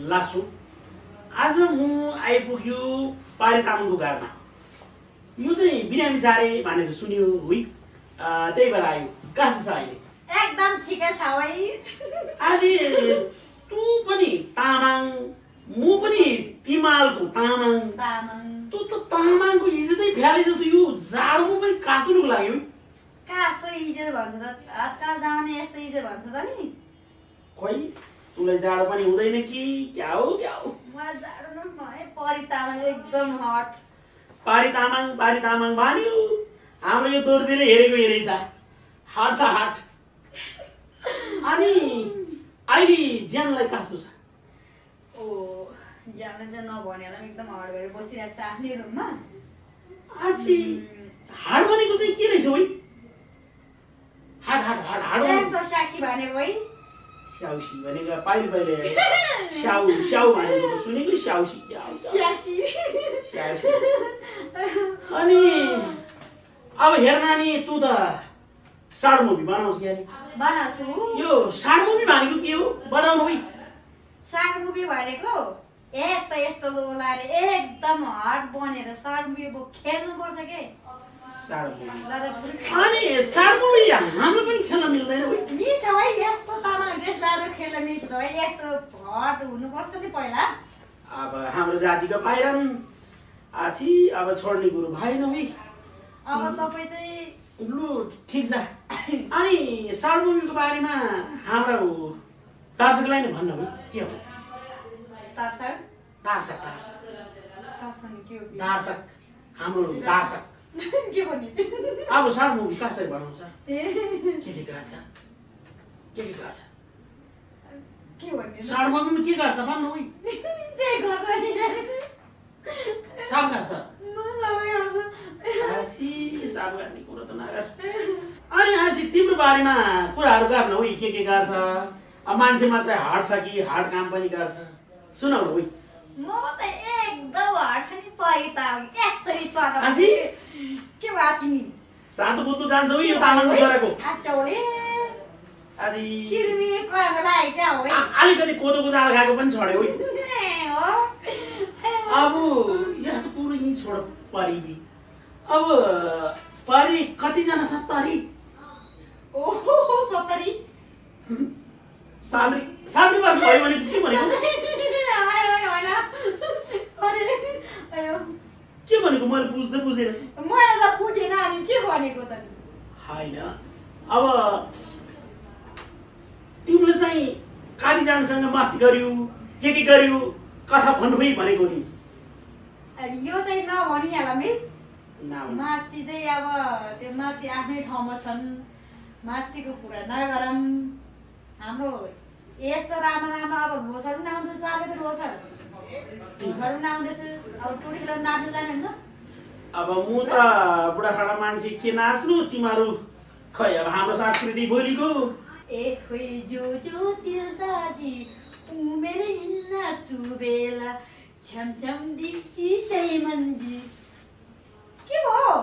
लासु आज म आइपुग्यो पारी तामाङको घरमा। यो चाहिँ बिरामी सारे भनेर सुन्यो हुई, त्यही भएर आयो। कस्तो छ अहिले? एकदम ठिकै छ भाइ। आज तँ पनि तामाङ, म पनि तिमालको तामाङ। तँ त तामाङको इज्जतै फ्याले जस्तो यो जाडोमा पनि कास्तो लुक लाग्यो। कासो इज्जत भन्छ त आजकल जमाना यस्तो इज्जत भन्छ त नि। खोइ तुलाई जाडो पनि हुँदैन कि क्या हो? मलाई जाडो न भए परी तामाङ एकदम हट। पारी तामाङ भन्यो। हाम्रो यो दोर्जेले हेरेको हेरेछ, हाट छ हाट। अनि अहिले ज्यानलाई कस्तो छ? ओ ज्यानलाई चाहिँ नभनेर एकदम हट भएर बसिरहेको छ आफ्नै रुममा। आछि हाड भनेको चाहिँ के रहेछ होइ? हाड एकदम साक्षी भनेको है। स्याउसी भनेको पाइले स्याउ भनेको सुनेको स्याउसी क्या हो? स्याउसी। अनि अब हेर नानी, तँ त साड मुभी बनाउँछ कि अरे? बनाउँछु। यो साड मुभी भनेको के हो? बताउनु होइ। साड मुभी भनेको यस्तो लोलाले एकदम हट बनेर साड मुभी खेल्नुपर्छ के। साड मुभी। अनि साड मुभी हाम्रो पनि खेल्न मिल्दैन होइ? मिल्छ है, यस्तो तामाङ ड्रेस लगाएर खेल्न मिल्छ त है। यस्तो हट हुनुपर्छ नि पहिला। अब हाम्रो जातिको बाहिरन आछि, अब छोड्ने कुरो भएन होइ। अब तपाईँ चाहिँ लु ठिक छ। अनि साड मुभीको बारेमा हाम्रो दर्शकलाई नै भन्न हो के हो? दर्शक हाम्रो दर्शक के भन्ने? अब साड मुभी कसरी बनाउँछ, के गर्छ? के भन्ने? साड मुभीमा के गर्छ भन्नु होइ? त्यही गर्छ नि। साफ गर्छ। मलाई आछि साफ गर्ने कुरो त नगर। अनि आछि तिम्रो बारेमा कुराहरू गर्न होइ, के गर्छ? अब मान्छे मात्रै हाट्छ कि हार्ड काम पनि गर्छ? सुनाउनु होइ। म त एकदम हट छ नि परी तामाङ। यसरी चढ आछि के भयो तिमी? सातो बुझ्नु जान्छ होइ यो तामाङको छोराको। आचौले आदि सिरुमी कर्म लागे क्या हो है? अलिकति कोदोको जाँड खाएको पनि छोड्यो होइ। हो अब यहाँ त पुरो यहीँ छोड परी बि। अब परी कतिजना छ तरी? ओहो 70। साद्री वर्ष भयो भने के भनेको? के भनेको मैले बुझेन। मैले त बुझेन अनि के भनेको त? होइन अब तिमीले चाहिँ कतिजनासँग मस्ती गर्यो, के गर्यो, कथा भन्नु भनेको नि? यो चाहिँ नभनिहालौँ है। नाम मास्ती चाहिँ अब त्यो माथि आफ्नै ठाउँमा छन्। मास्तीको कुरा नगरौँ। हाम्रो यस्तो राम्रो अब लोसर पनि आउँदैछ, चालेको लोसर लोसर पनि आउँदैछ। अब टुडीले नाच्नु जाने होइन? अब म त बुढाखाडा मान्छे के नाच्नु, तिमीहरू खै अब हाम्रो संस्कृति बोलीको। ए खोइ जो त्यो दाजी उमेर हिँड्न तु बेला छ्याम दिसी सैमन्जी। के भयो?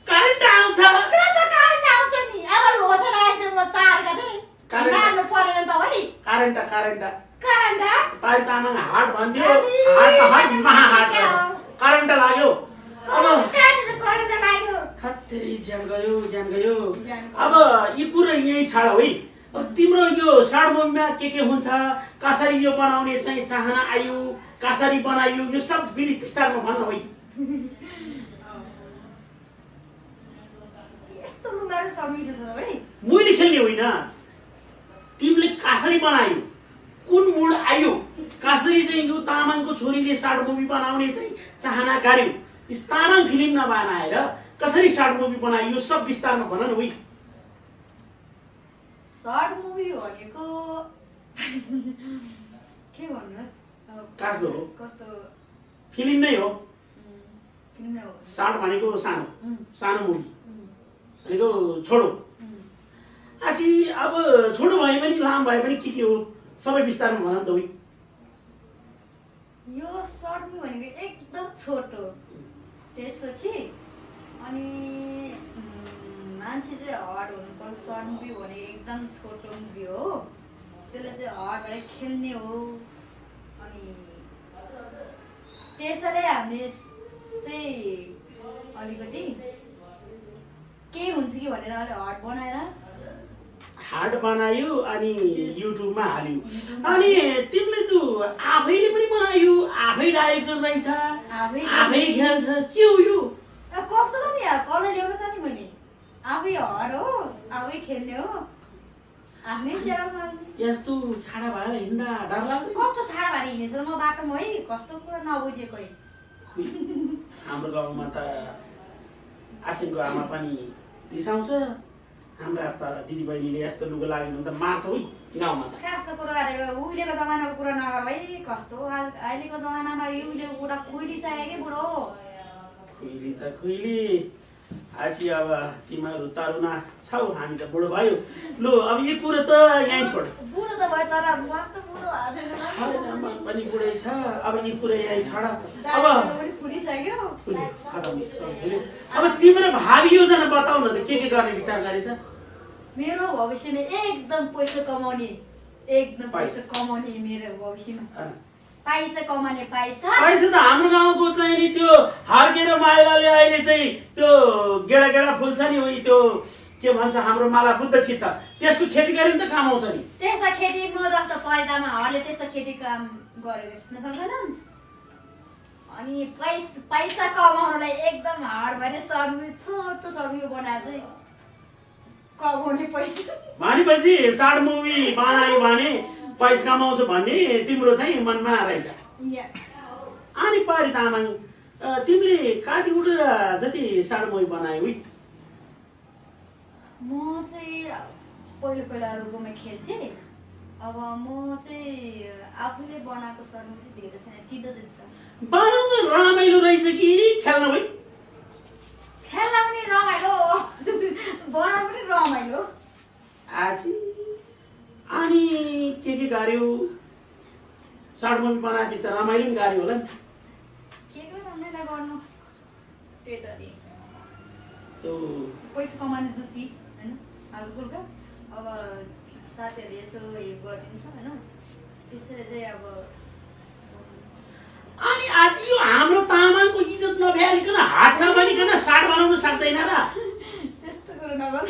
करेन्ट आउँछ। करेन्ट आउँछ नि। अब लोसर आएछ म तारका चाहिँ नाच्नु परेन त हो नि। करेन्ट पारी तामाङ हाट भन्थ्यो, हाट महाहाट करेन्ट लाग्यो। अब करेन्ट लाग्यो। खत्तरी ज्यान गयो। अब यी कुरा यही छाड है। अब तिम्रो यो साड मुभीमा के हुन्छ, कसरी यो बनाउने चाहिँ चाहना आयो, कसरी बनायो, यो सब विस्तारमा भन्न होइ। यस्तो लुगाहरू समिलो छ है। मैले खेल्ने होइन, तिमीले कसरी बनायो, कुन मुड आयो, कसरी चाहिँ यो तामाङको छोरीले साड मुभी बनाउने चाहिँ चाहना गर्यो, यस तामाङ फिल्म नबनाएर कसरी साड मुभी बनायो, यो सब विस्तारमा भन न होइ। सर्ट मुभी भनेको के भन्नु? कस्तो हो? कस्तो फिल्म नै हो। फिल्म हो। साड भनेको सानो मुभी भनेको छोडो। आछि अब छोडो भए पनि लाम भए पनि के हो सबै विस्तारमा भन त होइ। यो सर्ट मुभी भनेको एकदम छोटो। त्यसपछि अनि मान्छे चाहिँ हट हुनुपर्छ। सर्ट मुभी भने एकदम छोटो मुभी हो, त्यसले चाहिँ हट भएर खेल्ने हो। अनि त्यसैले हामीले चाहिँ अलिकति के हुन्छ कि भनेर अलि हट बनाएर हार्ड बनायो अनि युट्युबमा हाल्यो अनि तिमीले त आफैले पनि बनायो आफै डाइरेक्टर रहेछ आफै खेल्छ के हो यो कस्तो त नि कसलाई ल्याउन त नि मैले आफै हट हो आफै खेल्ने हो आफ्नै च्यानल मार्ने यस्तो छाडा भएर हिँड्दा डर लाग्दैन कस्तो छाडा भएर हिँडेछ म बाटोमा है कस्तो कुरा नबुझेको हाम्रो गाउँमा त आसिनको आमा पनि रिसाउँछ हाम्रा त दिदीबहिनीले यस्तो लुगा लाग्यो भने त मार्छ है गाउँमा त कस्तो कुरा गरेको उहिलेको जमानाको कुरा नगर है कस्तो अहिलेको जमानामा उहिलेको कुरा खुइली चाहियो कि बुढो खुइली त खुइली आछि अब तिमीहरू तरुना छौ हामी त बुढो भयो लु अब यो कुरा त यहीँ छोड बुढो त भयो तर म त बुढो म पनि बुढै छ अब यो कुरा यहीँ छोड अब पनि फुलिसक्यो खतम अब तिम्रो भावी योजना बताउ न त के गर्ने विचार गरेछ मेरो भविष्यमा एकदम पैसा कमाउने एकदम पैसा कमाउने मेरो भविष्यमा पैसा कमाउने पैसा पैसा त हाम्रो गाउँको चाहिँ नि त्यो हर्केर माइलाले अहिले चाहिँ त्यो गेडा गेडा फुल्छ नि उही त्यो के भन्छ हाम्रो माला बुद्ध चित्त त्यसको खेती गरे नि त कमाउँछ नि त्यस्ता खेती म जस्तो परिदामा हरले त्यस्तो खेती काम गरेर सक्दैन अनि पैसा कमाउनलाई एकदम हार्ड भएर सर्नु छोटो सर्नु बनाएर चाहिँ कमाउने पैसा भनेपछि साड मुभी बनायो भने पैसा कमाउँछु भन्ने तिम्रो चाहिँ मनमा रहेछ अनि पारी तामाङ तिमीले कतिवटा जति साड मुभी बनायो उही म चाहिँ पहिला रुकुमा खेल्थेँ अब म चाहिँ आफूले बनाएको सर्नु चाहिँ धेरै छैन तितो छ बनाउन रमाइलो रहेछ कि खेल्न भाइ खेल्न पनि रमाइलो बनाउनु पनि रमाइलो आछि अनि के गर्यो सर्ट मुभी बनाएपछि त रमाइलो पनि गाह्रो होला नि के रमाइलो गर्नु त्यही त नि त्यो पैसा कमाउने जुत्ती होइन हल्का अब साथीहरूले यसो हेल्प गरिदिन्छ होइन त्यसरी चाहिँ अब अनि आज यो हाम्रो तामाङको इज्जत नभ्यालिकन हाट नबनिकन साड बनाउन सक्दैन र त्यस्तो कुरो नगर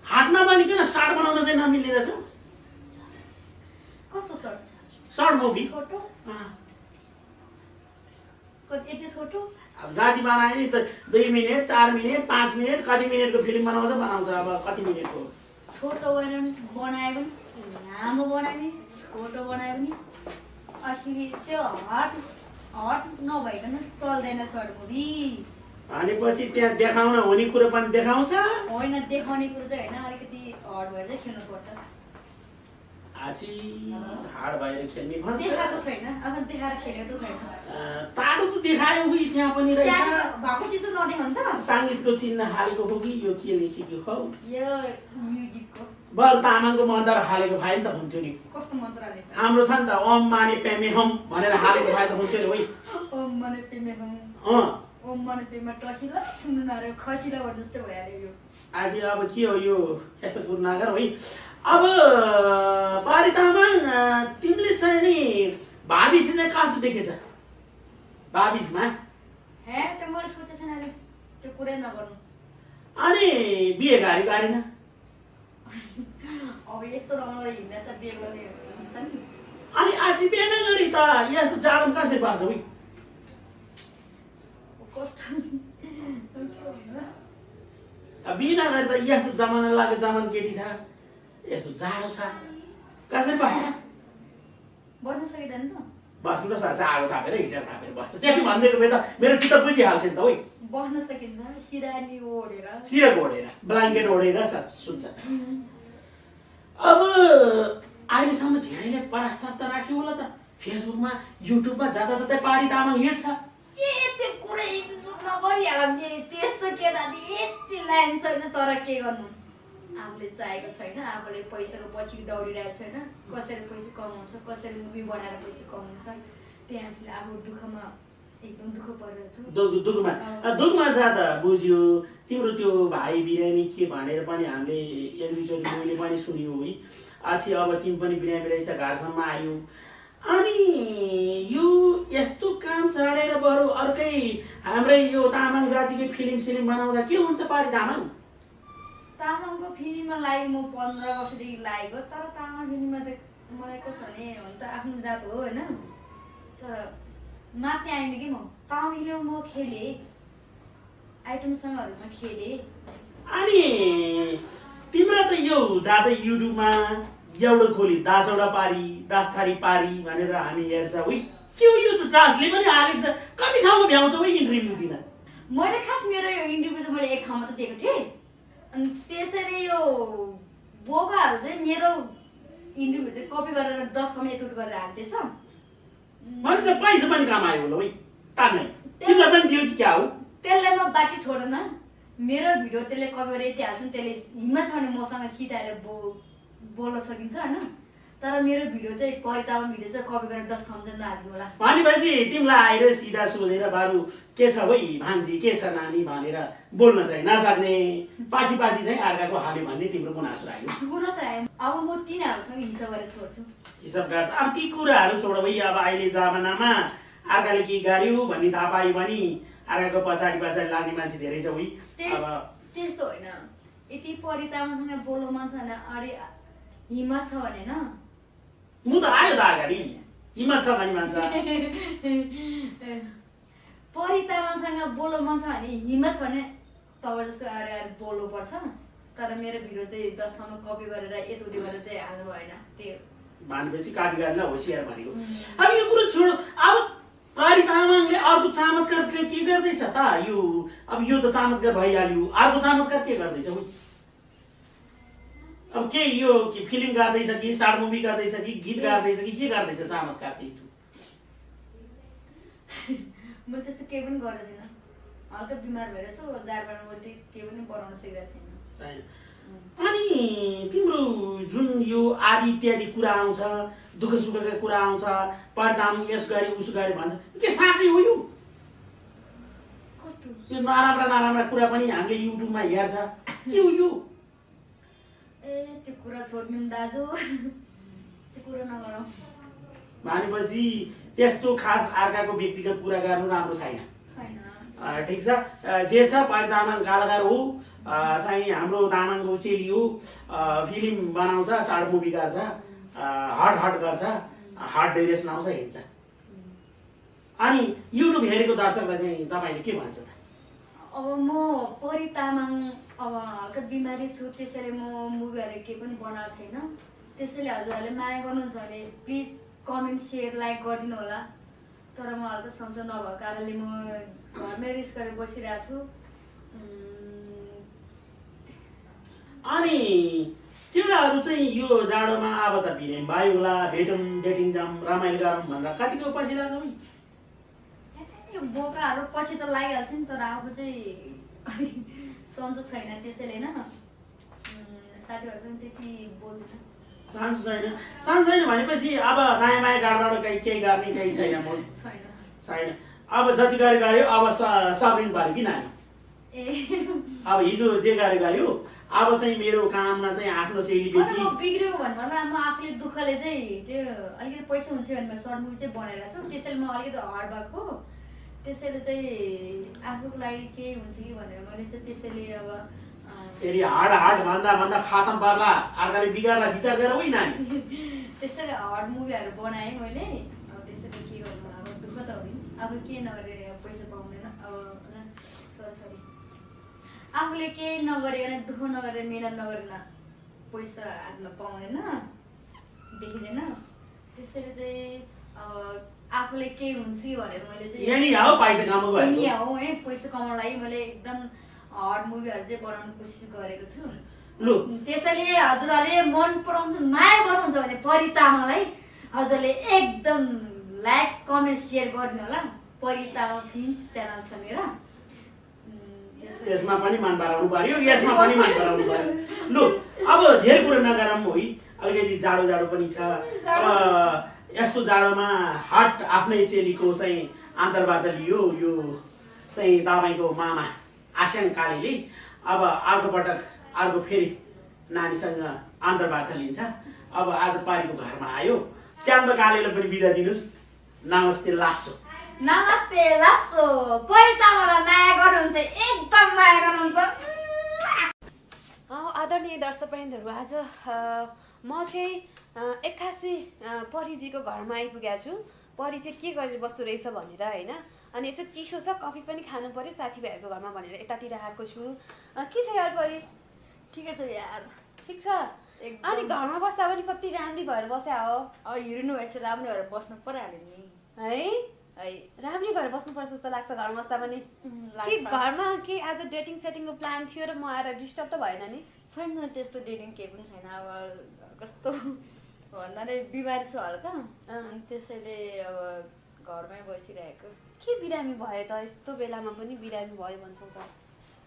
हाट नबनिकन साड बनाउन चाहिँ नमिल्ने रहेछ कस्तो सर्ट सर्ट मुभी छोटो यति छोटो अब जाति बनायो नि त 2 मिनेट 4 मिनेट 5 मिनेट कति मिनेटको फिल्म बनाउँछ अब कति मिनेटको छोटो बनायो पनि लामो बनायो नि छोटो बनायो पनि अखिरी त्यो हट नभइकन चल्दैन सर्ट मुभी भनेपछि त्यहाँ देखाउन हुने कुरो पनि देखाउँछ होइन देखाउने कुरो चाहिँ होइन अलिकति हट भएर चाहिँ खेल्नुपर्छ आछि हाड भएर खेल्ने भन्छ देखाएको छैन अझ देखाएर खेलेको छैन टाढो त देखायो उही त्यहाँ पनि रहेछ भएको चिज नदेखाउनु त साङ्गीतको चिन्ह हालेको हो कि यो के लेखेको हौ यो म्युजिकको बरु तामाङको मन्त्र हालेको भए नि त हुन्थ्यो नि कस्तो मन्त्र हालेको हाम्रो छ नि त ओम माने पेमे हम भनेर हालेको भए त हुन्थ्यो नि है ओम माने पेमे हम ओम माने पेमे टसिला सुन्नु नआयो खसिला भन्नु जस्तो भइहाल्यो यो आज अब के हो यो यस्तो कुरो नगर है अब पारी तामाङ तिमीले चाहिँ नि भाविस चाहिँ कस्तो देखेछ भाविसमा हे त मैले सोचेको छैन अहिले त्यो कुरै नगर्नु अनि बिहे गरेन अब यस्तो रमाइलो हिँड्दैछ बिहे गर्ने हुन्छ त नि अनि आज बिहे नगरी त यस्तो जाडोमा कसरी पार्छ उही बिहे नगरी त यस्तो जमाना लाग्यो जमान केटी छ यस्तो जाडो छ कसरी बस्छ बस्न सकिँदैन त बस्नु त सक्छ आगो थापेर हिटर थापेर बस्छ त्यति भनिदिएको भए त मेरो चित्त बुझिहाल्थ्यो नि त है बस्न सकिँदैन सिरानी ओढेर सिरक ओढेर ब्ल्याङ्केट ओढेर सुन्छ अब अहिलेसम्म धेरैले परास्त त राख्यो होला त फेसबुकमा युट्युबमा जताततै पारी तामाङ हिँड्छ त्यो कुरै नगरिहालौँ नि त्यस्तो केटा यति लाइन छैन तर के गर्नु आफूले चाहेको छैन आफूले पैसाको पछि दौडिरहेको छैन कसरी पैसा कमाउँछ कसरी मुभी बनाएर पैसा कमाउँछ त्यहाँ आफू दुःखमा एकदम दुःख परिरहेको छ दुःखमा जाँदा बुझ्यो तिम्रो त्यो भाइ बिरामी के भनेर पनि हामीले एकचोटि मैले पनि सुन्यो है आछि अब तिमी पनि बिरामी रहेछ घरसम्म आयो अनि यो यस्तो काम चाँडै चाहिँ हाम्रै यो तामाङ जातिकै फिल्म बनाउँदा के हुन्छ पारी तामाङ? तामाङको फिल्ममा लागि म 15 वर्षदेखि लागेको, तर तामाङ फिल्ममा त मलाई कस्तो भने हुन त आफ्नो जात हो होइन, तर माथि आइनँ कि म तामाङ फिल्ममा म खेलेँ, आइटम सङहरूमा खेलेँ। अनि तिम्रो त यो जाँदै युट्युबमा एउटा खोली 10वटा पारी 10 थरी पारी भनेर हामी हेर्छ उही के हो यो त जासले पनि हालेको छ। कति ठाउँमा भ्याउँछ उही इन्टरभ्यू दिन? मैले खास मेरो यो इन्टरभ्यू त मैले एक ठाउँमा त दिएको थिएँ, अनि त्यसैले यो बोकाहरू चाहिँ मेरो इन्टरभ्यू चाहिँ कपी गरेर 10 ठाउँमा एटुट गरेर हाल्दैछ। अनि त पैसा पनि कमायो होला उही तानै तिमीलाई पनि दियो कि क्या हो? त्यसलाई म बाँकी छोडेन, मेरो भिडियो त्यसले कपी गरेर यति हाल्छ नि, त्यसले हिम्मत छ भने मसँग सिधाएर बोल्न सकिन्छ होइन, तर मेरो भिडियो चाहिँ परितामा भिडियो चाहिँ कपी गरेर 10 ठाउँ चाहिँ नहाल्नु होला। भनेपछि तिमीलाई आएर सिधा सोधेर बारु के छ भाइ भान्जी के छ नानी भनेर बोल्न चाहिँ नसक्ने, पछि चाहिँ अर्काको हाल्यो भन्ने तिम्रो गुनासो आयो। गुनासो आयो। अब म तिनीहरूसँग हिसाब गरेर छोड्छु। हिसाब गर्छ। अब ती कुराहरू छोड भाइ। अब अहिले जमानामा अर्काले के गर्यो भन्ने थाहा पायो भने अर्काको पछाडि लाग्ने मान्छे धेरै छ उही। अब त्यस्तो होइन, यति परितामासँग बोल्नु मन छ भने अरे हिम्मत छ भने न म त आयो त अगाडि हिम्मत छ भने मान्छ। परितामासँग बोल्नु मन छ भने हिम्मत छ भने तपाईँ जस्तो अरे बोल्नुपर्छ, तर मेरो भिडियो चाहिँ 10 ठाउँमा कपी गरेर यति गरेर चाहिँ हाल्नु भएन। त्यो भनेपछि काटी गर्न होसियार भनेको। अब यो कुरो छोड। अब पारी तामाङले अर्को चमत्कार के गर्दैछ त? यो अब यो त चमत्कार भइहाल्यो, अर्को चमत्कार के गर्दैछ? अब के यो कि फिल्म गर्दैछ कि सर्ट मुभी गर्दैछ कि गीत गर्दैछ कि के गर्दैछ चमत्कार? त्यही मैले त्यस्तो केही पनि गरेको छैन, हल्का बिमार भएर छु, जाडबाट मैले केही पनि बनाउन सकिरहेको छैन। अनि तिम्रो जुन यो आदि इत्यादि कुरा आउँछ, दुःख सुखका कुरा आउँछ, परितामाङ यस गरे उस गरे भन्छ, के साँच्चै हो यो? यो नराम्रा कुरा पनि हामीले युट्युबमा हेर्छ, के हो यो? ए त्यो कुरा छोड्नु दाजु, त्यो कुरा नगरौँ। भनेपछि त्यस्तो खास अर्काको व्यक्तिगत कुरा गर्नु राम्रो छैन। ठिक छ, जे छ परितामाङ कलाकार हो, चाहिँ हाम्रो तामाङको चेली हो, फिल्म बनाउँछ, सर्ट मुभी गर्छ, हट गर्छ, हट डेरेस लाउँछ, हिँड्छ। अनि युट्युब हेरेको दर्शकलाई चाहिँ तपाईँले के भन्छ त? अब म परितामाङ अब हल्का बिमारी छु, त्यसैले म मुभीहरू केही पनि बनाएको छैन, त्यसैले हजुरहरूले माया गर्नुहुन्छ भने प्लिज कमेन्ट सेयर लाइक गरिदिनु होला। तर म हल्का सन्चो नभएको कारणले म घरमै रिस्क गरेर बसिरहेको छु। अनि तिमीहरू चाहिँ यो जाडोमा अब त भिने भयो होला, डेटिङ जाम रमाइलो गरौँ भनेर कतिको पछि लाग्छ? यो बोकाहरू पछि त लागिहाल्छ नि, तर अब चाहिँ सन्चो छैन, त्यसैले होइन साथीहरूसँग त्यति बोल्छ। सान्चो छैन भनेपछि अब नयाँ माया गाडबाट केही गर्ने केही छैन छैन। अब जति गर्यो अब सब्रिनु पर्यो कि नानी? अब हिजो जे गर्यो अब चाहिँ मेरो काममा चाहिँ आफ्नो चेलीबेटी बिग्रियो भन्नुभन्दा म आफूले दुःखले चाहिँ त्यो अलिकति पैसा हुन्छ भने सर्ट मुभी चाहिँ बनाइरहेको छु, त्यसैले म अलिकति हर्ड भएको, त्यसैले चाहिँ आफूको लागि केही हुन्छ कि भनेर मैले चाहिँ त्यसैले अब फेरि हाड भन्दा खतम पर्ला, अर्काले बिगार्ला विचार गरेर उही नानी। त्यसैले हर्ड मुभीहरू बनाएँ मैले। अब त्यसैले के गर्नु, अब दुःख त हो नि, अब के नगरे पैसा पाउँदैन। अब सरी आफूले केही नगरिकन दुःख नगरेर मेहनत नगरेर पैसा हातमा पाउँदैन, देखिँदैन, त्यसैले चाहिँ अब आफूले केही हुन्छ कि भनेर मैले चाहिँ पैसा कमाउनु लागि मैले एकदम हर्ड मुभीहरू चाहिँ बनाउनु कोसिस गरेको छु। त्यसैले हजुरहरूले मन पराउनु माया गर्नुहुन्छ भने परितामाङलाई हजुरले एकदम लाइक कमेन्ट सेयर गरिदिनु होला। परितामाङ फिल्म च्यानल छ मेरो, त्यसमा पनि मन पराउनु पर्यो, यसमा पनि मन पराउनु पर्यो। लु अब धेरै कुरा नगरौँ है, अलिकति जाडो पनि छ। अब यस्तो जाडोमा हट आफ्नै चेलीको चाहिँ अन्तर्वार्ता लियो यो चाहिँ तपाईँको मामा आस्याङ कालीले। अब अर्को फेरि नानीसँग अन्तर्वार्ता लिन्छ। अब आज पारीको घरमा आयो, श्याम कालीलाई पनि बिदा दिनुहोस्। नमस्ते लासो। नमस्ते लासो परितामलाई माया गर्नुहुन्छ एकदम माया गर्नुहुन्छ आदरणीय दर्शकवृन्दहरू आज म चाहिँ 81 परिजीको घरमा आइपुगेको छु। परि चाहिँ के गरेर बस्दो रहेछ भनेर होइन, अनि यसो चिसो छ कफी पनि खानु पर्यो साथीभाइहरूको घरमा भनेर यतातिर आएको छु। के छ यार परि? ठिकै छ यार, ठिक छ? अनि घरमा बस्दा पनि कति राम्री भएर बस्या हो। हिँड्नु भएछ राम्रो भएर बस्नु परिहाल्यो नि है राम्री भएर बस्नुपर्छ जस्तो लाग्छ घरमा बस्दा पनि। के घरमा के आज डेटिङ सेटिङको प्लान थियो र म आएर डिस्टर्ब त भएन नि? छैन त्यस्तो डेटिङ केही पनि छैन। अब कस्तो भन्नाले बिमारी छु हल्का, अनि त्यसैले अब घरमै बसिरहेको। के बिरामी भयो त? यस्तो बेलामा पनि बिरामी भयो भन्छौ त?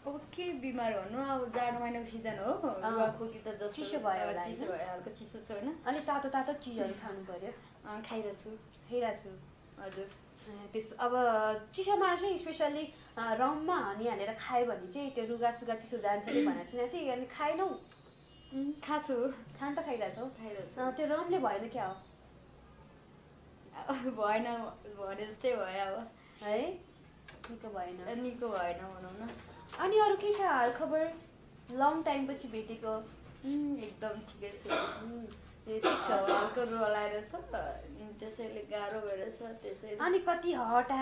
अब के बिमार भन्नु, अब जाडो महिनाको सिजन हो, खोकी त जस्तो चिसो भयो होला, चिसो भयो, हल्का चिसो छ होइन। अनि तातो तातो चिजहरू खानु पर्यो। खाइरहेछु हजुर। त्यस अब चिसोमा चाहिँ स्पेसल्ली रममा हनी हालेर खायो भने चाहिँ त्यो रुगासुगा चिसो जान्छ कि भनेर सुनेको थिएँ। अनि खाएनौ? खान्छु, खान त खाइरहेछौ? त्यो रमले भएन क्या हो? भएन भने जस्तै भयो अब है, निको भएन भनौँ न। अनि अरू के छ हाल खबर? लङ टाइम पछि भेटेको। एकदम ठिकै छु, ठिक छ, हल्का रोलाएर छ, त्यसैले गाह्रो भएर छ त्यसैले। अनि कति हटा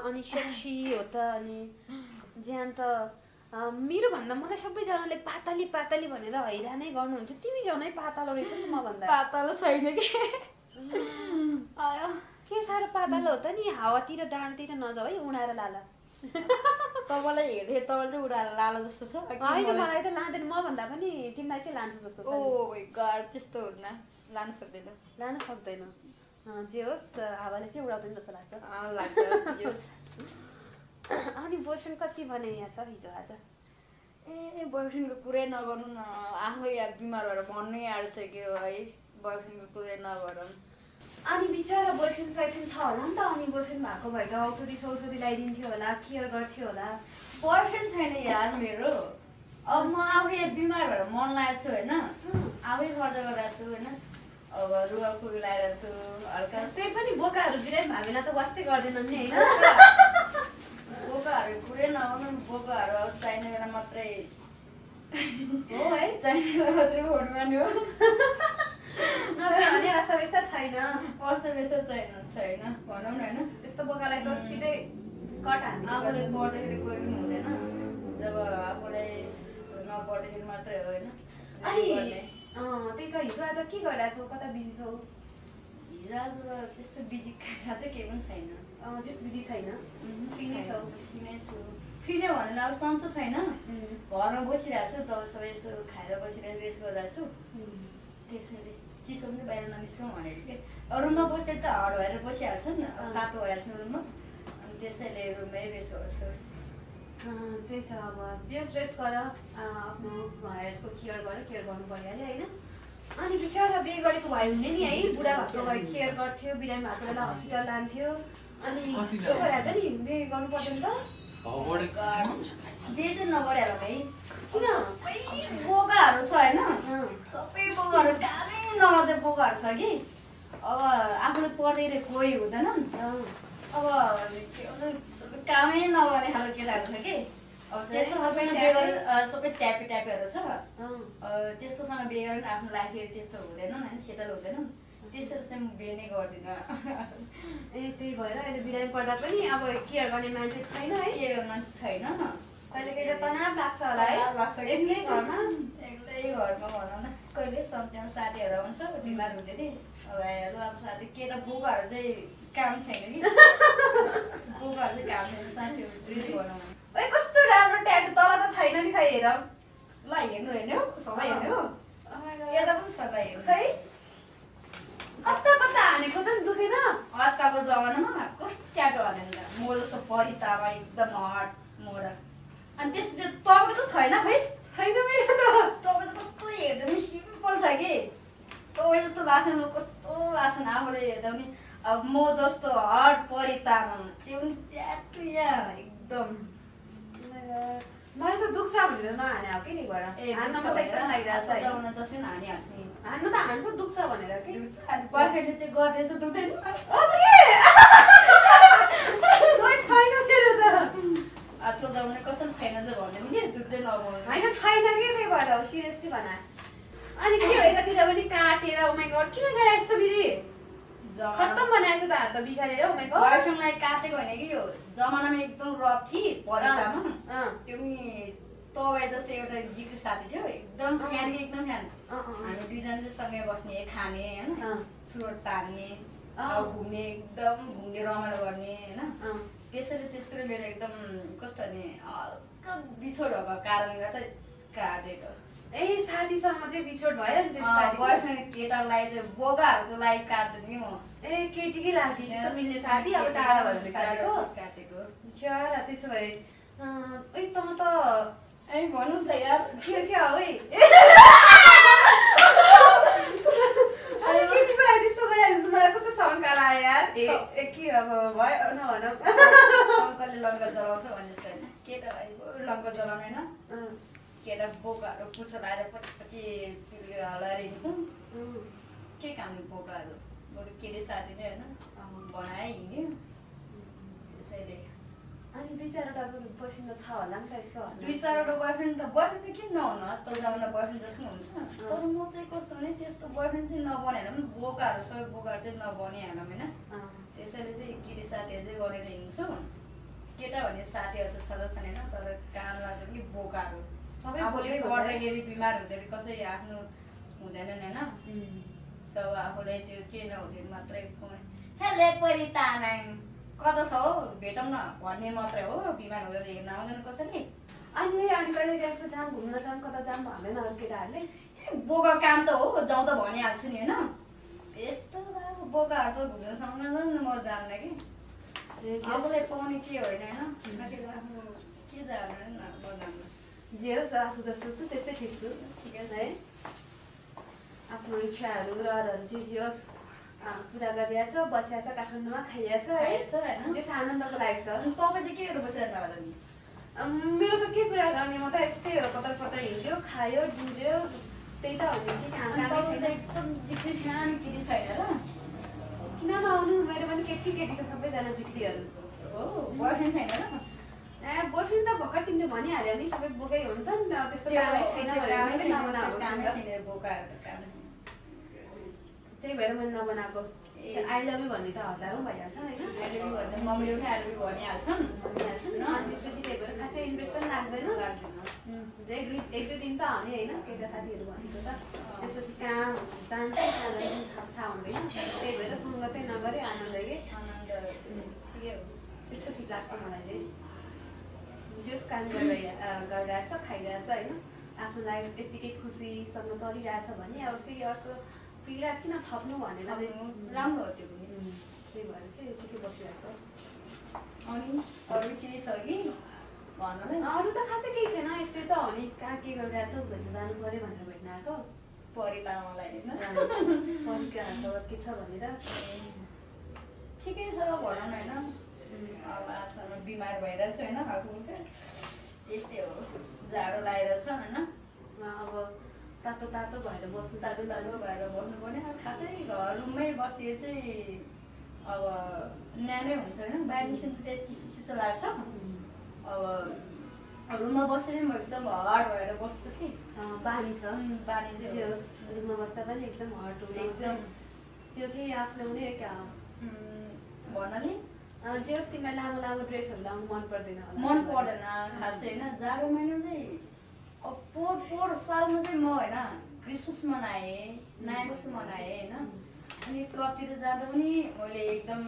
अनि सेक्सी हो त, अनि ज्यान त मेरो भन्दा मलाई सबैजनाले पातली पातली भनेर हैरानै गर्नुहुन्छ। तिमी झनै पातलो रहेछ नि म भन्दा। पातलो छैन कि के साह्रो पातलो हो त नि, हावातिर डाँडतिर नजाऊ है, उडाएर लाला। तपाईँलाई हेर्दै तपाईँले चाहिँ उडाएर लाला जस्तो छ। होइन मलाई त लाँदैन, म भन्दा पनि तिमीलाई चाहिँ लान्छ जस्तो छ। ओ माय गॉड, त्यस्तो हुन्न, लान सक्दैन। जे होस् हावाले चाहिँ उडाउँदैन जस्तो लाग्छ। अनि बोयफ्रेन्ड कति भने यहाँ छ हिजो आज? बोयफ्रेन्डको कुरै नगर्नु न, आफै यहाँ बिमार भएर भन्नै आँटिसक्यो है, बोयफ्रेन्डको कुरै नगरौँ। अनि बिचरा बोयफ्रेन्ड सोयफ्रेन्ड छ होला नि त? अनि बोयफ्रेन्ड भएको भए त औषधि लगाइदिन्थ्यो होला, केयर गर्थ्यो होला। बोयफ्रेन्ड छैन यार मेरो। अब म आफै बिमार भएर मन लागेको छु होइन, आफै खर्च गरिरहेको छु होइन। अब रुगाखुरी लगाइरहेको छु हल्का। त्यही पनि बोकाहरू बिरामी भावेन त वास्तै गर्दैनन् नि होइन? बोकाहरू कुरै नगर्नु, बोकाहरू अब चाहिने बेला मात्रै हो है, चाहिने बेला मात्रै फोन गर्ने हो। अनि अस्तव्यस्त छैन छैन भनौँ न होइन। त्यस्तो बोकालाई त सिधै कट हान्नु। आफूले पढ्दाखेरि कोही पनि हुँदैन, जब आफूलाई नपढ्दाखेरि मात्रै हो होइन। अनि त्यही त हिजो आज के गरिरहेछौ? कता बिजी छौ? हिजो आज त्यस्तो बिजी खासै केही पनि छैन। जस्ट बिजी छैन, फ्री नै छौ? फ्री नै भनेर अब सन्चो छैन, घरमा बसिरहेको छु, दबाई सबै यसो खाएर बसिरहेको रेस्ट गरिरहेको छु। त्यसैले चिसो पनि बाहिर ननिस्कौँ भनेको के, रुममा बस्दै त हड भएर बसिहाल्छ नि, तातो भइहाल्छ रुममा, अनि त्यसैले रुममै रेस्ट गर्छु। त्यही त अब जस्ट रेस्ट गर, आफ्नो हेल्थको केयर गर्नु परिहाल्यो होइन। अनि बिचरा बिहे गरेको भयो भने नि है, बुढा भएको भए केयर गर्थ्यो, बिरामी भएको बेला हस्पिटल लान्थ्यो। अनि के भइहाल्छ नि, बिहे गर्नु पर्दैन त? बिहे चाहिँ नगरिहाल है, किन? बोकाहरू छ होइन, सबै बोकाहरू कामै नगर्दै बोकाहरू छ कि। अब आफूले पढेर कोही हुँदैन, अब के भन्छ कामै नगर्ने खालको केटाहरू छ कि। अब त्यस्तो सबैसँग बिहे गरेर सबै ट्यापेहरू छ, त्यस्तोसँग बिहे गरेर आफ्नो लाइफ त्यस्तो हुँदैन होइन, सेटल हुँदैन, त्यसरी चाहिँ म बिहे नै गर्दिनँ। त्यही भएर अहिले बिरामी पर्दा पनि अब केयर गर्ने मान्छे छैन है, केयर गर्ने मान्छे छैन। कहिले कहिले तनाव लाग्छ होला है, एक्लै घरमा भनौँ न। कहिले सम्झाउनु साथीहरू आउँछ बिमार हुँदै नि, अब हेलो अब साथी केटा बोकाहरू चाहिँ काम छैन कि, बोकाहरू चाहिँ काम छैन साथीहरू ड्रेस बनाउनु। कस्तो राम्रो ट्याटु तल त छैन नि, खै हेर ल हेर्नु हेर्ने हो, सबै हेर्ने हो, यता पनि छ ल हेर्नु खै। कता कता हानेको त दुखेन? आजकलको जमानामा कस्तो ट्याटो हानेर म जस्तो परितामा एकदम हट मोडा, अनि त्यस्तो तपाईँको त छैन खै? छैन मेरो त। तपाईँको कस्तो हेर्दा पनि सिम्पल छ कि, तपाईँ जस्तो लाग्छ नि, कस्तो लाग्छ नि आफूले हेर्दा पनि। अब म जस्तो हट परितामा त्यो पनि ट्याटो यहाँ एकदम। मलाई त दुख्छ भनेर नहाने हो कि नि भएर, हान्न त एकदम लागिरहेछ होइन। जसले हानिहाल्छ नि, हान्न त हान्छ दुख्छ भनेर कि। पर्खेले त्यो गर्दै त दुख्दैन। बनाएछ त हात त बिगारेर हौ मैले बयफ्रेन्डलाई काटेको होइन कि यो जमानामा एकदम रफ थिए परितामा त्यो पनि तपाईँ जस्तै एउटा जिग्री साथी थियो एकदम फ्यान कि एकदम फ्यान हामी दुईजना चाहिँ सँगै बस्ने खाने होइन चोट तान्ने घुम्ने एकदम घुम्ने रमाइलो गर्ने होइन त्यसरी त्यसको मेरो एकदम कस्तो भने हल्का बिछोड भएको कारणले गर्दा काटेको ए साथीसँग चाहिँ बिछोड भयो नि बयफ्रेन्ड केटालाई चाहिँ बोगाहरूको लागि काट्दैन कि म ए केटीकै लागि त्यस्तो मिल्ने साथी अब टाढा भएर काटेको चरा त्यसो भए ओइ त म त ए भनौँ त यार के हो है केटीको लागि त्यस्तो गइहाल्छ मलाई कस्तो शङ्का लाग्यो यार ए के अब भयो नभनौँ शङ्करले लङ्का जलाउँछ भने जस्तो होइन केटालाई लङ्का जलाउने होइन केटा बोकाहरू पुच्छर आएर पछि हलाएर हिँड्छौँ के कामले बोकाहरू बरु केटी साथी नै होइन बनाए हिँड्यो त्यसैले अनि 2-4वटा बोयफ्रेन्ड छ होला नि त यस्तो 2-4वटा बोयफ्रेन्ड त किन नहुनु आजकल जमाना बोयफ्रेन्ड जस्तो हुन्छ तर म चाहिँ कस्तो भने त्यस्तो बोयफ्रेन्ड चाहिँ नबनाएन पनि बोकाहरू सबै बोकाहरू चाहिँ नबनिहालौँ होइन त्यसैले चाहिँ केटी साथीहरू चाहिँ बनेर हिँड्छौँ केटा भन्ने साथीहरू त छँदैछ छैन तर काम लाग्छ कि बोकाहरू सबै आफूले गर्दाखेरि बिमार हुँदैन कसै आफ्नो हुँदैनन् होइन तब आफूले त्यो के नहुँदैन मात्रै हेले परितानाङ कता छ हो भेटौँ न भन्ने मात्रै हो बिमार हुँदैन हेर्न आउँदैन कसैले अनि कहिले यसो जाम घुम्न जाम कता जाम भन्दैन अरू केटाहरूले बोका काम त हो जाउँ त भनिहाल्छु नि होइन यस्तो बोकाहरू त घुम्न सक्दैन म जान्न कि आफूलाई पाउने के होइन होइन के जान्न म जान्न जे होस् आफू जस्तो छु त्यस्तै ठिक छु ठिकै छ है आफ्नो इच्छाहरू रहरहरू चाहिँ जे होस् पुरा गरिरहेछ बसिरहेछ काठमाडौँमा खाइरहेछ है त्यो चाहिँ आनन्दको लागि छ तपाईँ चाहिँ केहरू बसिरहनु होला नि मेरो त के कुरा गर्ने म त यस्तै हो कता कता हिँड्यो खायो डुल्यो त्यही त हो नि के काम कामै छैन एकदम जिग्री सानो केटी छैन र किन नआउनु मेरो पनि केटी केटी छ सबैजना जिग्रीहरू हो बोयफ्रेन्ड छैन र बोयफ्रेन्ड त भर्खर तिमीले भनिहाल्यो नि सबै बोकै हुन्छ नि त त्यस्तो कामै छैन त्यही भएर मैले नबनाएको आई लभ यु भन्ने त हजारौँ भइहाल्छ होइन मम्मीले पनि आई लभ यु भनिहाल्छन् अनि त्यसपछि त्यही भएर खासै इन्ट्रेस्ट पनि लाग्दैन जे 1-2 दिन त हाउने होइन केटा साथीहरू भनेको त त्यसपछि कहाँ जान्छ कहाँ जान्छ थाहा हुँदैन त्यही भएर सङ्गतै नगरे आनन्द के त्यस्तो ठिक लाग्छ मलाई चाहिँ जस काम गरिरहेछ खाइरहेछ होइन आफ्नो लाइफ यत्तिकै खुसीसँग चलिरहेछ भने अब फेरि अर्को पीडा किन थप्नु भनेर राम्रो हो त्यो पनि त्यही भएर चाहिँ यतिकै बसिरहेको अनि अरू केही छ कि भन्नु अरू त खासै केही छैन यस्तै त हो नि कहाँ के गरिरहेछ भनेर जानु पऱ्यो भनेर भेट्न आएको परितालाई परिका खबर के छ भनेर ठिकै छ भनौँ न होइन अब आजसम्म बिमार भइरहेको छु होइन हल्का त्यस्तै हो जाडो लगाइरहेछ होइन अब तातो तातो भएर बस्नु तातो तातो भएर बस्नुपर्ने खासै रुममै बस्थे चाहिँ अब न्यानै हुन्छ होइन बाहिर निस्किनु चाहिँ चिसो चिसो लाग्छ अब रुममा बसेर म एकदम हट भएर बस्छु कि बानी छ बानी चाहिँ रुममा बस्दा पनि एकदम हट हुने एकदम त्यो चाहिँ आफूले क्या भन्नाले जे होस् तिमीलाई लामो लामो ड्रेसहरू लाउनु मन पर्दैन मन पर्दैन खासै होइन जाडो महिना चाहिँ अब पोहोर सालमा चाहिँ म होइन क्रिसमस मनाएँ नयाँ वर्ष मनाएँ होइन अनि क्लबतिर जाँदा पनि मैले एकदम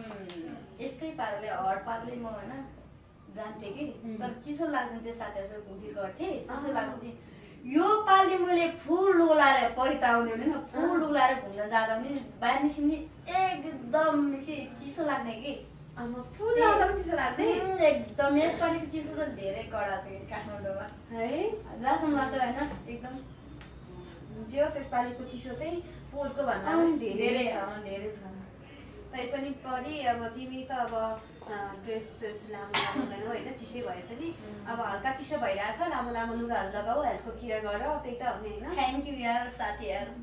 यस्तै पाराले हट पाराले म होइन जान्थेँ कि तर चिसो लाग्दैन थियो साथीहरू घुम्ती गर्थेँ चिसो लाग्थ्यो यो पालि मैले फुल लुगा लगाएर परिताउने भने फुल लुगा लगाएर घुम्न जाँदा पनि बाहिर निस्किने एकदम के चिसो लाग्ने कि फुल लाउँदा पनि चिसो लाग्ने एकदम यसपालिको चिसो त धेरै कडा छ कि काठमाडौँमा है जहाँसम्म लाग्छ होइन एकदम जे होस् यसपालिको चिसो चाहिँ पोहोरको भन्दा पनि धेरै छ तैपनि परि अब तिमी त अब ड्रेस लामो लगाउँदैनौ होइन चिसै भए पनि अब हल्का चिसो भइरहेछ लामो लामो लुगाहरू लगाऊ हेल्थको केयर गर त्यही त हो नि होइन थ्याङ्क यू यार साथीहरू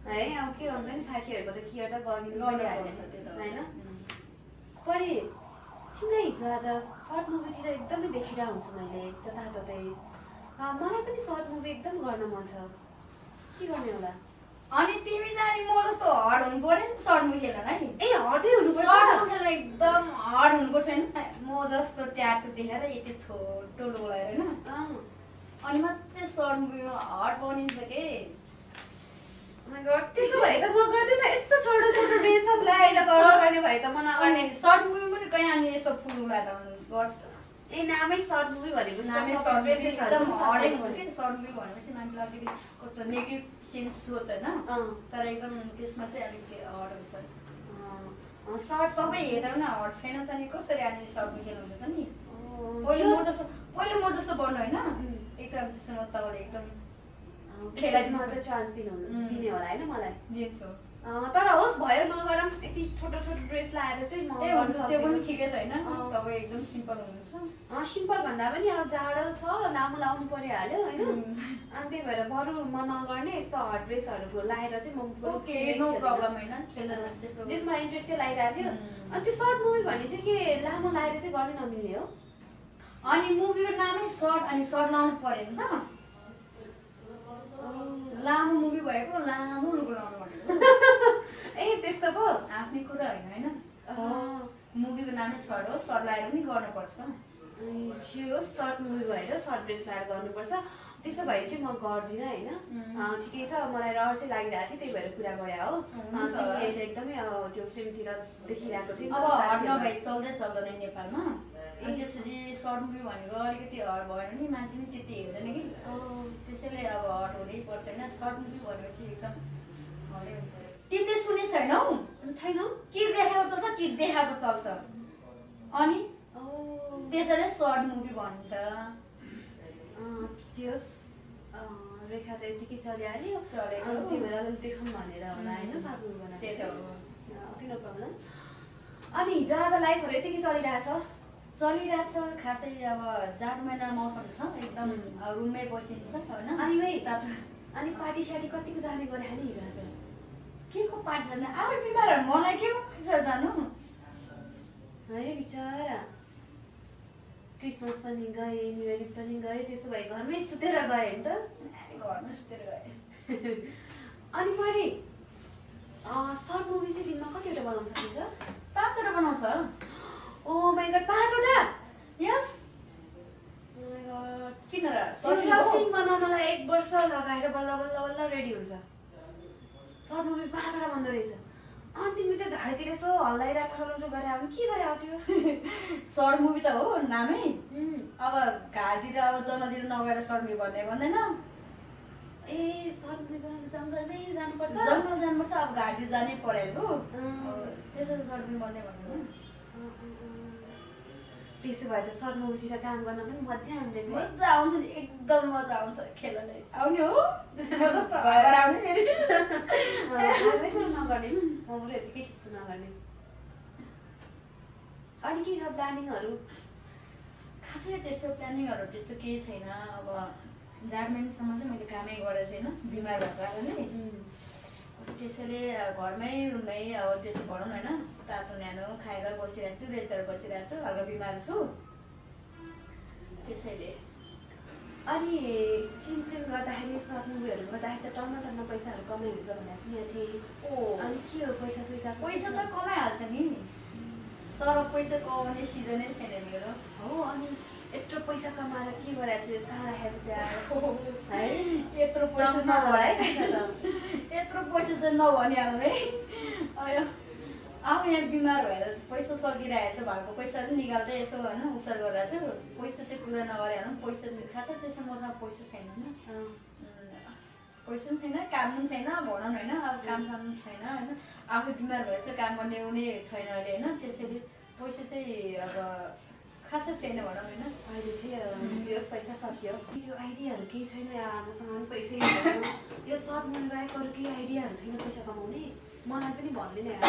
है अब के हुन्छ नि साथीहरूको त केयर त गरिदिनु परिहाल्छ होइन परि तिमीलाई हिजो आज सर्ट मुभीतिर एकदमै देखिरहेको हुन्छु मैले जताततै मलाई पनि सर्ट मुभी एकदम गर्न मन छ के गर्ने होला अनि तिमी जाने म जस्तो हट हुनु पर्यो नि सर्ट मुभी खेल्नलाई। ए हटै हुनुपर्छ। सर्ट मुभी खेल्न एकदम हट हुनुपर्छ नि म जस्तो ट्याटु देखेर यति छोटो लुगा लगाएर होइन अनि मात्रै सर्ट मुभीमा हट बनिन्छ के। माय गॉड त्यसो भए त म गर्दिन यस्तो छोटो छोटो ड्रेस सब लगाएर गर्नुपर्ने भए त म नगर्ने। सर्ट मुभी पनि कहीँ अनि यस्तो फुल लगाएर गर्छ। ए नामै सर्ट मुभी भनेको नामै सर्ट मुभी एकदम हटै हुन्छ के। सर्ट मुभी भनेपछि मान्छेलाई अलिकति कस्तो नेगेटिभ सेन्स सोच होइन तर एकदम त्यसमा चाहिँ अलिकति हट हुन्छ। सर्ट सबै हेरेर न हट छैन त नि कसरी अनि सर्ट मुभी खेल्नु हुन्छ नि। पहिले म जस्तो बन्नु होइन एकदम त्यसमा तपाईँले एकदम खेलाइमा त चान्स दिने होला होइन मलाई दिन्छु। तर होस् भयो नगरम यति छोटो छोटो ड्रेस लगाएर चाहिँ म गर्न त्यो पनि ठिकै छैन। तपाईँ एकदम सिम्पल हुनुहुन्छ। सिम्पल भन्दा पनि अब जाडो छ लामो लाउनु परिहाल्यो होइन अनि त्यही भएर बरु म नगर्ने यस्तो हट ड्रेसहरू लगाएर चाहिँ म ओके नो प्रब्लम होइन खेल्न त्यस्तो त्यसमा इन्ट्रेस्ट चाहिँ लागिरहेको थियो। अनि त्यो सर्ट मुभी भने चाहिँ के लामो लगाएर चाहिँ गर्नै नमिल्ने हो। अनि मुभीको नामै सर्ट अनि सर्ट लाउनु पर्यो नि त। लामो मुभी भएको लामो लुगा लाउनु भनेको ए त्यस्तो पो आफ्नै कुरा होइन होइन मुभीको नामै सर्ट हो सर्ट लगाएर पनि गर्नुपर्छ। सर्ट मुभी भएर सर्ट ड्रेस लगाएर गर्नुपर्छ। त्यसो भए चाहिँ म गर्दिनँ होइन ठिकै छ मलाई रहर चाहिँ लागिरहेको थियो त्यही भएर कुरा गरे हो। एकदमै त्यो फिल्मतिर देखिरहेको थियो अब हट नभए चल्दै चल्दैन नेपालमा। अनि त्यसरी सर्ट मुभी भनेको अलिकति हट भयो भने मान्छे पनि त्यति हेर्दैन कि त्यसैले अब हट हुनै पर्छ होइन। सर्ट मुभी भनेपछि एकदम हटै हुन्छ। तिमीले सुने छैनौ छैनौ के देखाएको चल्छ के देखाएको चल्छ अनि त्यसैले सर्ट मुभी भन्छ। रेखा त यतिकै चलिहाल्यो त्यही भएर अलिक देखाउँ भनेर होला होइन सर्ट मुभी बनाएको किन प्रब्लम। अनि हिजो आज लाइफहरू यतिकै चलिरहेछ खासै अब जाडो महिना मौसम छ एकदम रुममै बसिन्छ होइन। अनि अनि पार्टी सार्टी कतिको जाने गरे नि हिजो आज के को पार्टी जाने अब बिमारहरू मलाई के को जानु है बिचरा। क्रिसमस पनि गए न्यु इयर पनि गए त्यसो भए घरमै सुतेर गए नि त घरमै सुतेर गए। अनि मैले सर्ट मुभी चाहिँ दिनमा कतिवटा बनाउन सकिन्छ? 5वटा बनाउँछ। ओ माय गॉड 5वटा? यस। ओ माय गॉड किन र? एउटा फिल्म बनाउनलाई 1 वर्ष लगाएर बल्ल बल्ल बल्ल रेडी हुन्छ। सर्ट मुभी 5वटा बन्दो रहेछ। अनि तिमी त झाडीतिर यसो हल्लाइरहेको गरेर आउनु के गरे हो त्यो? सर्ट मुभी त हो नामै। अब घाटतिर अब जङ्गलतिर नगएर सर्ट मुभी भन्दैन। ए सर्ट मुभी बनाउन जङ्गलमै जानुपर्छ। जङ्गल जानुपर्छ अब घाटतिर जानै परेको त्यसरी सर्ट मुभी भन्दै भन्नु। त्यसो भए त सर्ट मुभीतिर काम गर्न पनि मजा आउने रहेछ। मजा आउँछ नि एकदम मजा आउँछ खेल्नलाई आउने हो भएर आउने फेरि नगर्ने म बरु यतिकै ठिक छु नगर्ने। अनि के छ प्लानिङहरू? खासै त्यस्तो प्लानिङहरू त्यस्तो केही छैन। अब जाड महिनासम्म चाहिँ मैले कामै गरेको छैन बिमार भएको कारणले त्यसैले घरमै रुममै अब त्यसो भनौँ होइन तातो न्यानो खाएर बसिरहेको छु रेस्ट गरेर बसिरहेको छु हल्का बिमार छु त्यसैले। अनि फिल्म गर्दाखेरि सर्ट मुभीहरू गर्दाखेरि त टन्न पैसाहरू कमाइ हुन्छ भनेर सुनेको थिएँ। अनि के हो पैसा त कमाइहाल्छ नि तर पैसा कमाउने सिजनै छैन मेरो। हो अनि यत्रो पैसा कमाएर के गरेको छ कहाँ राखेको छ है? यत्रो पैसा नभए यत्रो पैसा चाहिँ नभनिहाल्नु है। अब यहाँ बिमार भएर पैसा सकिरहेको छ भएको पैसा पनि निकाल्दै यसो होइन उपचार गरिरहेको छु। पैसा चाहिँ कुरा नगरिहाल्नु पैसा खासै त्यसमा मसँग पैसा छैन होइन। पैसा पनि छैन काम पनि छैन भनौँ होइन अब काम पनि छैन होइन। आफै बिमार भएर चाहिँ काम गर्ने उनी छैन अहिले होइन त्यसैले पैसा चाहिँ अब खासै छैन भनौँ होइन। अहिले चाहिँ पैसा सकियो त्यो आइडियाहरू केही छैन यार मसँग पनि पैसै छैन। यो सर्ट मुभी बाहेक अरू केही आइडियाहरू छैन पैसा कमाउने? मलाई पनि भन्दैन यार।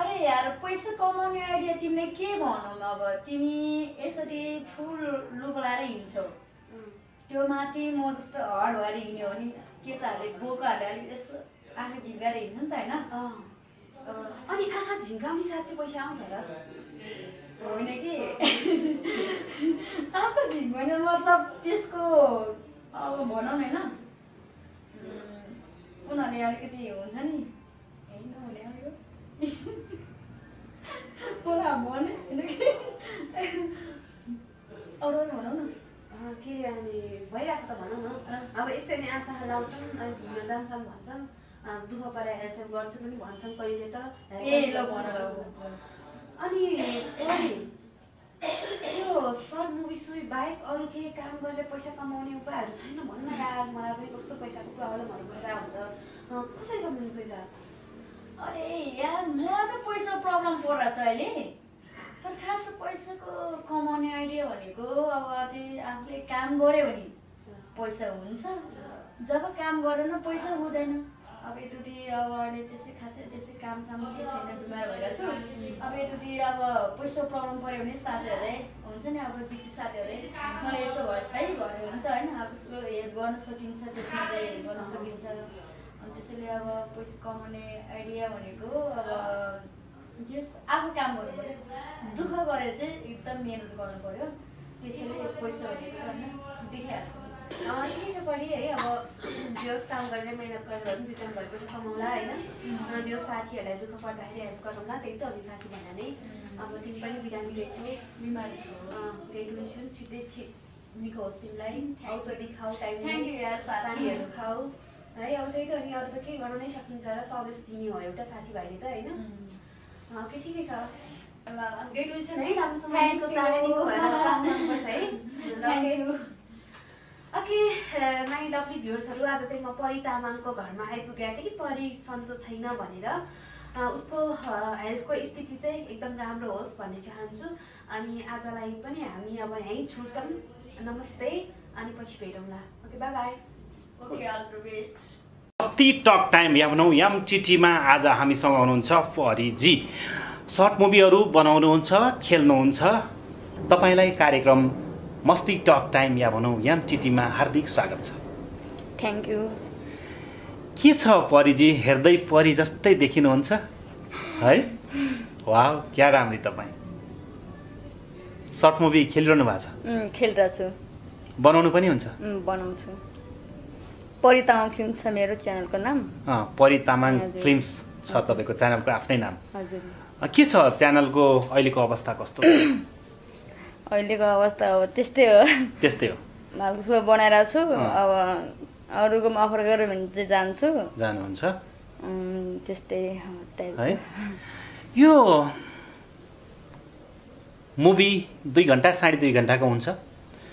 अरे यार पैसा कमाउने आइडिया तिमीले के भनौँ अब तिमी यसरी फुल लुगा लगाएर हिँड्छौ त्यो माथि म जस्तो हड भएर हिँड्यो भने केटाहरूले बोकाहरूले अलिक यसो आँखा झिम्काएर हिँड्छ नि त होइन। अनि आँखा झिम्काउने साथ चाहिँ पैसा आउँछ र? होइन कि आँखा झिम्काउने मतलब त्यसको अब भनौँ होइन उनीहरूले अलिकति हुन्छ नि नहुने आयो मलाई भने होइन कि अरू भनौँ न के अरे अनि भइरहेछ त भनौँ न अब यसरी नै आशा लाउँछन् अनि घुम्न जान्छन् भन्छन् दुःख परे हेल्प गर्छु पनि भन्छन् कहिले त ल भन अनि यो सर्ट मुभी सुई बाहेक अरू केही काम गरेर पैसा कमाउने उपायहरू छैन भन्न यार मलाई पनि कस्तो पैसाको प्रब्लमहरू भइरहेको हुन्छ कसरी कमाउने पैसा अरे यार मलाई त पैसा प्रब्लम परिरहेछ अहिले तर खास पैसाको कमाउने आइडिया भनेको अब आफूले काम गऱ्यो भने पैसा हुन्छ जब काम गरेन पैसा हुँदैन अब यति अब अहिले त्यसै कामसाम केही छैन बिमार भइरहेको छु अब यति अब पैसा प्रब्लम पऱ्यो भने साथीहरूले हुन्छ नि अब जित्ती साथीहरूले मलाई यस्तो भयो छै भन्यो भने त होइन अब उसको हेल्प गर्न सकिन्छ त्यसमा चाहिँ हेल्प गर्न सकिन्छ अनि त्यसैले अब पैसा कमाउने आइडिया भनेको अब जस आफू काम गर्नु पऱ्यो दुःख गरेर चाहिँ एकदम मेहनत गर्नु पऱ्यो त्यसैले पैसा भनेको होइन देखिहाल्छ ठिकै छ पढी है अब जस काम गरेर मेहनत गरेर पनि रिटर्न भएपछि कमाउला होइन जो साथीहरूलाई दुःख पर्दाखेरि हेल्प गरौँला त्यही त अनि साथी भन्दा नै अब तिमी पनि बिरामी रहेछौ बिमारी छु ग्रेजुएसन छिट्टै निको होस् तिमीलाई औषधि खाऊ टाइममा पानीहरू खाऊ है अब त्यही त अनि अरू त के गर्न नै सकिन्छ र सजेस दिने हो एउटा साथीभाइले त होइन के ठिकै छ ग्रेजुएसन है राम्रोसँग निको चाँडै निको भएर काम गर्नुपर्छ है ओके माई लभली भ्युर्सहरू आज चाहिँ म परी तामाङको घरमा आइपुगेको थिएँ कि परी सन्चो छैन भनेर उसको हेल्थको स्थिति चाहिँ एकदम राम्रो होस् भन्ने चाहन्छु अनि आजलाई पनि हामी अब यहीँ छुट्छौँ नमस्ते अनि पछि भेटौँला okay bye bye okay all the best अस्ति टक टाइम या भनौँ एमटिटीमा आज हामीसँग हुनुहुन्छ फरीजी सर्ट मुभीहरू बनाउनुहुन्छ खेल्नुहुन्छ तपाईँलाई कार्यक्रम मस्ती टक टाइम या भनौँ एमटिटीमा हार्दिक स्वागत छ थ्याङ्क यू के छ परिजी हेर्दै परी जस्तै देखिनुहुन्छ है वाह क्या राम्री तपाईँ सर्ट मुभी खेलिरहनु भएको छ खेलिरहेको छु बनाउनु पनि हुन्छ बनाउँछु परी तामाङ फिल्म छ मेरो च्यानलको नाम परी तामाङ फिल्म्स छ तपाईँको च्यानलको आफ्नै नाम हजुर के छ च्यानलको अहिलेको अवस्था कस्तो छ अहिलेको अवस्था अब त्यस्तै हो मालको बनाइरहेको छु अब अरूकोमा अफर गऱ्यो भने चाहिँ जानुहुन्छ त्यस्तै है यो मुभी 2 घन्टा 2.5 घन्टाको हुन्छ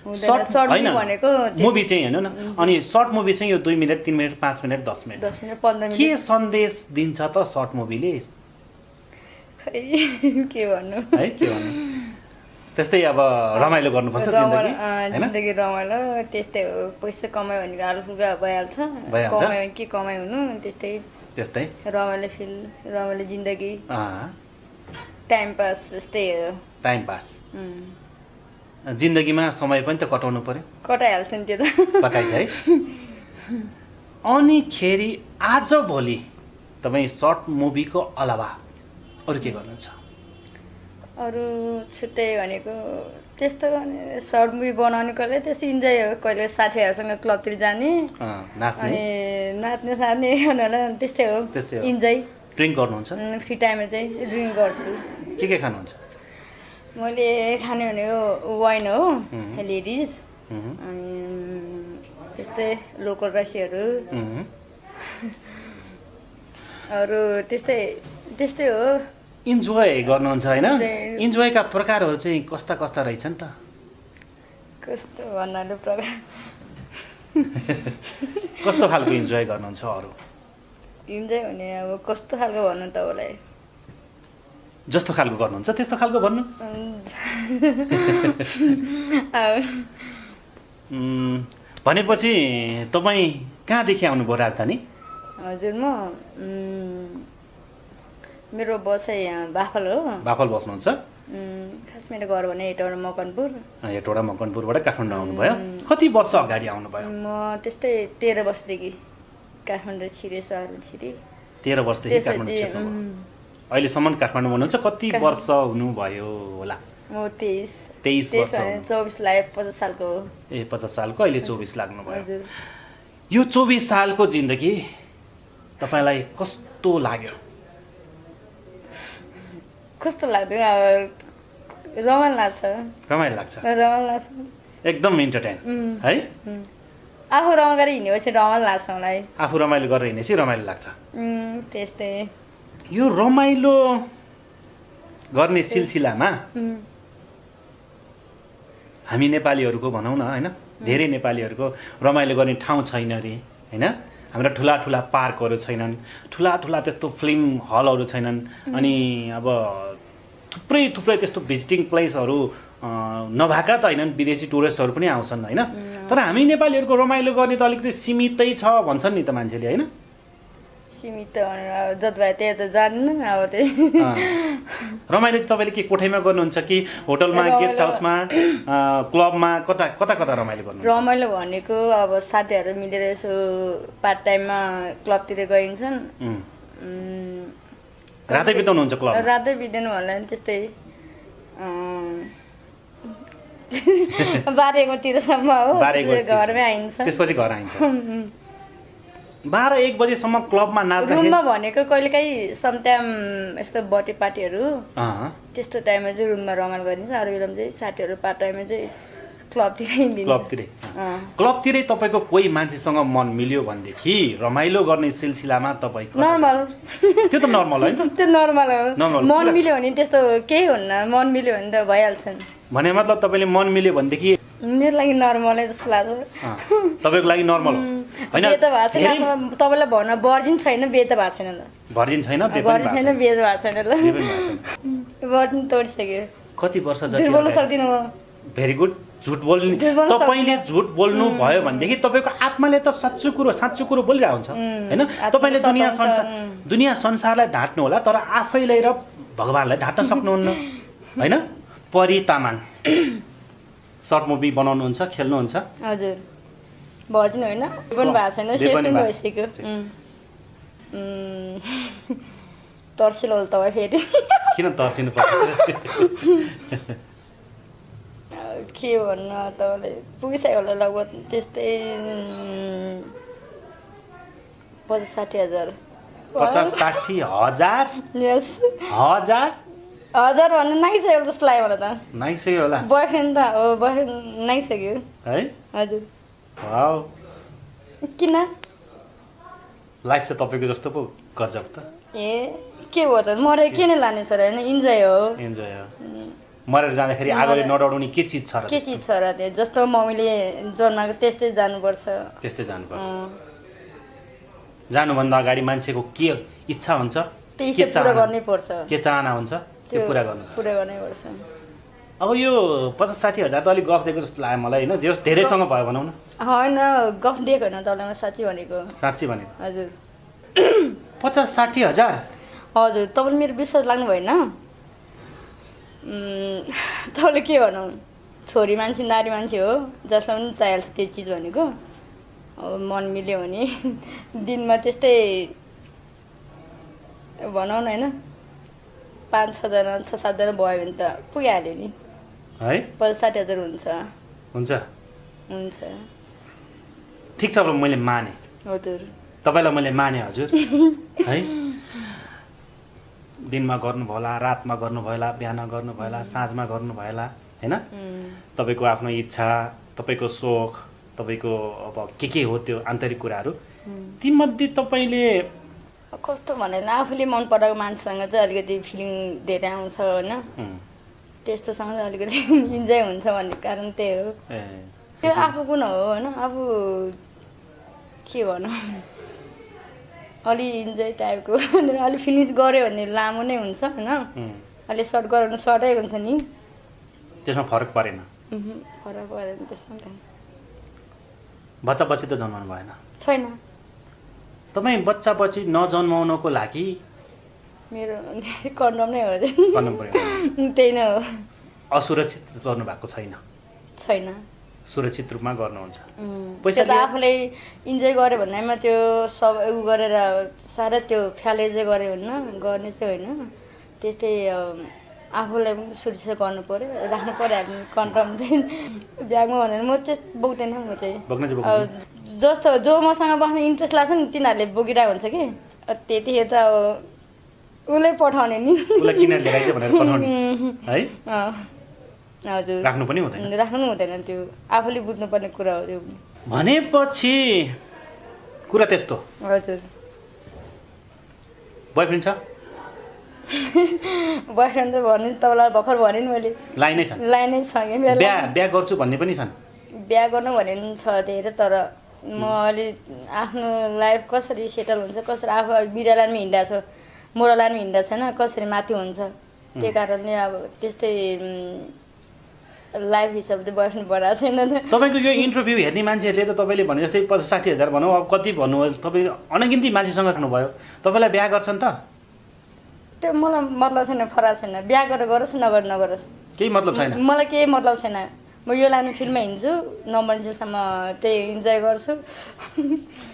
मुभी चाहिँ हेर्नु न अनि सर्ट मुभी चाहिँ यो 2 minute 3 minute 5 minute 10 minute 15 minute के सन्देश दिन्छ त सर्ट मुभीले खै के भन्नु है के भन्नु त्यस्तै अब रमाइलो गर्नुपर्छ जिन्दगी रमाइलो त्यस्तै हो पैसा कमायो भने हालफुल्का भइहाल्छ कमायो के कमाइ हुनु त्यस्तै रमाइलो फिल रमाइलो जिन्दगी टाइम पास जस्तै हो टाइम पास जिन्दगीमा समय पनि त कटाउनु पर्यो कटाइहाल्छ नि त्यो त कटाइन्छ है अनि खेरि आज भोलि तपाईँ सर्ट मुभीको अलावा अरू के गर्नुहुन्छ अरू छुट्टै भनेको त्यस्तो सर्ट मुभी बनाउने कहिले त्यस्तो इन्जोय हो कहिले साथीहरूसँग क्लबतिर जाने अनि नाच्ने सार्ने त्यस्तै हो इन्जोय ड्रिङ्क गर्नुहुन्छ फ्री टाइममा चाहिँ ड्रिङ्क गर्छु के खानुहुन्छ मैले खाने भनेको वाइन हो लेडिज अनि त्यस्तै लोकल रसीहरू अरू त्यस्तै हो इन्जोय गर्नुहुन्छ होइन इन्जोयका प्रकारहरू चाहिँ कस्ता कस्ता रहेछन् त कस्तो भन्नाले प्रकार कस्तो खालको इन्जोय गर्नुहुन्छ अरू इन्जोय भने अब कस्तो खालको भन्नु तपाईँलाई जस्तो खालको गर्नुहुन्छ त्यस्तो खालको भन्नु भनेपछि तपाईँ कहाँदेखि आउनुभयो राजधानी हजुर म मेरो बसाइ यहाँ बाफल हो बाफल बस्नुहुन्छ खास मेरो घर भने हेटौडा मकनपुर मकनपुरबाट काठमाडौँ आउनुभयो कति वर्ष अगाडि आउनुभयो म त्यस्तै 13 वर्षदेखि काठमाडौँ छिरे सहरमा छिरे 13 वर्षदेखि काठमाडौँ छिर्नु अहिलेसम्म काठमाडौँ हुनुहुन्छ कति वर्ष हुनुभयो होला म 23 वर्ष 24 लाग्यो 50 सालको हो ए 50 सालको अहिले 24 लाग्नुभयो यो 24 सालको जिन्दगी तपाईँलाई कस्तो लाग्यो? कस्तो लाग्दैन अब रमाइलो लाग्छ रमाइलो लाग्छ, रमाइलो लाग्छ एकदम इन्टरटेन है? आफू रमाइलो गरेर हिँडेपछि रमाइलो लाग्छ मलाई आफू रमाइलो गरेर हिँडेपछि रमाइलो लाग्छ। त्यस्तै यो रमाइलो गर्ने सिलसिलामा हामी नेपालीहरूको भनौँ न होइन, धेरै नेपालीहरूको रमाइलो गर्ने ठाउँ छैन अरे होइन। हाम्रा ठुला ठुला पार्कहरू छैनन्, ठुला ठुला त्यस्तो फिल्म हलहरू छैनन्, अनि अब थुप्रै थुप्रै त्यस्तो भिजिटिङ प्लेसहरू नभएका त होइनन्, विदेशी टुरिस्टहरू पनि आउँछन् होइन। तर हामी नेपालीहरूको रमाइलो गर्ने त अलिकति सीमितै छ भन्छन् नि त मान्छेले होइन। सीमित भनेर जत भए त्यही त जान्नु अब त्यही रमाइलो चाहिँ तपाईँले के कोठैमा गर्नुहुन्छ कि होटलमा, गेस्ट हाउसमा, क्लबमा, कता कता कता रमाइलो गर्नुहुन्छ? रमाइलो भनेको अब साथीहरू मिलेर यसो पार्ट टाइममा क्लबतिर गइन्छन्। रातै बिताउनुहुन्छ क्लब? रातै बिताउनु होला नि त्यस्तै 12-1 हो, घरमै आइन्छ। त्यसपछि घर आइन्छ 12-1 बजेसम्म क्लबमा नाच्दा? रुममा भनेको कहिलेकाहीँ समटाइम यस्तो बर्थडे पार्टीहरू त्यस्तो टाइममा चाहिँ रुममा रमाइलो गरिन्छ, अरू बेलामा चाहिँ साथीहरू पार्ट टाइममा चाहिँ क्लबतिरै तपाईँको कोही मान्छेसँग मन मिल्यो भनेदेखि रमाइलो गर्ने सिलसिलामा तपाईँको नर्मल त्यो त नर्मल होइन? त्यो नर्मल हो। मन मिल्यो भने त्यस्तो केही हुन्न, मन मिल्यो भने त भइहाल्छ नि। भने मतलब तपाईँले मन मिल्यो भनेदेखि मेरो लागि नर्मलै जस्तो लाग्छ। तपाईँको लागि नर्मल हो होइन? बिहे त भएको छैन तपाईँलाई भन्न, भर्जिन छैन, बिहे त भएको छैन। भर्जिन छैन, भर्जिन छैन, बिहे त भएको छैन ल, भर्जिन तोडिसक्यो। कति वर्ष जति झुट बोल्न सक्दिनँ म। Very good. झुट बोल्ने, तपाईँले झुट बोल्नु भयो भनेदेखि तपाईँको आत्माले त साँच्चो कुरो बोलिरहेको हुन्छ होइन। तपाईँले दुनियाँ संसारलाई ढाँट्नु होला, तर आफैलाई र भगवान्लाई ढाँट्न सक्नुहुन्न होइन। परी तामाङ सर्ट मुभी बनाउनुहुन्छ, खेल्नुहुन्छ? हजुर, भर्जिन होइन, पनि भएको छैन, सेस पनि भइसक्यो। तर्सिलो होला तपाईँ फेरि। किन तर्सिनु पर्छ? के भन्नु तपाईँले, पुगिसक्यो होला लगभग त्यस्तै 50-60 हजार। 50-60 हजार? यस, हजार भन्नु नागिसक्यो जस्तो लाग्यो मलाई त। नागिसक्यो होला? बोयफ्रेन्ड त हो, बोयफ्रेन्ड नागिसक्यो है। हजुर। वाउ, किन? लाइफ त तपाईँको जस्तो पो गजब त। ए के भयो त, मरे के नै लाने छ र होइन, इन्जोय हो। इन्जोय हो। मरेर जाँदाखेरि आगोले नडराउने के चिज छ र? के चिज छ र त्यो, जस्तो मम्मीले जन्माएको त्यस्तै जानुपर्छ। त्यस्तै जानुपर्छ। जानुभन्दा अगाडि मान्छेको के इच्छा हुन्छ, त्यो पुरा गर्नै पर्छ, के चाहना हुन्छ त्यो पुरा गर्नै पर्छ। अब यो 50-60 हजार त अलिक गफ दिएको जस्तो लाग्यो मलाई होइन। जे होस् धेरैसँग भयो भनौँ न। होइन, गफ दिएको होइन तपाईँलाई, साँच्ची भनेको। साँच्ची भनेको? हजुर। 50-60 हजार? हजुर, तपाईँले मेरो विश्वास लाग्नु भएन। तपाईँले के भनौँ, छोरी मान्छे नारी मान्छे हो, जसलाई पनि चाहिहाल्छ त्यो चिज भनेको। अब मन मिल्यो भने दिनमा त्यस्तै भनौँ न होइन, 5-6 जना 6-7 जना भयो भने त पुगिहाल्यो नि है। 50-60 हजार हुन्छ। हुन्छ हुन्छ, ठिक छ। अब मैले माने, हजुर, तपाईँलाई मैले माने हजुर है। दिनमा गर्नुभयो होला, रातमा गर्नुभयो होला, बिहान गर्नुभयो होला, साँझमा गर्नुभयो होला होइन। तपाईँको आफ्नो इच्छा, तपाईँको सोख, तपाईँको अब के हो त्यो आन्तरिक कुराहरू, तीमध्ये तपाईँले कस्तो भनेर आफूले मन पराएको मान्छेसँग चाहिँ अलिकति फिलिङ धेरै आउँछ होइन। त्यस्तोसँग चाहिँ अलिकति इन्जोय हुन्छ भन्ने कारण त्यही हो। त्यो आफू पनि हो होइन, आफू के भनौँ, अलि इन्जोय टाइपको अलि फिनिस गऱ्यो भने लामो नै हुन्छ होइन, अलि सर्ट गऱ्यो भने सर्टै हुन्छ नि। त्यसमा फरक परेन? फरक परेन त्यसमा। बच्चा बच्ची त जन्माउनु भएन? छैन। तपाईँ बच्चा बच्ची नजन्माउनको लागि मेरो कन्डम नै हो। कन्डम प्रयोग? त्यही नै हो। असुरक्षित गर्नु भएको छैन? छैन, सुरक्षित रूपमा गर्नुहुन्छ। पैसा त आफूले इन्जोय गर्यो भन्नेमा त्यो सब उ गरेर साह्रै त्यो फ्याले चाहिँ गऱ्यो भने गर्ने चाहिँ होइन। त्यस्तै आफूलाई पनि सुरक्षा गर्नु पऱ्यो, राख्नु पऱ्यो हामी कन्डम चाहिँ ब्यागमा भनेर। म चाहिँ बोक्दैन, म चाहिँ जस्तो जो मसँग बस्ने इन्ट्रेस्ट लाग्छ नि तिनीहरूले बोकिरहेको हुन्छ कि त्यतिखेर त अब उसले पठाउने नि उसलाई किन लिएर आइज भनेर पठाउने है हजुर राख्नु पनि हुँदैन राख्नु हुँदैन त्यो आफूले बुझ्नुपर्ने कुरा हो त्यो भनेपछि कुरा त्यस्तो हजुर बोयफ्रेन्ड छ बोयफ्रेन्ड त भन्नु तपाईँलाई भर्खर भने नि मैले लाइनै छन् लाइनै छ कि मेरो बिहा गर्छु भन्ने पनि छन् बिहा गर्नु भने नि छ धेरै तर म अलि आफ्नो लाइफ कसरी सेटल हुन्छ कसरी आफू बिरालाइनमा हिँड्दा छ मोरलाइनमा हिँड्दा छैन कसरी माथि हुन्छ त्यही कारणले अब त्यस्तै लाइफ हिसाबले बोयफ्रेन्ड बनाएको छैन तपाईँको यो इन्टरभ्यू हेर्ने मान्छेहरूले त तपाईँले भने जस्तै 50-60 हजार भनौँ अब कति भन्नुभयो तपाईँ अनगिन्ती मान्छेसँग छान्नुभयो तपाईँलाई बिहा गर्छन् त त्यो मलाई मतलब छैन फरक छैन बिहा गरेर गरोस् नगरोस् केही मतलब छैन मलाई केही मतलब छैन म यो लाने फिल्डमा हिँड्छु नमर्जेलसम्म त्यही इन्जोय गर्छु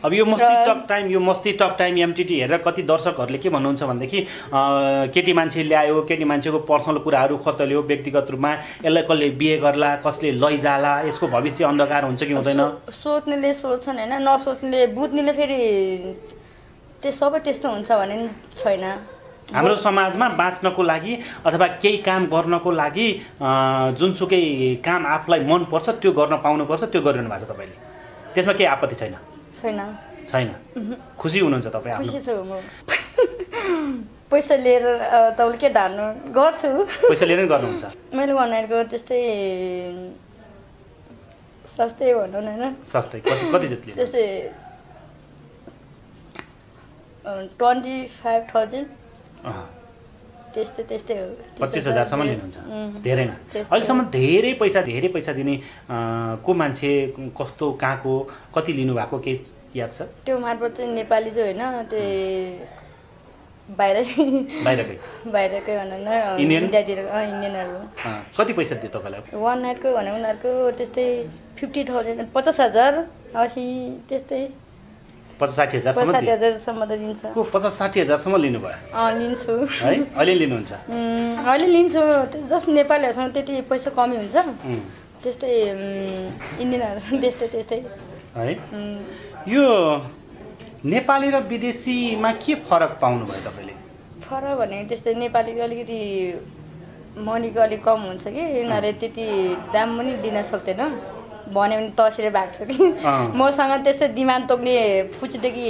अब यो मस्ती टक टाइम एमटिटी हेरेर कति दर्शकहरूले के भन्नुहुन्छ भनेदेखि केटी मान्छे ल्यायो केटी मान्छेको पर्सनल कुराहरू खतल्यो व्यक्तिगत रूपमा यसलाई कसले बिहे गर्ला कसले लैजाला यसको भविष्य अन्धकार हुन्छ कि हुँदैन सोच्नेले सोच्छन् होइन नसोच्नेले बुझ्नेले फेरि त्यो सबै त्यस्तो हुन्छ भने छैन हाम्रो समाजमा बाँच्नको लागि अथवा केही काम गर्नको लागि जुनसुकै काम आफूलाई मनपर्छ त्यो गर्न पाउनुपर्छ त्यो गरिरहनु भएको छ तपाईँले त्यसमा केही आपत्ति छैन छैन खुसी हुनुहुन्छ तपाईँ खुसी छु म पैसा लिएर तपाईँले के धान्नु गर्छु पैसा लिएर गर्नुहुन्छ मैले भनेको त्यस्तै सस्तै भनौँ न होइन सस्तै कति जति त्यस्तै 25,000 त्यस्तै हो 25,000 लिनुहुन्छ धेरैमा अहिलेसम्म धेरै पैसा दिने को मान्छे कस्तो कहाँको कति लिनुभएको केही याद छ त्यो मार्फत चाहिँ नेपाली चाहिँ होइन त्यो बाहिरकै भनौँ न इन्डियातिर इन्डियनहरू कति पैसा दियो तपाईँलाई वान नाइटको भने उनीहरूको त्यस्तै 50,000 50,000 80 त्यस्तै 50-60,000 त दिन्छ 50-60,000 लिनुभयो लिन्छु है अहिले लिनुहुन्छ अहिले लिन्छु जस्ट नेपालीहरूसँग त्यति पैसा कमी हुन्छ त्यस्तै इन्डियनहरू त्यस्तै है यो नेपाली र विदेशीमा के फरक पाउनुभयो तपाईँले फरक भने त्यस्तै नेपालीको अलिकति मनीको अलिक कम हुन्छ कि यिनीहरूले त्यति दाम पनि दिन सक्दैन भन्यो भने तर्सेर भाग्छ कि मसँग त्यस्तै डिमान्ड तोक्ने फुचीदेखि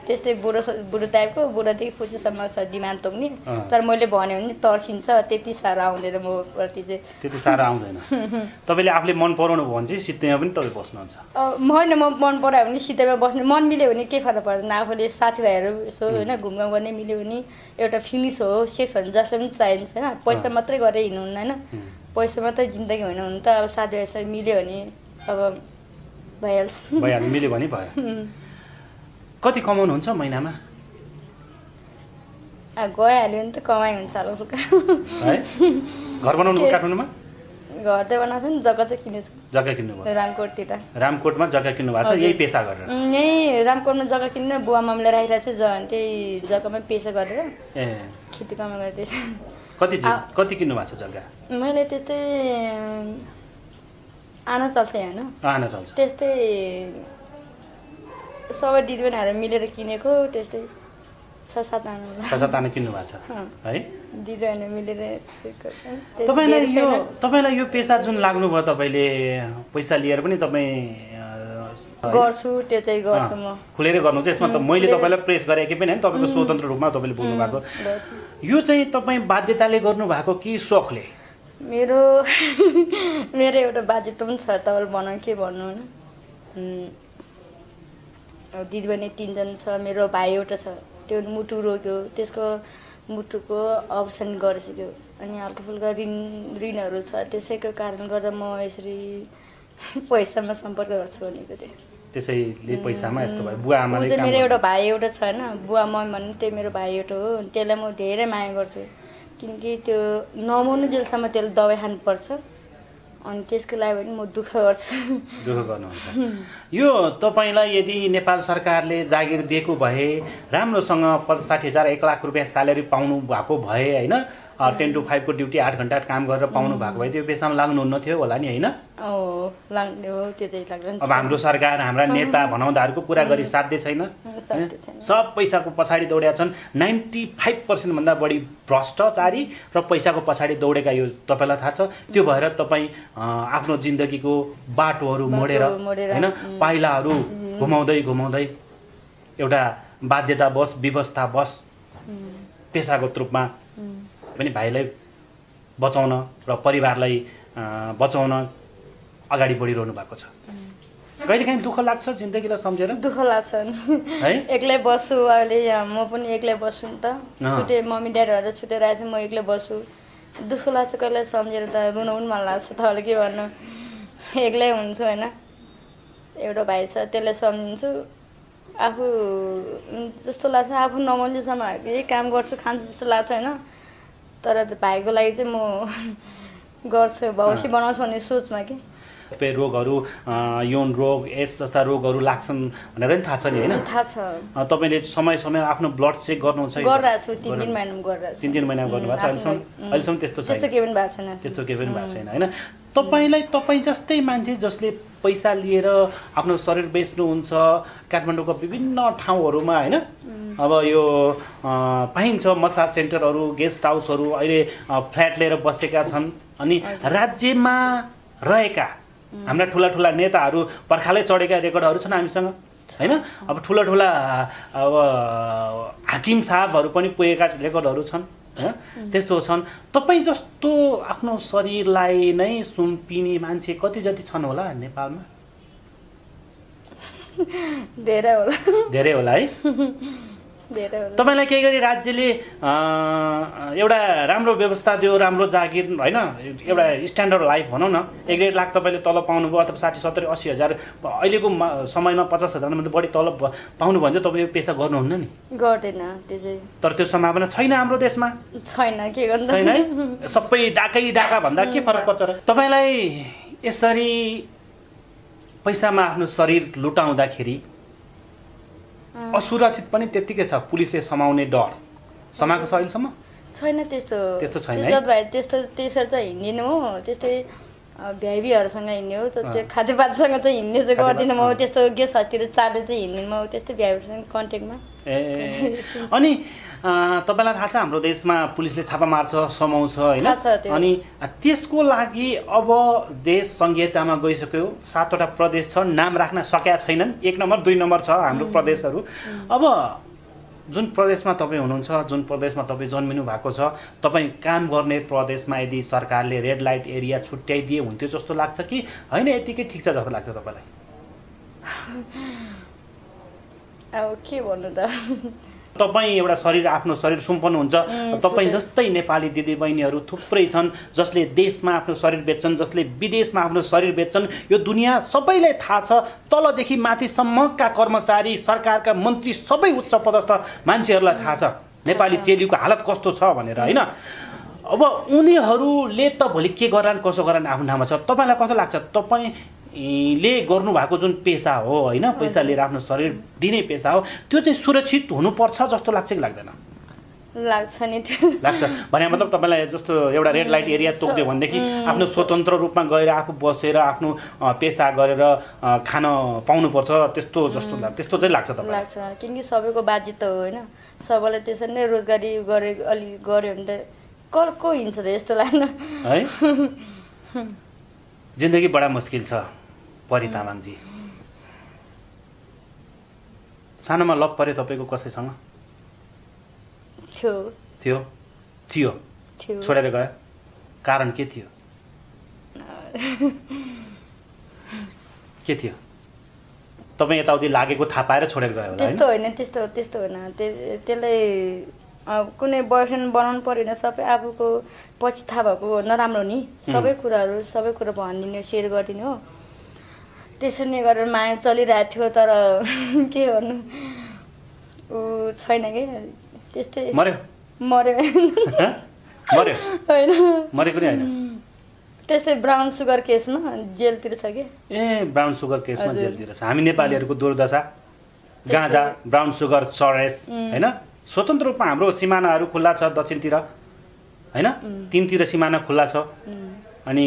त्यस्तै बुढो टाइपको बुढोदेखि फुचीसम्म छ डिमान्ड तोक्ने तर मैले भन्यो भने तर्सिन्छ त्यति साह्रो आउँदैन म प्रति चाहिँ त्यति साह्रो आउँदैन तपाईँले आफूले मन पराउनु भयो भने चाहिँ सित्तैमा पनि तपाईँ बस्नुहुन्छ होइन म मन परायो भने सित्तैमा बस्नु मन मिल्यो भने के फरक पर्दैन आफूले साथीभाइहरू यसो होइन घुमघाम गर्ने मिल्यो भने एउटा फिलिङ्स हो सेक्स भने जसले पनि चाहिन्छ होइन पैसा मात्रै गरेर हिँड्नुहुन्न होइन पैसा मात्रै जिन्दगी होइन हुनु त अब साथीभाइसँग मिल्यो भने अब भइहाल्छ मिल्यो भने भयो कति कमाउनुहुन्छ महिनामा गइहाल्यो भने त कमाइ हुन्छ हल्का है घर बनाउनु काठमाडौँमा घर त बनाएको छ नि जग्गा चाहिँ किनेछु जग्गा किन्नुभयो रामकोटतिर रामकोटमा जग्गा किन्नु भएको छ यही पेसा गरेर यही रामकोटमा जग्गा किन्नु बुवा मामले राखिरहेको छ त्यही जग्गामै पेसा गरेर ए खेती कमाइ गर्दैछ कति किन्नु भएको छ जग्गा मैले त्यस्तै आना चल्छ होइन आना चल्छ त्यस्तै सबै दिदीबहिनीहरू मिलेर किनेको त्यस्तै 6-7 आना किन्नु भएको छ है दिदीबहिनी मिलेर तपाईँलाई यो पेसा जुन लाग्नुभयो तपाईँले पैसा लिएर पनि तपाईँ गर्छु त्यो चाहिँ गर्छु म खुलेर गर्नु चाहिँ यसमा त मैले तपाईँलाई प्रेस गरेँ कि पनि होइन तपाईँको स्वतन्त्र रूपमा तपाईँले बोल्नु भएको यो चाहिँ तपाईँ बाध्यताले गर्नुभएको कि सोखले मेरो एउटा बाध्यता पनि छ तपाईँले बनाउ के भन्नु होइन दिदीबहिनी 3 जना छ मेरो भाइ एउटा छ त्यो मुटु रोक्यो त्यसको मुटुको अपरेसन गरिसक्यो अनि हल्का फुल्का ऋणहरू छ त्यसैको कारण गर्दा म यसरी पैसामा सम्पर्क गर्छु भनेको थिएँ त्यसैले पैसामा यस्तो भयो बुवा आमाले चाहिँ मेरो एउटा भाइ एउटा छ होइन बुवा म भन्ने त्यही मेरो भाइ एउटा हो त्यसलाई म धेरै माया गर्छु किनकि त्यो नमर्नु जेलसम्म त्यसले दबाई खानुपर्छ अनि त्यसको लागि पनि म दुःख गर्नुहुन्छ यो तपाईँलाई यदि नेपाल सरकारले जागिर दिएको भए राम्रोसँग 50-60 हजार 1 लाख रुपियाँ स्यालेरी पाउनु भएको भए होइन 10 to 5 को ड्युटी 8 घन्टा काम गरेर पाउनु भएको भए त्यो पेसामा लाग्नुहुन्न थियो होला नि होइन? लाग्ने हो, त्यो चाहिँ लाग्दैन। अब हाम्रो सरकार हाम्रा नेता भनाउँदाहरूको कुरा गरी साध्य छैन। सब पैसाको पछाडि दौडेका छन्। 95% भन्दा बढी भ्रष्टाचारी र पैसाको पछाडि दौडेका यो तपाईँलाई थाहा छ। त्यो भएर तपाईँ आफ्नो जिन्दगीको बाटोहरू मोडेर होइन पाइलाहरू घुमाउँदै घुमाउँदै एउटा बाध्यतावश व्यवस्थावश पेसागत रूपमा पनि भाइलाई बचाउन र परिवारलाई बचाउन अगाडि बढिरहनु भएको छ। कहिलेकाहीँ दुःख लाग्छ जिन्दगीलाई सम्झेर? दुःख लाग्छ है। एक्लै बस्छु अहिले, म पनि एक्लै बस्छु नि त। छुटे मम्मी ड्याडीहरू छुटेर आएछ, म एक्लै बस्छु। दुःख लाग्छ कहिले सम्झेर त, रुन पनि मन लाग्छ। तपाईँले के भन्नु, एक्लै हुन्छु होइन। एउटा भाइ छ, त्यसले सम्झिन्छु। आफू जस्तो लाग्छ, आफू नमन्जेसम्म यही काम गर्छु खान्छु जस्तो लाग्छ होइन। तर भाइको लागि चाहिँ म गर्छु, भविष्य बनाउँछु भन्ने सोचमा कि। रोगहरू, यौन रोग, एड्स जस्ता रोगहरू लाग्छन् भनेर नि थाहा छ नि होइन? थाहा छ। तपाईँले समय समय आफ्नो ब्लड चेक गर्नुहुन्छ? गरिरहेको छु, 3-3 महिनामा गरिरहेको छु। 3-3 महिनामा गर्नुभएको छ अहिलेसम्म? त्यस्तो छैन, त्यस्तो केही पनि भएको छैन। त्यस्तो केही पनि भएको छैन होइन? तपाईँ जस्तै मान्छे जसले पैसा लिएर आफ्नो शरीर बेच्नुहुन्छ काठमाडौँको विभिन्न ठाउँहरूमा होइन? अब यो पाइन्छ मसाज सेन्टरहरू, गेस्ट हाउसहरू, अहिले फ्ल्याट लिएर बसेका छन्। अनि राज्यमा रहेका हाम्रा ठुला नेताहरू पर्खालै चढेका रेकर्डहरू छन् हामीसँग होइन? अब ठुला अब हाकिम साहबहरू पनि पुगेका रेकर्डहरू छन् होइन? त्यस्तो छन्। तपाईँ जस्तो आफ्नो शरीरलाई नै सुम्पिने मान्छे कति जति छन् होला नेपालमा? धेरै होला। धेरै होला है? तपाईँलाई केही गरी राज्यले एउटा राम्रो व्यवस्था दियो, राम्रो जागिर होइन, एउटा स्ट्यान्डर्ड लाइफ भनौँ न। 1.5 लाख तपाईँले तलब पाउनुभयो अथवा 60, 70, 80 हजार, अहिलेको समयमा 50 हजारभन्दा बढी तलब पाउनु भने चाहिँ तपाईँ पेसा गर्नुहुन्न नि? गर्दैन त्यो चाहिँ। तर त्यो सम्भावना छैन हाम्रो देशमा। छैन, के गर्नु छैन है? सबै डाका भन्दा के फरक पर्छ र? तपाईँलाई यसरी पैसामा आफ्नो शरीर लुटाउँदाखेरि असुरक्षित पनि त्यत्तिकै छ। पुलिसले समाउने डर समाएको छ अहिलेसम्म? छैन त्यस्तो। त्यस्तो छैन है? त्यसरी त हिँड्दिनँ हो, त्यस्तै भ्याइबीहरूसँग हिँड्ने हो। त्यो खाद्यपातसँग चाहिँ हिँड्ने चाहिँ गर्दिनँ म। त्यस्तो गेस्ट हाउसतिर चालेर चाहिँ हिँड्दिनँ म, त्यस्तो भ्याइबीहरूसँग कन्ट्याक्टमा। अनि तपाईँलाई थाहा छ हाम्रो देशमा पुलिसले छापा मार्छ, समाउँछ होइन? अनि त्यसको लागि अब देश सङ्घीयतामा गइसक्यो। 7वटा प्रदेश छ, नाम राख्न सकेका छैनन्। 1 नम्बर 2 नम्बर छ हाम्रो प्रदेशहरू। अब जुन प्रदेशमा तपाईँ हुनुहुन्छ, जुन प्रदेशमा तपाईँ जन्मिनु भएको छ, तपाईँ काम गर्ने प्रदेशमा यदि सरकारले रेड लाइट एरिया छुट्याइदिए हुन्थ्यो जस्तो लाग्छ कि होइन यतिकै ठिक छ जस्तो लाग्छ तपाईँलाई? अब के भन्नु त, तपाईँ एउटा शरीर, आफ्नो शरीर सुम्पनुहुन्छ। तपाईँ जस्तै नेपाली दिदीबहिनीहरू थुप्रै छन् जसले देशमा आफ्नो शरीर बेच्छन्, जसले विदेशमा आफ्नो शरीर बेच्छन्। यो दुनियाँ सबैलाई थाहा छ। तलदेखि माथिसम्मका कर्मचारी, सरकारका मन्त्री, सबै उच्च पदस्थ मान्छेहरूलाई थाहा छ नेपाली चेलीको हालत कस्तो छ भनेर होइन? अब उनीहरूले त भोलि के गर्लान् कसो गर्लान् आफ्नो ठाउँमा छ। तपाईँलाई कस्तो लाग्छ? तपाईँले गर्नुभएको जुन पेसा हो होइन, पैसा लिएर आफ्नो शरीर दिने पेसा हो, त्यो चाहिँ सुरक्षित हुनुपर्छ जस्तो लाग्छ कि लाग्दैन? लाग्छ नि त्यो। लाग्छ भने मतलब तपाईँलाई जस्तो एउटा रेड लाइट एरिया तोक्दियो भनेदेखि आफ्नो स्वतन्त्र रूपमा गएर आफू बसेर आफ्नो पेसा गरेर खान पाउनुपर्छ त्यस्तो जस्तो त्यस्तो चाहिँ लाग्छ तपाईँलाई? लाग्छ, किनकि सबैको बाध्यता हो होइन। सबैलाई त्यसरी नै रोजगारी गरे अलि गऱ्यो भने त को हिँड्छ त यस्तो लाग्न है? जिन्दगी बडा मुस्किल छ परी तामाङजी। सानोमा लभ पऱ्यो तपाईँको कसैसँग? थियो छोडेर गयो, कारण के थियो? के थियो? तपाईँ यताउति लागेको थाहा पाएर छोडेर गयो होला? त्यस्तो होइन, त्यस्तो होइन। त्यसलाई कुनै बोयफ्रेन्ड बनाउनु पऱ्यो भने सबै आफूको पछि थाहा भएको नराम्रो नि। सबै कुरा भनिदिने, सेयर गरिदिने हो। त्यसरी नै गरेर माया चलिरहेको थियो। तर के भन्नु, ऊ छैन कि त्यस्तै मर्यो होइन? मरेको नि होइन, त्यस्तै ब्राउन सुगर केसमा जेलतिर छ कि। ब्राउन सुगर केसमा जेलतिर छ। हामी नेपालीहरूको दुर्दशा, गाँजा, ब्राउन सुगर, चरेस होइन? स्वतन्त्र रूपमा हाम्रो सिमानाहरू खुल्ला छ दक्षिणतिर, होइन तिनतिर सिमाना खुल्ला छ अनि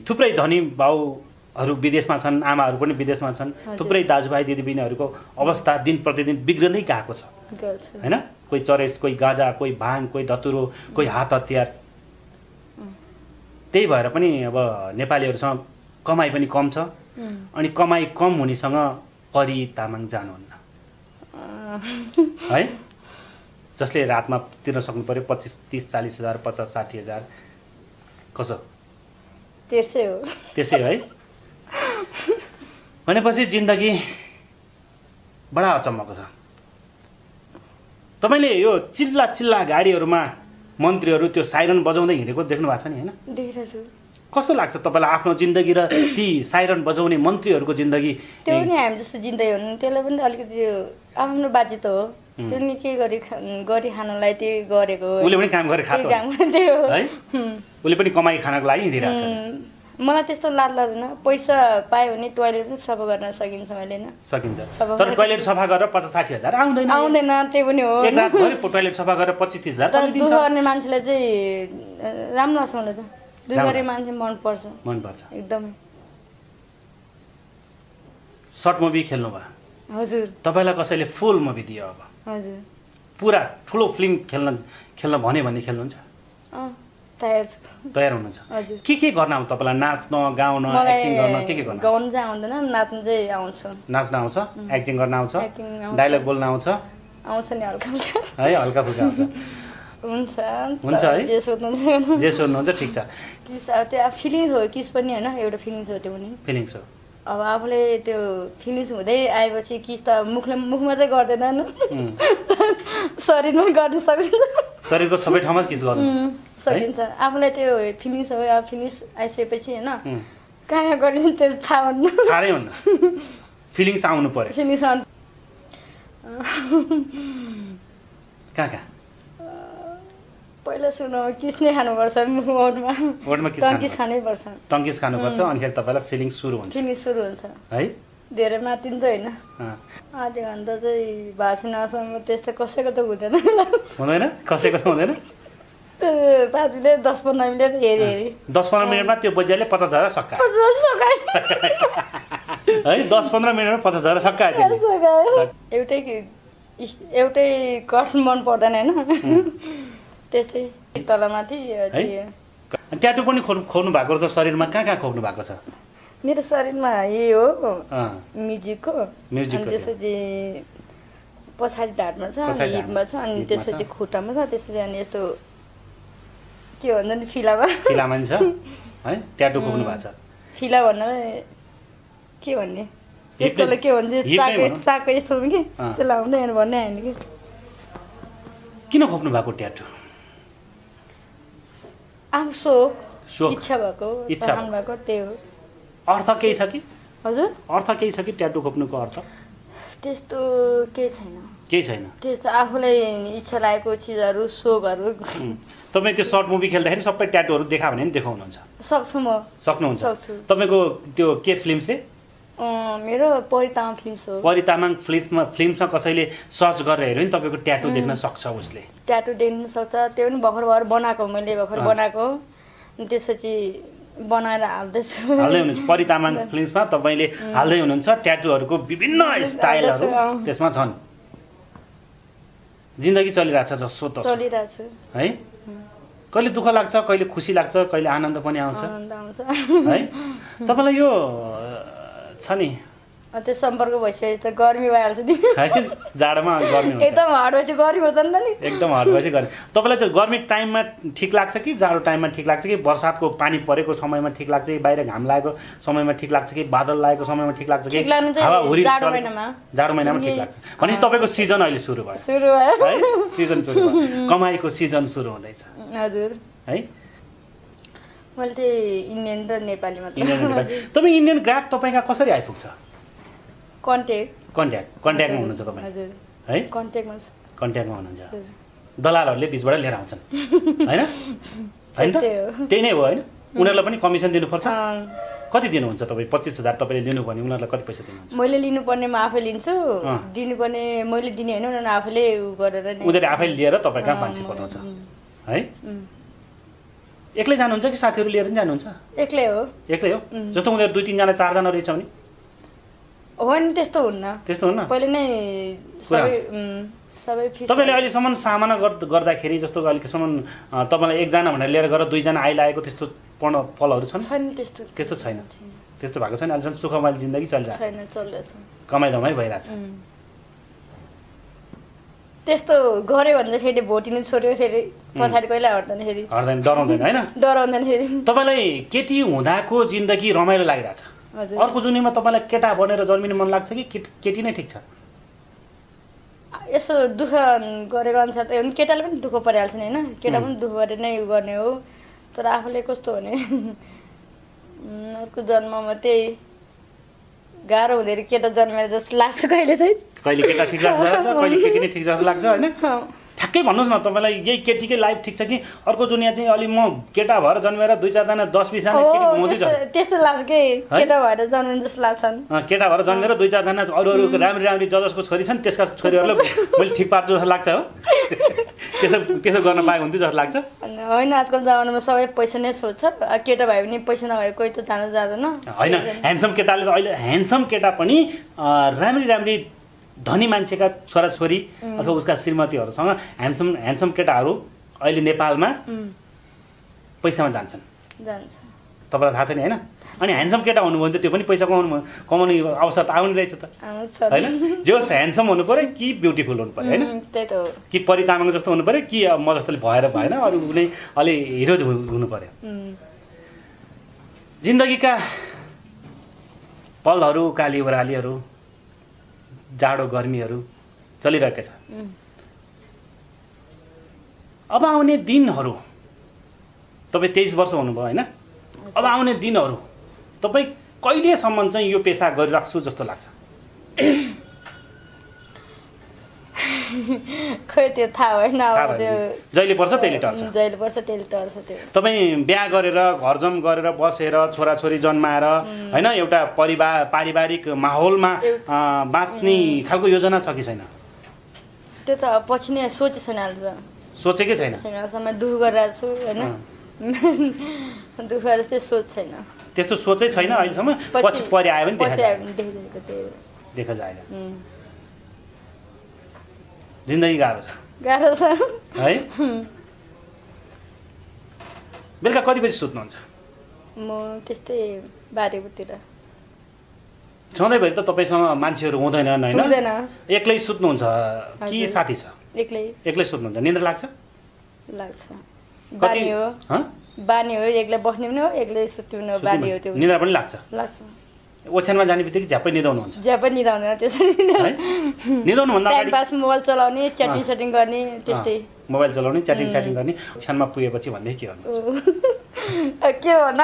थुप्रै धनी बाउहरू विदेशमा छन् आमाहरू पनि विदेशमा छन् थुप्रै दाजुभाइ दिदीबहिनीहरूको अवस्था दिन प्रतिदिन बिग्रँदै गएको छ होइन कोही चरेस कोही गाँजा कोही भाङ कोही धतुरो कोही हात हतियार त्यही भएर पनि अब नेपालीहरूसँग कमाइ पनि कम छ अनि कमाइ कम हुनेसँग परि तामाङ जानुहुन्न है जसले रातमा तिर्न सक्नु पर्यो 25, 30, 40 हजार 50, 60 हजार कसो त्यसै हो त्यसै है भनेपछि जिन्दगी बडा अचम्मको छ तपाईँले यो चिल्ला चिल्ला गाडीहरूमा मन्त्रीहरू त्यो साइरन बजाउँदै हिँडेको देख्नु भएको छ नि होइन देखेको छु कस्तो लाग्छ तपाईँलाई आफ्नो जिन्दगी र ती साइरन बजाउने मन्त्रीहरूको जिन्दगी त्यो पनि हामी जस्तो जिन्दगी हुनु त्यसलाई पनि अलिकति आफ्नो बाजे त हो त्यो नि के गरी खानलाई त्यो गरेको उसले पनि काम गरेर खातो है उसले पनि कमाइ खानको लागि हिँडिरहेको छ मलाई त्यस्तो लाग्दैन पैसा पायो भने टोयलेट पनि सफा गर्न सकिन्छ मैले होइन सकिन्छ तर टोयलेट सफा गरेर 50-60 हजार आउँदैन त्यो पनि हो एक रातभरि टोयलेट सफा गरेर 25-30 हजार तर दुःख गर्ने मान्छेलाई चाहिँ राम्रो लाग्छ मलाई त दुःख गर्ने मान्छे मनपर्छ एकदमै सर्ट मुभी खेल्नु भयो हजुर तपाईँलाई कसैले फुल मुभी दियो अब हजुर पुरा ठुलो फिल्म खेल्न भने खेल्नुहुन्छ तयार हुनुहुन्छ हजुर के गर्न आउँछ तपाईँलाई नाच्न गाउन एक्टिङ गर्न के गर्न गाउन चाहिँ आउँदैन नाच्न चाहिँ आउँछ नाच्न आउँछ एक्टिङ गर्न आउँछ डायलग बोल्न आउँछ नि हल्का फुल्का है हल्का फुल्का आउँछ हुन्छ है जे सोध्नुहुन्छ ठिक छ किस त्यो फिलिङ्स हो किस पनि होइन एउटा फिलिङ्स हो त्यो पनि फिलिङ्स हो अब आफूले त्यो फिनिस हुँदै आएपछि किस त मुखमा चाहिँ गर्दैन शरीरमा गर्न सकिन्छ शरीरको सबै ठाउँमा किस गर्नु सकिन्छ आफूलाई त्यो फिलिङ्स हो अब फिनिस आइसकेपछि होइन कहाँ गरिन्छ त्यो थाहै हुन्न फिलिङ्स आउनु पर्यो फिलिङ्स आउनु कहाँ पहिला सुन किस नै खानुपर्छ ओठमा टङ्किस खानैपर्छ टङ्किस खानुपर्छ अनिखेरि तपाईँलाई फिलिङ्स सुरु हुन्छ है धेरै मातिन्छ होइन आधी घन्टा चाहिँ भाषणसम्म त्यस्तो कसैको त हुँदैन कसैको त हुँदैन 5 मिनट 10-15 मिनट हेरी 10-15 मिनटमा त्यो बजियाले 50,000 सक्का है 10-15 मिनटमा 50,000 सक्का एउटै कट मन पर्दैन होइन त्यस्तै तलमाथि ट्याटु पनि खोल्नु भएको छ शरीरमा कहाँ खोप्नु भएको छ मेरो शरीरमा यही हो म्युजिकको त्यसपछि पछाडि ढाडमा छ अनि हिपमा छ अनि त्यसपछि खुट्टामा छ त्यसपछि अनि यस्तो के भन्छ नि फिलामा नि छ है ट्याटु खोप्नु भएको छ फिला भन्नलाई के भन्ने यस्तोले के भन्छ चाको यस्तो कि त्यसलाई आउँदैन भन्ने होइन कि किन खोप्नु भएको ट्याटु आफू सोख इच्छा भएको त्यही हो अर्थ केही छ कि हजुर अर्थ केही छ कि ट्याटु खोप्नुको अर्थ त्यस्तो केही छैन त्यस्तो आफूलाई इच्छा लागेको चिजहरू सोखहरू तपाईँ त्यो सर्ट मुभी खेल्दाखेरि सबै ट्याटुहरू देखा भने नि देखाउनुहुन्छ सक्नुहुन्छ तपाईँको त्यो के फिल्मले मेरो परितामाङ फिल्म्स हो परितामाङ फिल्ममा कसैले सर्च गरेर हेऱ्यो नि तपाईँको ट्याटु देख्न सक्छ उसले ट्याटु देख्न सक्छ त्यो पनि भर्खर बनाएको मैले भर्खर बनाएको त्यसपछि बनाएर हाल्दै हुनुहुन्छ परितामाङ फिल्ममा तपाईँले हाल्दै हुनुहुन्छ ट्याटुहरूको विभिन्न स्टाइलहरू त्यसमा छन् जिन्दगी चलिरहेछ जसो त चलिरहेछ है कहिले दुःख लाग्छ कहिले खुसी लाग्छ कहिले आनन्द पनि आउँछ है तपाईँलाई यो छ नि त्यो सम्पर्क भइसकेपछि त गर्मी भइहाल्छ नि जाडोमा गर्मी हुन्छ एकदम हार्ड भएपछि गर्मी हुन्छ नि त नि एकदम हार्ड भएपछि गर्मी तपाईँलाई चाहिँ गर्मी टाइममा ठिक लाग्छ कि जाडो टाइममा ठिक लाग्छ कि बर्सातको पानी परेको समयमा ठिक लाग्छ कि बाहिर घाम लागेको समयमा ठिक लाग्छ कि बादल लागेको समयमा ठिक लाग्छ कि हावाहुरी जाडो महिनामा ठिक लाग्छ भनेपछि तपाईँको सिजन अहिले सुरु भयो है सिजन सुरु भयो कमाइको सिजन सुरु हुँदैछ हजुर है मैले चाहिँ इन्डियन र नेपाली मात्र तपाईँ इन्डियन ग्राहक तपाईँका कसरी आइपुग्छ कन्ट्याक्टमा हुनुहुन्छ तपाईँ है कन्ट्याक्टमा हुनुहुन्छ दलालहरूले बिचबाट लिएर आउँछन् होइन होइन त त्यही नै हो होइन उनीहरूलाई पनि कमिसन दिनुपर्छ कति दिनुहुन्छ तपाईँ 25,000 तपाईँले लिनु भने उनीहरूलाई कति पैसा दिनुहुन्छ मैले लिनुपर्ने म आफै लिन्छु दिनुपर्ने मैले दिने होइन उनीहरूले आफैले गरेर उनीहरूले आफैले लिएर तपाईँ कहाँ मान्छे पठाउँछ है एक्लै जानुहुन्छ कि साथीहरू लिएर पनि जानुहुन्छ? एक्लै हो। एक्लै हो? जस्तो उनीहरू 2-3 जना 4 जना रहेछ भने? हो नि, त्यस्तो हुन्न। त्यस्तो हुन्न? पहिले नै सबै फिक्स। तपाईँले अहिलेसम्म सामना गर्दाखेरि जस्तो अहिलेसम्म तपाईँलाई 1 जना भनेर लिएर गएर 2 जना आइलागेको त्यस्तो पलहरू छन्? छैन त्यस्तो। त्यस्तो छैन। त्यस्तो भएको छैन। अहिलेसम्म सुखमय जिन्दगी चलिरहेछ? छैन, चलिरहेछ। कमाइ धमाइ भइरहेछ? त्यस्तो गऱ्यो भने चाहिँ फेरि भोटिनु छोड्यो, फेरि पछाडि कहिले हट्दैन, फेरि हट्दैन, डराउँदैन होइन? डराउँदैन फेरि। तपाईँलाई केटी हुँदाको जिन्दगी रमाइलो लागिरहेछ? हजुर। अर्को जुनीमा तपाईँलाई केटा बनेर जन्मिने मन लाग्छ कि केटी नै ठिक छ? यसो दुःख गरेको अनुसार त केटाले पनि दुःख परिहाल्छ नि होइन, केटा पनि दुःख गरेर नै उ गर्ने हो। तर आफूले कस्तो हुने अर्को जन्ममा त्यही गाह्रो हुँदैन, केटा जन्मेर जस्तो लाग्छ कहिले चाहिँ। कहिले केटा ठिक लाग्छ, कहिले केटी नै ठिक जस्तो लाग्छ होइन? ठ्याक्कै भन्नुहोस् न, तपाईँलाई यही केटीकै लाइफ ठिक छ कि अर्को दुनियाँ चाहिँ अलि म केटा भएर जन्मेर 2-4 जना 10-20 जना केटी घुमाउँछु जस्तो? त्यस्तो लाग्छ कि केटा भएर जन्मिनु जस्तो लाग्छ। केटा भएर जन्मेर 2-4 जना अरू राम्री जसको छोरी छन् त्यसका छोरीहरूलाई मैले ठिक पार्छु जस्तो लाग्छ हो? त्यसो गर्न पाए हुन्थ्यो जस्तो लाग्छ? होइन, आजकल जमानामा सबै पैसा नै सोध्छ। केटा भए पनि पैसा नभए कोही त जान जाँदैन होइन। ह्यान्डसम केटाले त अहिले ह्यान्डसम केटा पनि राम्री धनी मान्छेका छोराछोरी अथवा उसका श्रीमतीहरूसँग ह्यान्डसम केटाहरू अहिले नेपालमा पैसामा जान्छन्। तपाईँलाई थाहा छ नि होइन? अनि ह्यान्डसम केटा हुनुभयो भने त त्यो पनि पैसा कमाउने अवसर त आउने रहेछ त होइन? जो ह्यान्डसम हुनु पऱ्यो कि ब्युटिफुल हुनु पऱ्यो होइन? त्यही त हो। कि परी तामाङ जस्तो हुनु पऱ्यो कि म जस्तोले भएन, अरू कुनै अलि हिरो हुनु पऱ्यो। जिन्दगीका पलहरू, काली ओह्रालीहरू, जाडो गर्मीहरू चलिरहेका छ। अब आउने दिनहरू, तपाईँ 23 वर्ष हुनुभयो होइन? अब आउने दिनहरू तपाईँ कहिलेसम्म चाहिँ यो पेसा गरिराख्छु जस्तो लाग्छ? खोइ त्यो थाहा भएन। अब त्यो जहिले पर्छ त्यहिले टर्छ। जहिले पर्छ त्यहिले टर्छ। त्यो तपाईँ बिहा गरेर घरजम गरेर बसेर छोराछोरी जन्माएर होइन एउटा पारिवारिक माहौलमा बाँच्ने खालको योजना छ कि छैन? त्यो त पछि नै सोचे छैन, सोचेकै छैन? छैन, दुःख गरिरहेको छु होइन, दुःख गरेर त्यो सोच छैन। त्यस्तो सोचै छैन अहिलेसम्म? पछि परि आयो भने देखा जाएगा। जिन्दगी गाह्रो छ है? बेलुका कति बजी सुत्नुहुन्छ? म त्यस्तै 12 सधैँभरि त तपाईँसँग मान्छेहरू हुँदैनन् होइन? हुँदैन। एक्लै सुत्नुहुन्छ कि साथी छ? एक्लै सुत्नुहुन्छ। निन्द्रा लाग्छ? बानी हो, बानी हो। एक्लै बस्ने पनि हो, एक्लै सुत्ने पनि हो, बानी हो। त्यो निन्द्रा पनि लाग्छ? ओछ्यानमा जाने बित्तिकै झ्याप्पै निदाउनुहुन्छ? झ्याप्पै निदाउँदैन, त्यसरी निदाउनुभन्दा टाइम पास मोबाइल चलाउने, च्याटिङ सेटिङ गर्ने, त्यस्तै। मोबाइल चलाउने, च्याटिङ गर्ने। ओछ्यानमा पुगेपछि भन्दै के गर्नु? के भन्न?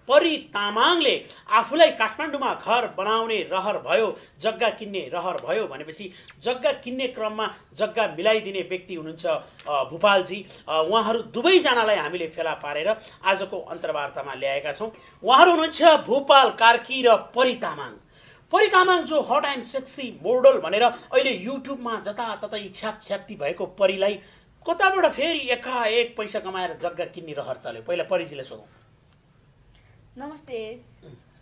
परी तामाङले आफूलाई काठमाडौँमा घर बनाउने रहर भयो, जग्गा किन्ने रहर भयो भनेपछि जग्गा किन्ने क्रममा जग्गा मिलाइदिने व्यक्ति हुनुहुन्छ भूपालजी। उहाँहरू दुवैजनालाई हामीले फेला पारेर आजको अन्तर्वार्तामा ल्याएका छौँ। उहाँहरू हुनुहुन्छ भूपाल कार्की र परी तामाङ। परी तामाङ जो हट एन्ड सेक्सी मोडल भनेर अहिले युट्युबमा जताततै छ्यापछ्याप्ती भएको परीलाई कताबाट फेरि एकाएक पैसा कमाएर जग्गा किन्ने रहर चल्यो? पहिला परिजीलाई सोधौँ। नमस्ते,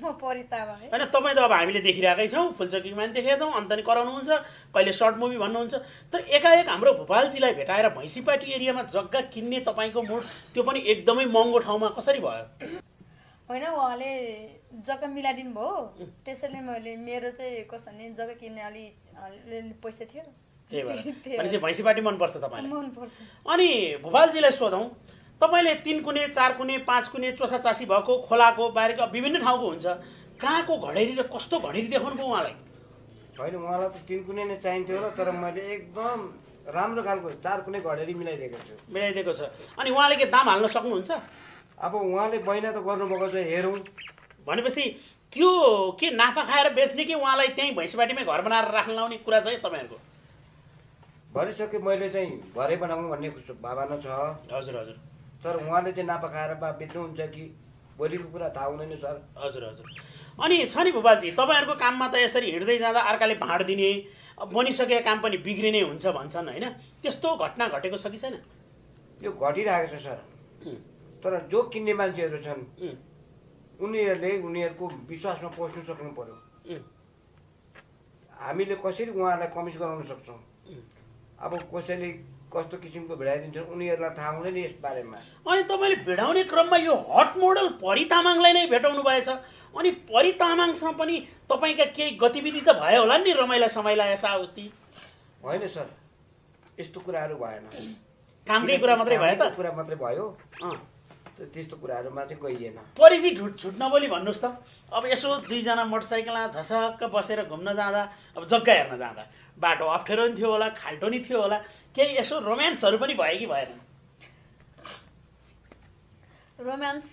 म परी तामाङ होइन, तपाईँ त अब हामीले देखिरहेकै छौँ, फुलचोकीमा पनि देखेका छौँ, अन्त नि कराउनुहुन्छ, कहिले सर्ट मुभी भन्नुहुन्छ। तर एकाएक हाम्रो भूपालजीलाई भेटाएर भैँसीपाटी एरियामा जग्गा किन्ने तपाईँको मुड, त्यो पनि एकदमै महँगो ठाउँमा कसरी भयो? होइन, उहाँले जग्गा मिलाइदिनु भयो, त्यसैले मैले मेरो चाहिँ कस्तो भने जग्गा किन्ने अलि पैसा थियो, त्यही भएर भनेपछि भैँसीपाटी मनपर्छ तपाईँलाई? मनपर्छ। अनि भूपालजीलाई सोधौँ, तपाईँले 3 कुने 4 कुने 5 कुने चोसा चासी भएको खोलाको बाहिरको विभिन्न ठाउँको हुन्छ, कहाँको घडेरी र कस्तो घडेरी देखाउनु भयो उहाँलाई? होइन, उहाँलाई त 3 कुने नै चाहिन्थ्यो र तर मैले एकदम राम्रो खालको 4 कुने घडेरी मिलाइदिएको छ। अनि उहाँले के दाम हाल्न सक्नुहुन्छ? अब उहाँले बैना त गर्नुभएको छ, हेरौँ। भनेपछि त्यो के नाफा खाएर बेच्ने कि उहाँलाई त्यहीँ भैँसीपाटीमै घर बनाएर राख्न लाउने कुरा चाहिँ तपाईँहरूको? भनिसके मैले चाहिँ घरै बनाउँ भन्ने भावना छ। हजुर हजुर। तर उहाँले चाहिँ नाफा खाएर बेच्नुहुन्छ कि भोलिको कुरा थाहा हुँदैन सर। हजुर हजुर। अनि छ नि भूपालजी, तपाईँहरूको काममा त यसरी हिँड्दै जाँदा अर्काले भाँड दिने, बनिसकेको काम पनि बिग्रिने हुन्छ भन्छन् होइन? त्यस्तो घटना घटेको छ कि छैन? यो घटिरहेको छ सर। तर जो किन्ने मान्छेहरू छन् उनीहरूले उनीहरूको विश्वासमा पस्नु सक्नु पर्यो। हामीले कसरी उहाँहरूलाई कन्भिन्स गराउन सक्छौँ? अब कसैले कस्तो किसिमको भिडाइदिन्छन् उनीहरूलाई थाहा हुँदैन यस बारेमा। अनि तपाईँले भिडाउने क्रममा यो हट मोडल परी तामाङलाई नै भेटाउनु भएछ। अनि परी तामाङसँग पनि तपाईँका केही गतिविधि त भयो होला नि, रमाइला समाइला यसाउति? होइन सर, यस्तो कुराहरू भएन। कामकै कुरा मात्रै भयो त? कुरा मात्रै भयो। त्यस्तो कुराहरूमा चाहिँ गइएन। परिजी झुट नबोली भन्नुहोस् त। अब यसो दुईजना मोटरसाइकलमा झसक्क बसेर घुम्न जाँदा, अब जग्गा हेर्न जाँदा बाटो अप्ठ्यारो नि थियो होला, खाल्टो नि थियो होला, केही यसो रोमान्सहरू पनि भयो कि भएन? रोमान्स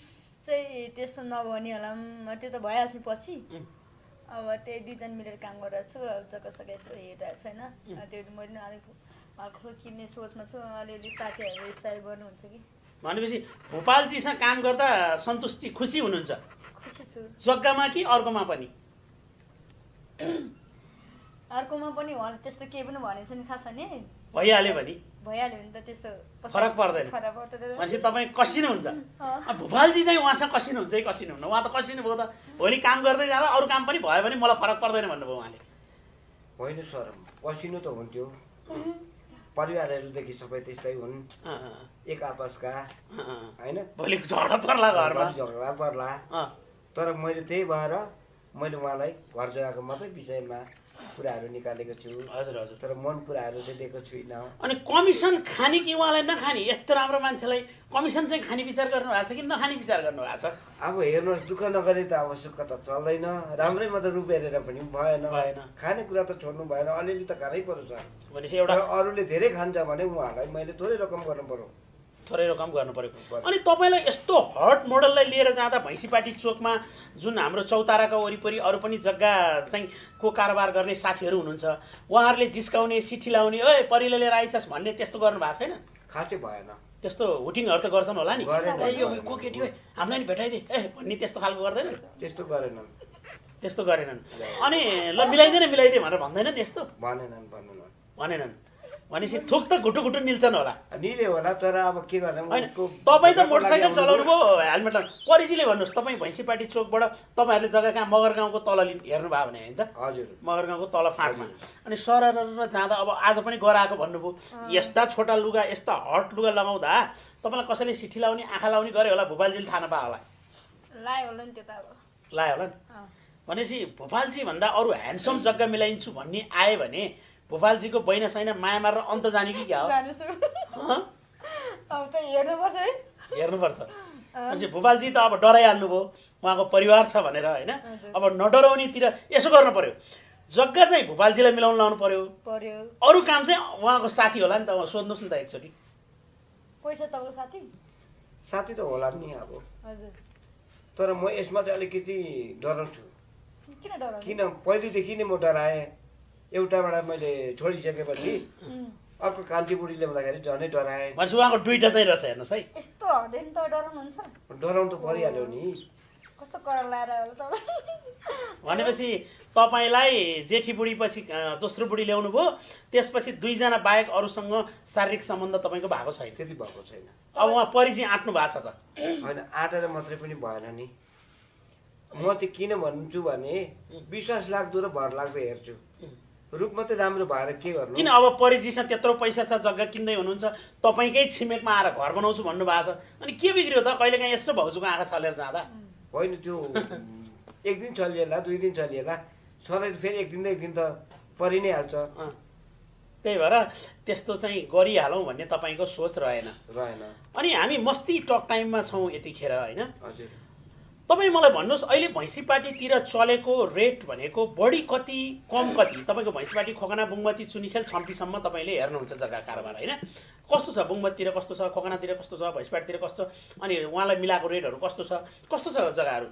चाहिँ त्यस्तो नभयो नि होला, त्यो त भइहाल्छ पछि। अब त्यही दुईजना मिलेर काम गरिरहेको छु, अब जग्गा सग्गा यसो हेरिरहेको छु होइन। त्यो मैले अलिक हल्को किन्ने सोचमा छु, अलिअलि साथीहरूले सहयोग गर्नुहुन्छ कि। भनेपछि भोपालजीसँग काम गर्दा सन्तुष्टि खुसी हुनुहुन्छ? खुसी छु। जग्गामा कि अर्कोमा पनि? अर्कोमा पनि उहाँले त्यस्तो केही पनि भनेको छैन खास नि। भइहाल्यो भने? भइहाल्यो भने त त्यस्तो फरक पर्दैन। भनेपछि तपाईँ कसिनुहुन्छ? भोपालजी चाहिँ उहाँसँग कसिनुहुन्छ कि कसिनुहुन्न? उहाँ त कसिनु भयो त, भोलि काम गर्दै जाँदा अरू काम पनि भयो भने मलाई फरक पर्दैन भन्नुभयो उहाँले। होइन सर, कसिनु त हुन्थ्यो। परिवारहरूदेखि सबै त्यस्तै हुन्, एक आपसका होइन। भोलि झगडा पर्ला घरमा, झगडा पर्ला। तर मैले त्यही भएर मैले उहाँलाई घर जग्गाको मात्रै विषयमा कुराहरू निकालेको छु। हजुर हजुर। तर मन कुराहरू चाहिँ दिएको छुइनँ। अनि कमिसन खाने कि उहाँलाई नखाने? यस्तो राम्रो मान्छेलाई कमिसन चाहिँ खाने विचार गर्नु भएको छ कि नखाने विचार गर्नु भएको छ? अब हेर्नुहोस्, दुःख नगरे त अब सुख त चल्दैन। राम्रै मात्रै रूप हेरेर पनि भएन। खाने कुरा त छोड्नु भएन, अलिअलि त खानै पर्छ। भनेपछि एउटा अरूले धेरै खान्छ भने उहाँहरूलाई मैले थोरै रकम गर्नु पर्यो। थोरै रकम गर्नु पर्यो। अनि तपाईँलाई यस्तो हट मोडललाई लिएर जाँदा भैँसीपाटी चोकमा जुन हाम्रो चौताराका वरिपरि अरू पनि जग्गा चाहिँ को कारोबार गर्ने साथीहरू हुनुहुन्छ, उहाँहरूले जिस्काउने, सिठी लाउने, ओए परिले लिएर आइछस् भन्ने त्यस्तो गर्नु भएको छैन? खासै भएन। त्यस्तो हुटिङहरू त गर्छन् होला नि? गरेन। यो को केटी हो हामीलाई नि भेटाइदिए भन्ने त्यस्तो खालको गर्दैन? त्यस्तो गरेनन्। त्यस्तो गरेनन्। अनि ल मिलाइदे भनेर भन्दैनन्? यस्तो भनेनन्। भनेपछि थुक त घुटु घुटु निल्छन् होला? निले होला, तर अब के गर्ने? होइन, तपाईँ त मोटरसाइकल चलाउनु भयो, हेलमेट लाउनु। परिजीले भन्नुहोस्, तपाईँ भैँसीपाटी चोकबाट तपाईँहरूले जग्गा कहाँ मगर गाउँको तल हेर्नु भयो भने होइन त? हजुर, मगर गाउँको तल फाँटमा। अनि सरर जाँदा अब आज पनि गराएको भन्नुभयो, यस्ता छोटा लुगा, यस्ता हट लुगा लगाउँदा तपाईँलाई कसैले सिठी लाउने, आँखा लाउने गरे होला? भोपालजीले थाहा नपायो होला? लायो होला नि त्यो त। अब लायो होला नि। भनेपछि भोपालजी भन्दा अरू ह्यान्डसम जग्गा मिलाइन्छु भन्ने आयो भने भोपालजीको बहिना छैन माया मारेर अन्त जाने कि क्या हो? अब त हेर्नुपर्छ है। हेर्नुपर्छ। भनेपछि भोपालजी त अब डराइहाल्नु भयो, उहाँको परिवार छ भनेर होइन। अब नडराउनेतिर यसो गर्नु पर्यो, जग्गा चाहिँ भोपालजीलाई मिलाउनु लाउनु पर्यो। अरू काम चाहिँ उहाँको साथी होला नि त, सोध्नुहोस् न त एकचोटि। कोही छ तपाईँको साथी? साथी त होला नि अब। हजुर। तर म यसमा चाहिँ अलिकति डराउँछु। किन डराउनु? किन पहिलेदेखि नै म डराएँ। एउटाबाट मैले छोडिसकेपछि अर्को कान्छी बुढीले भन्दाखेरि झनै डराएँ। भनेपछि उहाँको दुईवटा चाहिँ रहेछ, हेर्नुहोस् है। यस्तो हट्दैन त, डराउनुहुन्छ? डराउनु त परिहाल्यो नि। कस्तो करार लाएर होला तपाईँ? भनेपछि तपाईँलाई जेठी बुढी पछि दोस्रो बुढी ल्याउनु भयो, त्यसपछि दुईजना बाहेक अरूसँग शारीरिक सम्बन्ध तपाईँको भएको छैन? त्यति भएको छैन। अब उहाँ परिचय आँट्नु भएको छ त? होइन, आँटेर मात्रै पनि भएन नि। म चाहिँ किन भन्छु भने विश्वास लाग्दो र भर लाग्दो हेर्छु। रूप मात्रै राम्रो भएर के गर्नु? किन अब परिचयसँग त्यत्रो पैसा छ, जग्गा किन्दै हुनुहुन्छ, तपाईँकै छिमेकमा आएर घर बनाउँछु भन्नु भएको छ, अनि के बिग्रियो त? कहिलेकाहीँ यसो भाउजूको आँखा छलेर जाँदा? होइन, त्यो एक दिन चलिएला, 2 दिन चलिएला, सधैँ फेरि एक दिन त परि नै हाल्छ। त्यही भएर त्यस्तो चाहिँ गरिहालौँ भन्ने तपाईँको सोच रहेन? अनि हामी मस्ती टक टाइममा छौँ यतिखेर होइन? हजुर। तपाईँ मलाई भन्नुहोस्, अहिले भैँसीपाटीतिर चलेको रेट भनेको बढी कति कम कति? तपाईँको भैँसीपाटी, खोकना, बुङमती, चुनिखेल, छम्पीसम्म तपाईँले हेर्नुहुन्छ जग्गा कारोबार होइन? कस्तो छ? बुङमतीतिर कस्तो छ? खोकनातिर कस्तो छ? भैँसीपाटीतिर कस्तो छ? अनि उहाँलाई मिलाएको रेटहरू कस्तो छ जग्गाहरू?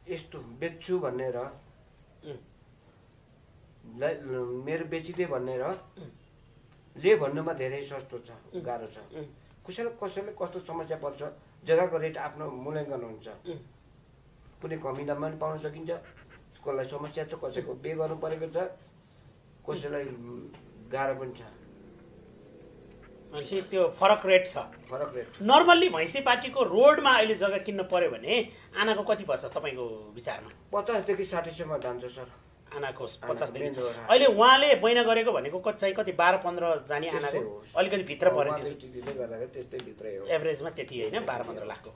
यस्तो बेच्छु भन्ने र मेरो बेचिदे भन्ने र ले भन्नुमा धेरै सस्तो छ, गाह्रो छ। कसैले कस्तो समस्या पर्छ, जग्गाको रेट आफ्नो मूल्याङ्कन हुन्छ। कुनै कमी दाममा पनि पाउन सकिन्छ, कसैलाई समस्या छ, कसैको पे गर्नु परेको छ, कसैलाई गाह्रो पनि छ। भनेपछि त्यो फरक रेट छ। फरक रेट नर्मल्ली भैँसी पार्टीको रोडमा अहिले जग्गा किन्न पर्यो भने आनाको कति पर्छ तपाईँको विचारमा? 50 देखि 60 सम्म जान्छ सर। आनाको 50 देखि मेन रोड। अहिले उहाँले बैना गरेको भनेको चाहिँ कति 12-15 जाने आनाको त्यस्तै हो। अलिकति भित्र पऱ्यो उहाँले त्यो त्यतिले गर्दाखेरि त्यस्तै भित्रै हो। एभरेजमा त्यति होइन 12-15 लाखको।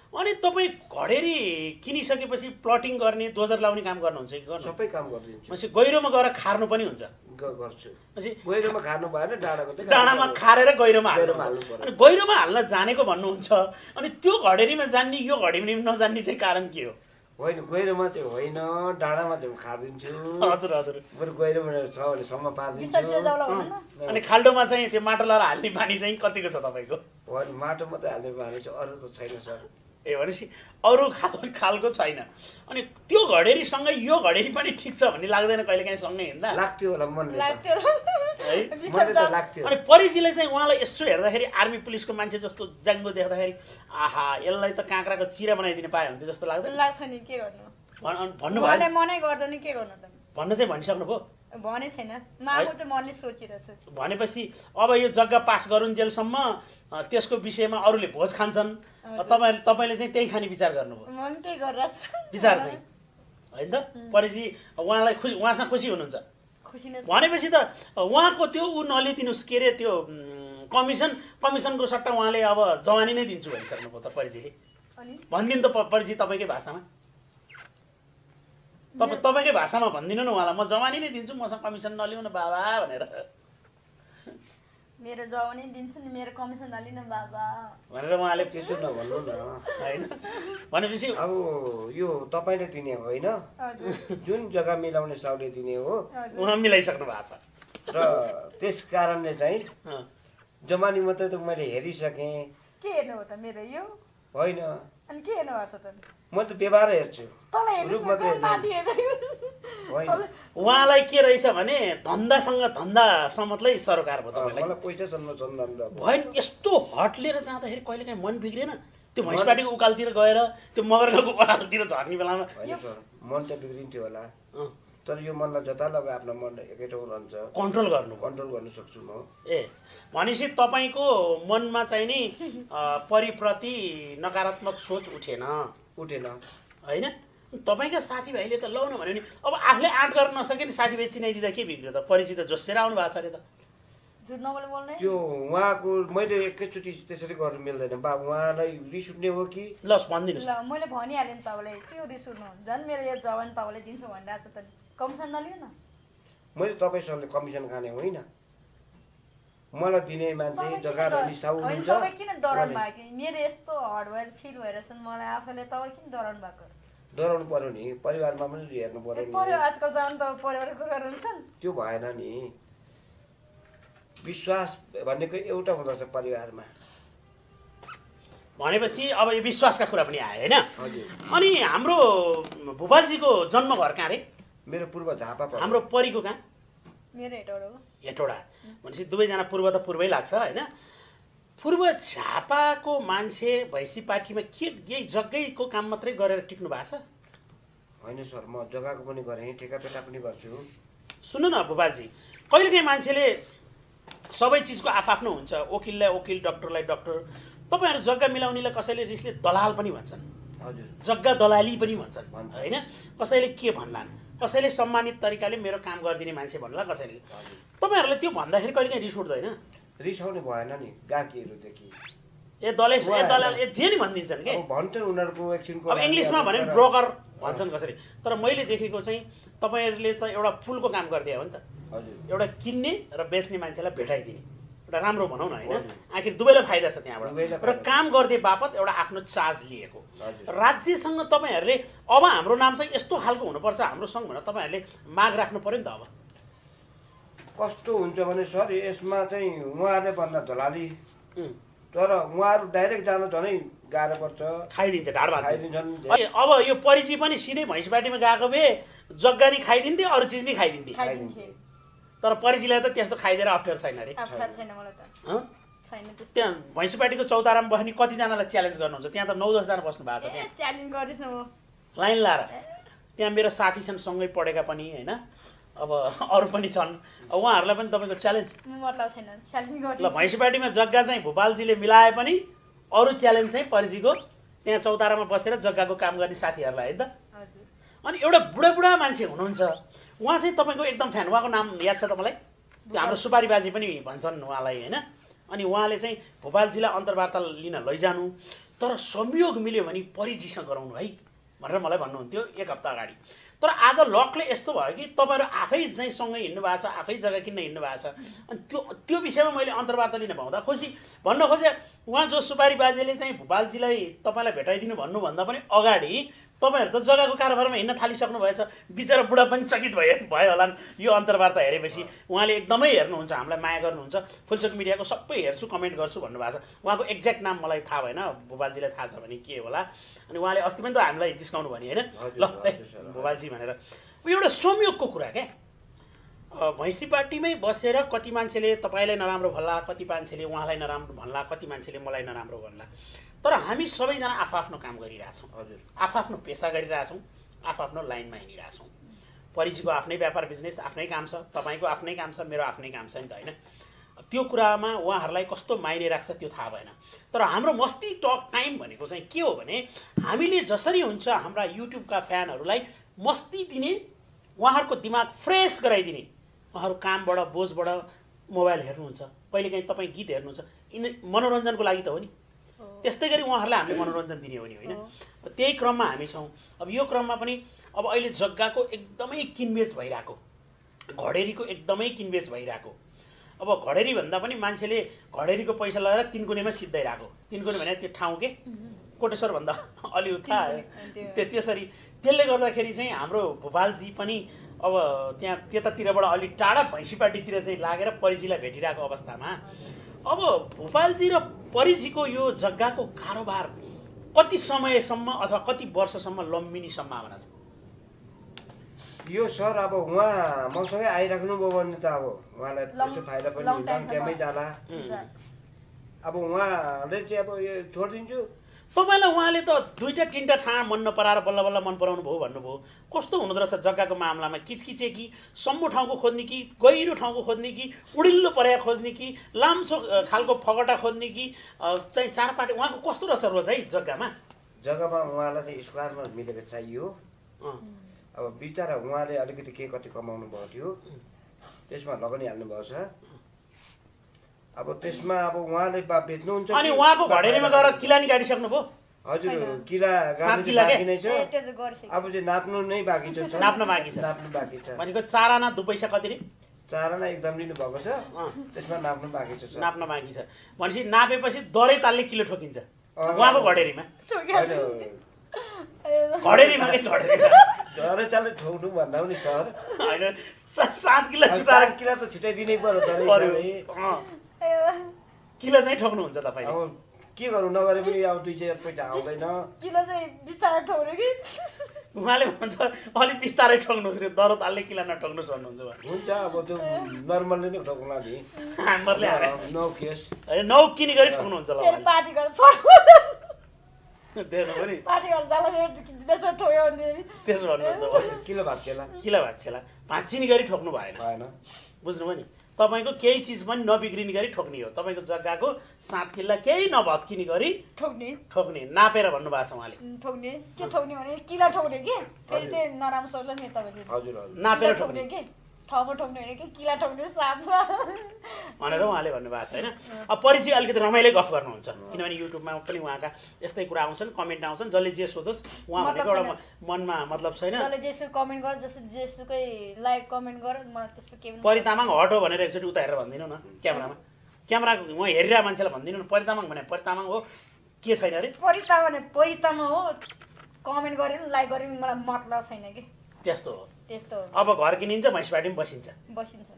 अनि तपाईँ घडेरी किनिसकेपछि प्लटिङ गर्ने दोजर लाउने काम गर्नुहुन्छ कि गर्नु? सबै काम गरिदिन्छु। भनेपछि गहिरोमा गएर खार्नु पनि हुन्छ? गर्छु। भनेपछि गहिरोमा खानु भएन, डाँडाको चाहिँ डाँडामा खारेर गहिरोमा गहिरोमा हाल्नु हाल्नु पर्यो। अनि गहिरोमा हाल्न जानेको भन्नुहुन्छ, अनि त्यो घडेरीमा जान्ने यो घडेरीमा नजान्ने चाहिँ कारण के हो? होइन, गहिरोमा चाहिँ होइन, डाँडामा चाहिँ खादिन्छु। हजुर हजुर। बरु गहिरोमा छ भने सम्म पारिदिन्छु। बिस्तारै जाउला भन्दैन अनि खाल्डोमा चाहिँ त्यो माटो लगाएर हाल्ने बानी चाहिँ कतिको छ तपाईँको? होइन, माटो मात्रै हाल्ने बानी चाहिँ अरू त छैन सर। ए भनेपछि अरू खालको छैन। अनि त्यो घडेरीसँगै यो घडेरी पनि ठिक छ भन्ने लाग्दैन कहिलेकाहीँ सँगै हिँड्दा? लाग्थ्यो होला मनले त। लाग्थ्यो है? मनले त लाग्थ्यो। अनि परिजीले चाहिँ उहाँलाई यसो हेर्दाखेरि आर्मी पुलिसको मान्छे जस्तो जाङ्गो देख्दाखेरि आहा यसलाई त काँक्राको चिरा बनाइदिनु पायो हुन्थ्यो जस्तो लाग्दैन? लाग्छ नि, के गर्नु? भन्नुभयो? उहाँले मनै गर्दैन, के गर्नु त? भन्न चाहिँ भनिसक्नुभयो? भने छैन, म आफू त मनले सोचिरहेछु। भनेपछि अब यो जग्गा पास गरुन्जेलसम्म त्यसको विषयमा अरूले भोज खान्छन्, तपाईँले चाहिँ त्यही खाने विचार गर्नुभयो? मन के गरिरहेछ विचार चाहिँ होइन त? परिजी उहाँलाई खुसी, उहाँसँग खुसी हुनुहुन्छ खुसी नै छ। भनेपछि त उहाँको त्यो ऊ नलिदिनुहोस्, के अरे त्यो कमिसनको सट्टा उहाँले अब जवानी नै दिन्छु भनिसक्नुभयो त परिजीले? अनि भनिदिनु त परिजी तपाईँकै भाषामा, तपाईँकै भाषामा भनिदिनु न उहाँलाई, म जवानी नै दिन्छु, मसँग कमिसन नलिउन बाबा भनेर। मेरो जवानी दिन्छ नि, मेरो कमिसन नलिनु बाबा भनेर उहाँले त्यसो नभन्नु न। होइन भनेपछि अब यो तपाईँले दिने होइन, जुन जग्गा मिलाउने साउले दिने हो। उहाँ मिलाइसक्नु भएको छ र त्यस कारणले चाहिँ अँ। जमानी मात्रै त मैले हेरिसकेँ। के हेर्नु हो त मेरो यो? होइन, अनि के हेर्नु भएको छ त? म त व्यवहार हेर्छु, तँलाई हेर्नु रूप मात्रै हेर्छु। माथि हेर्दै होइन, उहाँलाई के रहेछ भने धन्दासँग धन्दासम्मलाई सरोकार भयो तपाईँलाई। मलाई पैसा जन्म चन्द भयो नि यस्तो हट लिएर जाँदाखेरि कहिलेकाहीँ मन बिग्रेन? त्यो भैँसपाटीको उकालतिर गएर त्यो मगरगाउँको उकालतिर झर्ने बेलामा होइन सर, मन त बिग्रिन्थ्यो होला, अँ, तर यो मनलाई जता लगा आफ्नो मन एकै ठाउँ रहन्छ। कन्ट्रोल गर्नु। कन्ट्रोल गर्न सक्छु म। ए भनेपछि तपाईँको मनमा चाहिँ नि परिप्रति नकारात्मक सोच उठेन उठेन। होइन? तपाईँका साथीभाइले त लाउन भन्यो नि, अब आफूले आँट गर्न नसके नि साथीभाइ चिनाइदिँदा के बिग्रियो त? परिचित जोसेर आउनु भएको छ अरे त? झुट नबोले बोल्ने। त्यो उहाँको मैले एकैचोटि त्यसरी गर्नु मिल्दैन। बा उहाँलाई रिस उठ्ने हो कि? ल भनिदिनुहोस्। ल मैले भनिहालेँ नि तपाईँलाई, के रिस उठ्नु? झन् मेरो यो जवान तपाईँलाई दिन्छु भनिरहेको छ त, कमिसन नलिनु न। मैले तपाईँसँगले कमिसन खाने होइन, मलाई दिने मान्छे जग्गा रहने साउ होइन, हुन्छ। तपाईँ किन डराउनु भएको कि? मेरो यस्तो हर्ड भएर फिल भइरहेछ नि मलाई आफैले, तपाईँ किन डराउनु भएको? डराउनु पर्यो नि, परिवारमा पनि हेर्नु पर्यो पर्यो, नि। आजकल जानु त परिवारको गरेर छ नि। त्यो भएन नि। विश्वास भनेको एउटा हुँदछ परिवारमा। भनेपछि अब यो विश्वासका कुरा पनि आयो होइन? हजुर। अनि हाम्रो भूपालजीको जन्म घर कहाँ रे? मेरो पूर्व झापा पर्यो। हाम्रो परीको कहाँ? मेरो हेटौँडा हो। हेटौडा। भनेपछि दुवैजना पूर्व त पूर्वै लाग्छ होइन? पूर्व झापाको मान्छे भैँसी पार्टीमा के यही जग्गैको काम मात्रै गरेर टिक्नु भएको छ? होइन सर, म जग्गाको पनि गरेँ, ठेकापेटा पनि गर्छु। सुन्नु न भूपालजी, कहिलेकाहीँ मान्छेले सबै चिजको आफआफ्नो हुन्छ, वकिललाई वकिल, डक्टरलाई डक्टर। तपाईँहरू जग्गा मिलाउनेलाई कसैले रिसले दलाल पनि भन्छन्, हजुर। जग्गा दलाली पनि भन्छन् भन्छ। होइन? कसैले के भन्लान्, कसैले सम्मानित तरिकाले मेरो काम गरिदिने मान्छे भन्ला, कसैले। तपाईँहरूले त्यो भन्दाखेरि कहिलेकाहीँ रिस उठ्दैन? रिसाउने भएन नि गाहकीहरूदेखि। ए दलाल ए जे नि भनिदिन्छन् कि? अब भन्छन् उनीहरूको एकछिनको अब इङ्ग्लिसमा भने ब्रोकर भन्छन् कसरी। तर मैले देखेको चाहिँ तपाईँहरूले त एउटा पुलको काम गरिदियो हो नि त। हजुर। एउटा किन्ने र बेच्ने मान्छेलाई भेटाइदिने, एउटा राम्रो भनौँ न होइन? आखिर दुवैलाई फाइदा छ त्यहाँबाट। र काम गरिदिए बापत एउटा आफ्नो चार्ज लिएको। राज्यसँग तपाईँहरूले अब हाम्रो नाम चाहिँ यस्तो खालको हुनुपर्छ हाम्रो सङ्घ भनेर तपाईँहरूले माग राख्नु पऱ्यो नि त। अब कस्तो हुन्छ भने सर, यसमा चाहिँ उहाँहरूले भन्दा दलाली, तर उहाँहरू डाइरेक्ट जान झनै गाह्रो पर्छ, खाइदिन्छ, ढाड बाँध्छ। खाइदिन्छन्। अब यो परिचय पनि सिधै भैँसपाटीमा गएको भए जग्गा नि खाइदिन्थे, अरू चिज नि खाइदिन्थे। खाइदिन्थे। तर परिचयलाई त त्यस्तो खाइदिएर अप्ठ्यारो छैन अरे। अप्ठ्यारो छैन मलाई त। हँ? छैन त्यस्तो। त्यहाँ भैँसपाटीको चौतारामा बस्ने कतिजनालाई च्यालेन्ज गर्नुहुन्छ? त्यहाँ त 9-10 जना बस्नु भएको छ त्यहाँ च्यालेन्ज गर्दैछ म। लाइन लाएर। त्यहाँ मेरो साथी छन् सँगै पढेका पनि होइन? अब अरू पनि छन् उहाँहरूलाई पनि तपाईँको च्यालेन्ज मतलब छैन च्यालेन्ज ल गर्ने भैँसीपाटीमा जग्गा चाहिँ भोपालजीले मिलाए पनि अरू च्यालेन्ज चाहिँ परिजीको त्यहाँ चौतारामा बसेर जग्गाको काम गर्ने साथीहरूलाई है त हजुर अनि एउटा बुढा मान्छे हुनुहुन्छ उहाँ चाहिँ तपाईँको एकदम फ्यान उहाँको नाम याद छ तपाईँलाई त्यो हाम्रो सुपारी बाजे पनि भन्छन् उहाँलाई होइन अनि उहाँले चाहिँ भोपालजीलाई अन्तर्वार्ता लिन लैजानु तर संयोग मिल्यो भने परिजीसँग गराउनु है भनेर मलाई भन्नुहुन्थ्यो 1 हप्ता अगाडि तर आज लकले यस्तो भयो कि तपाईँहरू आफै चाहिँ सँगै हिँड्नु भएको छ आफै जग्गा किन्न हिँड्नु भएको छ अनि त्यो विषयमा मैले अन्तर्वार्ता लिन पाउँदा खुसी भन्न खोजेँ उहाँ जो सुपारी बाजेले चाहिँ भोपालजीलाई तपाईँलाई भेटाइदिनु भन्नुभन्दा पनि अगाडि तपाईँहरू त जग्गाको कारोबारमा हिँड्न थालिसक्नु भएछ बिचरा बुढा पनि चकित भयो होला यो अन्तर्वार्ता हेरेपछि उहाँले एकदमै हेर्नुहुन्छ हामीलाई माया गर्नुहुन्छ फुलचोक मिडियाको सबै हेर्छु कमेन्ट गर्छु भन्नुभएको छ उहाँको एक्ज्याक्ट नाम मलाई थाहा भएन भोपालजीलाई थाहा छ भने के होला अनि उहाँले अस्ति पनि त हामीलाई जिस्काउनु भन्यो होइन ल भोपालजी भनेर एउटा संयोगको कुरा क्या भैँसीपाटीमै बसेर कति मान्छेले तपाईँलाई नराम्रो भन्ला कति मान्छेले उहाँलाई नराम्रो भन्ला कति मान्छेले मलाई नराम्रो भन्ला तर हामी सबैजना आफ्नो काम गरिरहेछौँ हजुर आफ्नो पेसा गरिरहेछौँ आफ्नो लाइनमा हिँडिरहेछौँ परिजीको आफ्नै व्यापार बिजनेस आफ्नै काम छ तपाईँको आफ्नै काम छ मेरो आफ्नै काम छ नि त होइन त्यो कुरामा उहाँहरूलाई कस्तो मायने राख्छ त्यो थाहा भएन तर हाम्रो मस्ती टक टाइम भनेको चाहिँ के हो भने हामीले जसरी हुन्छ हाम्रा युट्युबका फ्यानहरूलाई मस्ती दिने उहाँहरूको दिमाग फ्रेस गराइदिने उहाँहरू कामबाट बोझबाट मोबाइल हेर्नुहुन्छ कहिलेकाहीँ तपाईँ गीत हेर्नुहुन्छ मनोरञ्जनको लागि त हो नि त्यस्तै गरी उहाँहरूलाई हामीले मनोरञ्जन दिने हो नि होइन त्यही क्रममा हामी छौँ अब यो क्रममा पनि अब अहिले जग्गाको एकदमै किनबेच भइरहेको घडेरीको एकदमै किनबेच भइरहेको अब घडेरी भन्दा पनि मान्छेले घडेरीको पैसा लगाएर तिनकुनेमा सिद्धाइरहेको तिनकुने भने त्यो ठाउँ के कोटेश्वर भन्दा अलि उता त्यसरी त्यसले गर्दाखेरि चाहिँ हाम्रो भोपालजी पनि अब त्यहाँ त्यतातिरबाट अलिक टाढा भैँसीपाटीतिर चाहिँ लागेर परिजीलाई भेटिरहेको अवस्थामा अब भोपालजी र परिजीको यो जग्गाको कारोबार कति समयसम्म अथवा कति वर्षसम्म लम्बिने सम्भावना छ यो सर अब उहाँ मसँगै आइराख्नुभयो भने त अब उहाँलाई यसो फाइदा पनि लङ टाइममै जाला अब उहाँले चाहिँ अब यो छोडिदिन्छु तपाईँलाई उहाँले त 2-3 ठाउँ मन नपराएर बल्ल बल्ल मन पराउनु भयो भन्नुभयो कस्तो हुँदो रहेछ जग्गाको मामलामा किचकिचे कि सम्मो ठाउँको खोज्ने कि गहिरो ठाउँको खोज्ने कि उडिल्लो पर्या खोज्ने कि लाम्चो खालको फगटा खोज्ने कि चाहिँ चारपाटे उहाँको कस्तो रहेछ रोज है जग्गामा उहाँलाई चाहिँ स्क्वायरमा मिलेको चाहियो अब बिचरा उहाँले अलिकति के कति कमाउनु भएको थियो त्यसमा लगानी हाल्नुभएको छ अब त्यसमा अब उहाँले बेच्नुहुन्छ अनि उहाँको घडेरीमा गएर किला नि गाडिसक्नुभयो हजुर किला गाड्नु बाँकी नै छ अब चाहिँ नाप्नु नै बाँकी छ नाप्नु बाँकी छ भनेको 4 आना 2 पैसा कति रे 4 आना एकदम लिनु भएको छ त्यसमा नाप्नु बाँकी छ नाप्नु बाँकी छ भनेपछि नापेपछि दरै तालले किलो ठोकिन्छ उहाँको घडेरीमा घडेरीमा के घडेरीमा दरै तालले ठोक्नु भन्दा पनि सर हैन 7 किलो छुटाएर किलो त छुटाइदिनै पर्यो दरै किलो चाहिँ ठोक्नुहुन्छ तपाईँ अब के गर्नु नगरे पनि अब 2-4 पैसा आउँदैन किलो चाहिँ बिस्तारै ठोक्नु कि उहाँले भन्छ अलि बिस्तारै ठोक्नुहोस् रे दरो तालले किला नठोक्नुहोस् भन्नुहुन्छ हुन्छ अब त्यो नर्मलले नै ठोक्नुला नि हाम्रले नो केस हैन नौ किनी गरी ठोक्नुहुन्छ ल फेरि पार्टी गरेर देख्नु पनि पार्टी गरेर जाला त्यसो ठोक्यो भने त्यसो भन्नुहुन्छ किलो भात केला भाँचिने गरी ठोक्नु भएन बुझ्नुभयो नि तपाईँको केही चिज पनि नबिग्रिने गरी ठोक्ने हो तपाईँको जग्गाको 7 किल्ला केही नभत्किने गरी ठोक्ने नापेर भन्नुभएको छ उहाँले ठोक्ने के ठोक्ने भने किला ठोक्ने के फेरि त्यो नराम्रो सोच्ला नि तपाईँले हजुर नापेर ठोक्ने के ठाउँमा ठोक्ने होइन कि किला ठोक्ने साथमा भनेर उहाँले भन्नुभएको छ होइन अब परिचय अलिकति रमाइलो गफ गर्नुहुन्छ किनभने युट्युबमा पनि उहाँका यस्तै कुरा आउँछन् कमेन्ट आउँछन् जसले जे सोधोस् उहाँ भनेको एउटा मनमा मतलब छैन जसले जेसु कमेन्ट गर जेसुकै लाइक कमेन्ट गर मलाई त्यस्तो के पनि परितामाङ हटो भनेर एकचोटि उता हेरेर भनिदिनु न क्यामेरा उहाँ हेरिरहेको मान्छेलाई भनिदिनु न परितामाङ भने परितामाङ हो के छैन अरे परितामा हो कमेन्ट गरे नि लाइक गरे नि मलाई मतलब छैन कि त्यस्तो हो त्यस्तो अब घर किनिन्छ भैँसीपाटी पनि बसिन्छ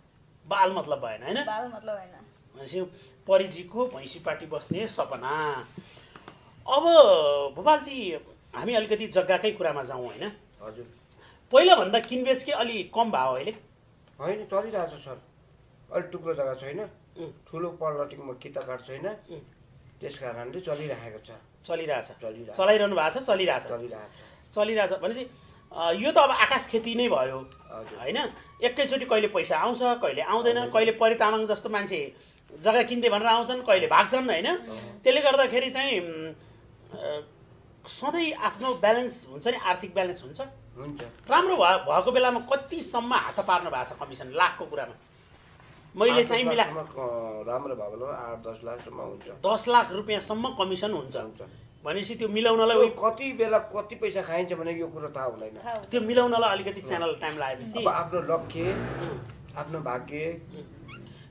बाल मतलब भएन होइन बाल मतलब भएन भनेपछि परिजीको भैँसीपाटी बस्ने सपना अब भोपालजी हामी अलिकति जग्गाकै कुरामा जाउँ होइन हजुर पहिलाभन्दा किनबेच के अलि कम भयो अहिले होइन चलिरहेको छ सर अलि टुक्रो जग्गा छैन ठुलो पल्लटिङमा किता काट छैन त्यस कारणले चलिरहेको छ चलिरहेछ चलाइरहनु भएको छ चलिरहेछ भनेपछि यो त अब आकाश खेती नै भयो होइन। एकैचोटि कहिले पैसा आउँछ कहिले आउँदैन, कहिले परि तामाङ जस्तो मान्छे जग्गा किन्दै भनेर आउँछन्, कहिले भाग्छन् होइन। त्यसले गर्दाखेरि चाहिँ सधैँ आफ्नो ब्यालेन्स हुन्छ नि, आर्थिक ब्यालेन्स हुन्छ। राम्रो भएको बेलामा कतिसम्म हात पार्नु भएको छ कमिसन लाखको कुरामा? मैले चाहिँ राम्रो भयो भने 8-10 लाखसम्म हुन्छ। 10 लाख रुपियाँसम्म कमिसन हुन्छ भनेपछि त्यो मिलाउनलाई कति बेला कति पैसा खाइन्छ भने यो कुरो थाहा हुँदैन। त्यो मिलाउनलाई अलिकति च्यानल टाइम लागेपछि अब आफ्नो लक्ष्य आफ्नो भाग्य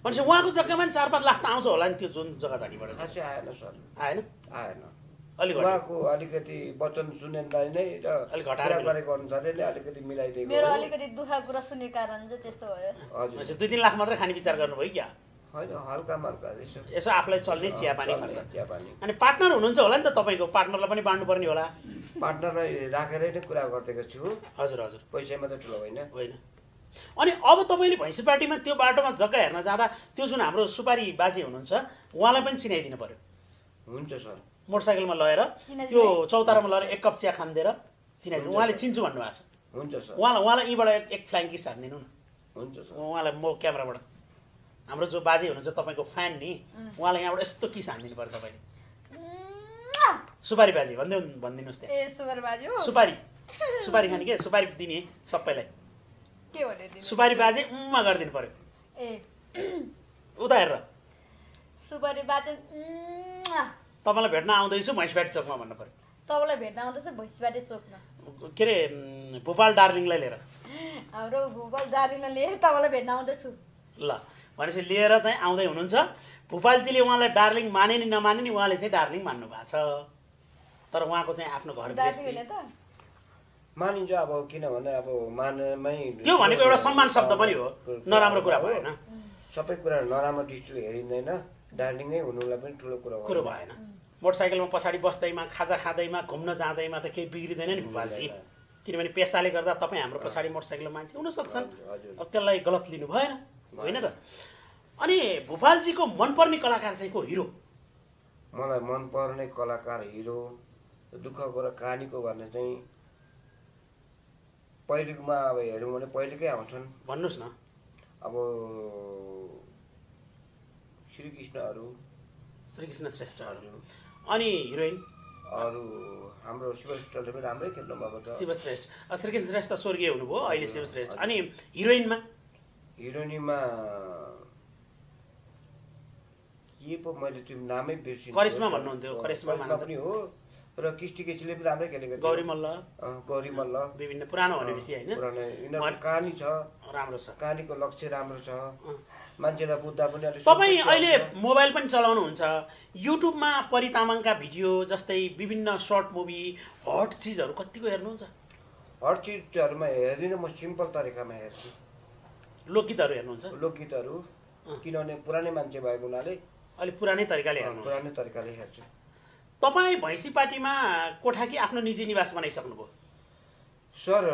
भनेपछि उहाँको जग्गामा 4-5 लाख त आउँछ होला नि त्यो जुन जग्गा धनीबाट। खासै आएन सर, आएन अलिक उहाँको अलिकति वचन सुनेलाई नै र अलिक घटाएर गरेको अनुसारले नै अलिकति मिलाइदिएको। मेरो अलिकति दुःख कुरा सुनेको कारण चाहिँ त्यस्तो भयो। हजुर 2-3 लाख मात्रै खाने विचार गर्नुभयो क्या? होइन, हल्का मल्का यसो आफूलाई चल्ने चियापानी खर्च। चियापानी अनि पार्टनर हुनुहुन्छ होला नि त तपाईँको, पार्टनरलाई पनि बाँड्नु पर्ने होला। पार्टनरलाई राखेरै नै कुरा गरिदिएको छु। हजुर हजुर, पैसा मात्रै ठुलो होइन। होइन। अनि अब तपाईँले भैँसी पार्टीमा त्यो बाटोमा जग्गा हेर्न जाँदा त्यो जुन हाम्रो सुपारी बाजे हुनुहुन्छ उहाँलाई पनि चिनाइदिनु पर्यो। हुन्छ सर। मोटरसाइकलमा लगेर त्यो चौतारामा लगेर 1 कप चिया खान दिएर चिनाइदिनु। उहाँले चिन्छु भन्नुभएको छ। हुन्छ सर। उहाँलाई यहीँबाट एक फ्लाइङ किस हानिदिनु न। हुन्छ सर। उहाँलाई म क्यामेराबाट, हाम्रो जो बाजे हुनुहुन्छ तपाईँको फ्यान नि, उहाँलाई यहाँबाट यस्तो किस हानिदिनु पर्यो तपाईँले। सुपारी बाजे भनिदिनुहोस् त्यहाँ। ए सुपारी बाजे हो? सुपारी खाने के, सुपारी दिने सबैलाई। के भनेर दिनु? सुपारी बाजे गरिदिनु पर्यो। ए उता हेरेर सुपारी बाजे तपाईँलाई भेट्न आउँदैछु भैँसबारी चोकमा भन्नु पर्यो। तपाईँलाई भेट्न आउँदैछ भैँसबारी चोकमा? के अरे भोपाल डार्लिङलाई लिएर। हाम्रो भूपाल दार्जिलिङलाई लिएर तपाईँलाई भेट्न आउँदैछु। ल भनेपछि लिएर चाहिँ आउँदै हुनुहुन्छ। भोपालजीले उहाँलाई डार्लिङ माने नि नमाने नि उहाँले चाहिँ डार्लिङ मान्नु भएको छ। तर उहाँको चाहिँ आफ्नो घर मानिन्छ। अब किनभने अब मानमै त्यो भनेको एउटा सम्मान शब्द पनि हो, नराम्रो कुरा भएन। सबै कुरा नराम्रो दृष्टिले हेरिँदैन। डार्लिङै हुनुलाई पनि ठुलो कुरो भएन। मोटरसाइकलमा पछाडि बस्दैमा खाजा खाँदैमा घुम्न जाँदैमा त केही बिग्रिँदैन नि भोपालजी। किनभने पेसाले गर्दा तपाईँ हाम्रो पछाडि मोटरसाइकलमा मान्छे हुन सक्छन्, अब त्यसलाई गलत लिनु भएन, होइन त? अनि भोपालजीको मनपर्ने कलाकार चाहिँ को हिरो? मलाई मनपर्ने कलाकार हिरो दुःखको र कहानीको भन्ने चाहिँ पहिलेकोमा अब हेरौँ भने पहिलेकै आउँछन्। भन्नुहोस् न। अब श्रीकृष्ण श्रेष्ठहरू। अनि हिरोइन अरू हाम्रो शिवश्रेष्ठले पनि राम्रै खेल्नु भएको छ। शिवश्रेष्ठ, श्रीकृष्ण श्रेष्ठ स्वर्गीय हुनुभयो, अहिले शिवश्रेष्ठ। अनि हिरोइनमा के पो मैले त्यो नामै बिर्सिनु। करिश्मा भन्नुहुन्थ्यो, करिश्मा पनि हो र किस्टी केसीले पनि राम्रै खेलेको थियो। गौरी मल्ल विभिन्न पुरानो भनेपछि होइन, यिनीहरूको कहानी छ, राम्रो छ, कहानीको लक्ष्य राम्रो छ, मान्छेलाई बुझ्दा पनि अलिक। तपाईँ अहिले मोबाइल पनि चलाउनुहुन्छ, युट्युबमा परि तामाङका भिडियो जस्तै विभिन्न सर्ट मुभी हट चिजहरू कतिको हेर्नुहुन्छ? हट चिजहरूमा हेर्दिनँ, म सिम्पल तरिकामा हेर्छु। लोकगीतहरू हेर्नुहुन्छ? लोकगीतहरू किनभने पुरानै मान्छे भएको हुनाले अलिक पुरानै तरिकाले हेर्नु। पुरानै तरिकाले हेर्छु। तपाईँ भैँसी पार्टीमा कोठा कि आफ्नो निजी निवास बनाइसक्नुभयो? सर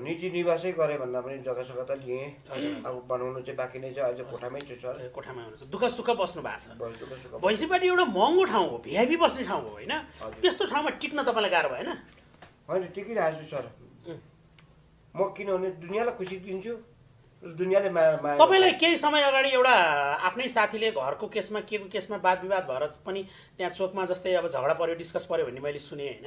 निजी निवासै गरेँ भन्दा पनि जग्गा त लिएँ। अब बनाउनु चाहिँ बाँकी नै छ, अझ कोठामै छु सर। कोठामै हुनुहुन्छ, दुःख सुख बस्नु भएको छ। भैँसी पार्टी एउटा महँगो ठाउँ हो, भिआइपी बस्ने ठाउँ हो होइन? त्यस्तो ठाउँमा टिक्न तपाईँलाई गाह्रो भएन? होइन, टिकिरहेको छु सर। म किनभने दुनियाँलाई खुसी दिन्छु, दुनियाँले माया। तपाईँलाई केही समय अगाडि एउटा आफ्नै साथीले घरको केसमा के को केसमा वाद विवाद भएर पनि त्यहाँ चोकमा जस्तै अब झगडा पऱ्यो, डिस्कस पऱ्यो भन्ने मैले सुने होइन?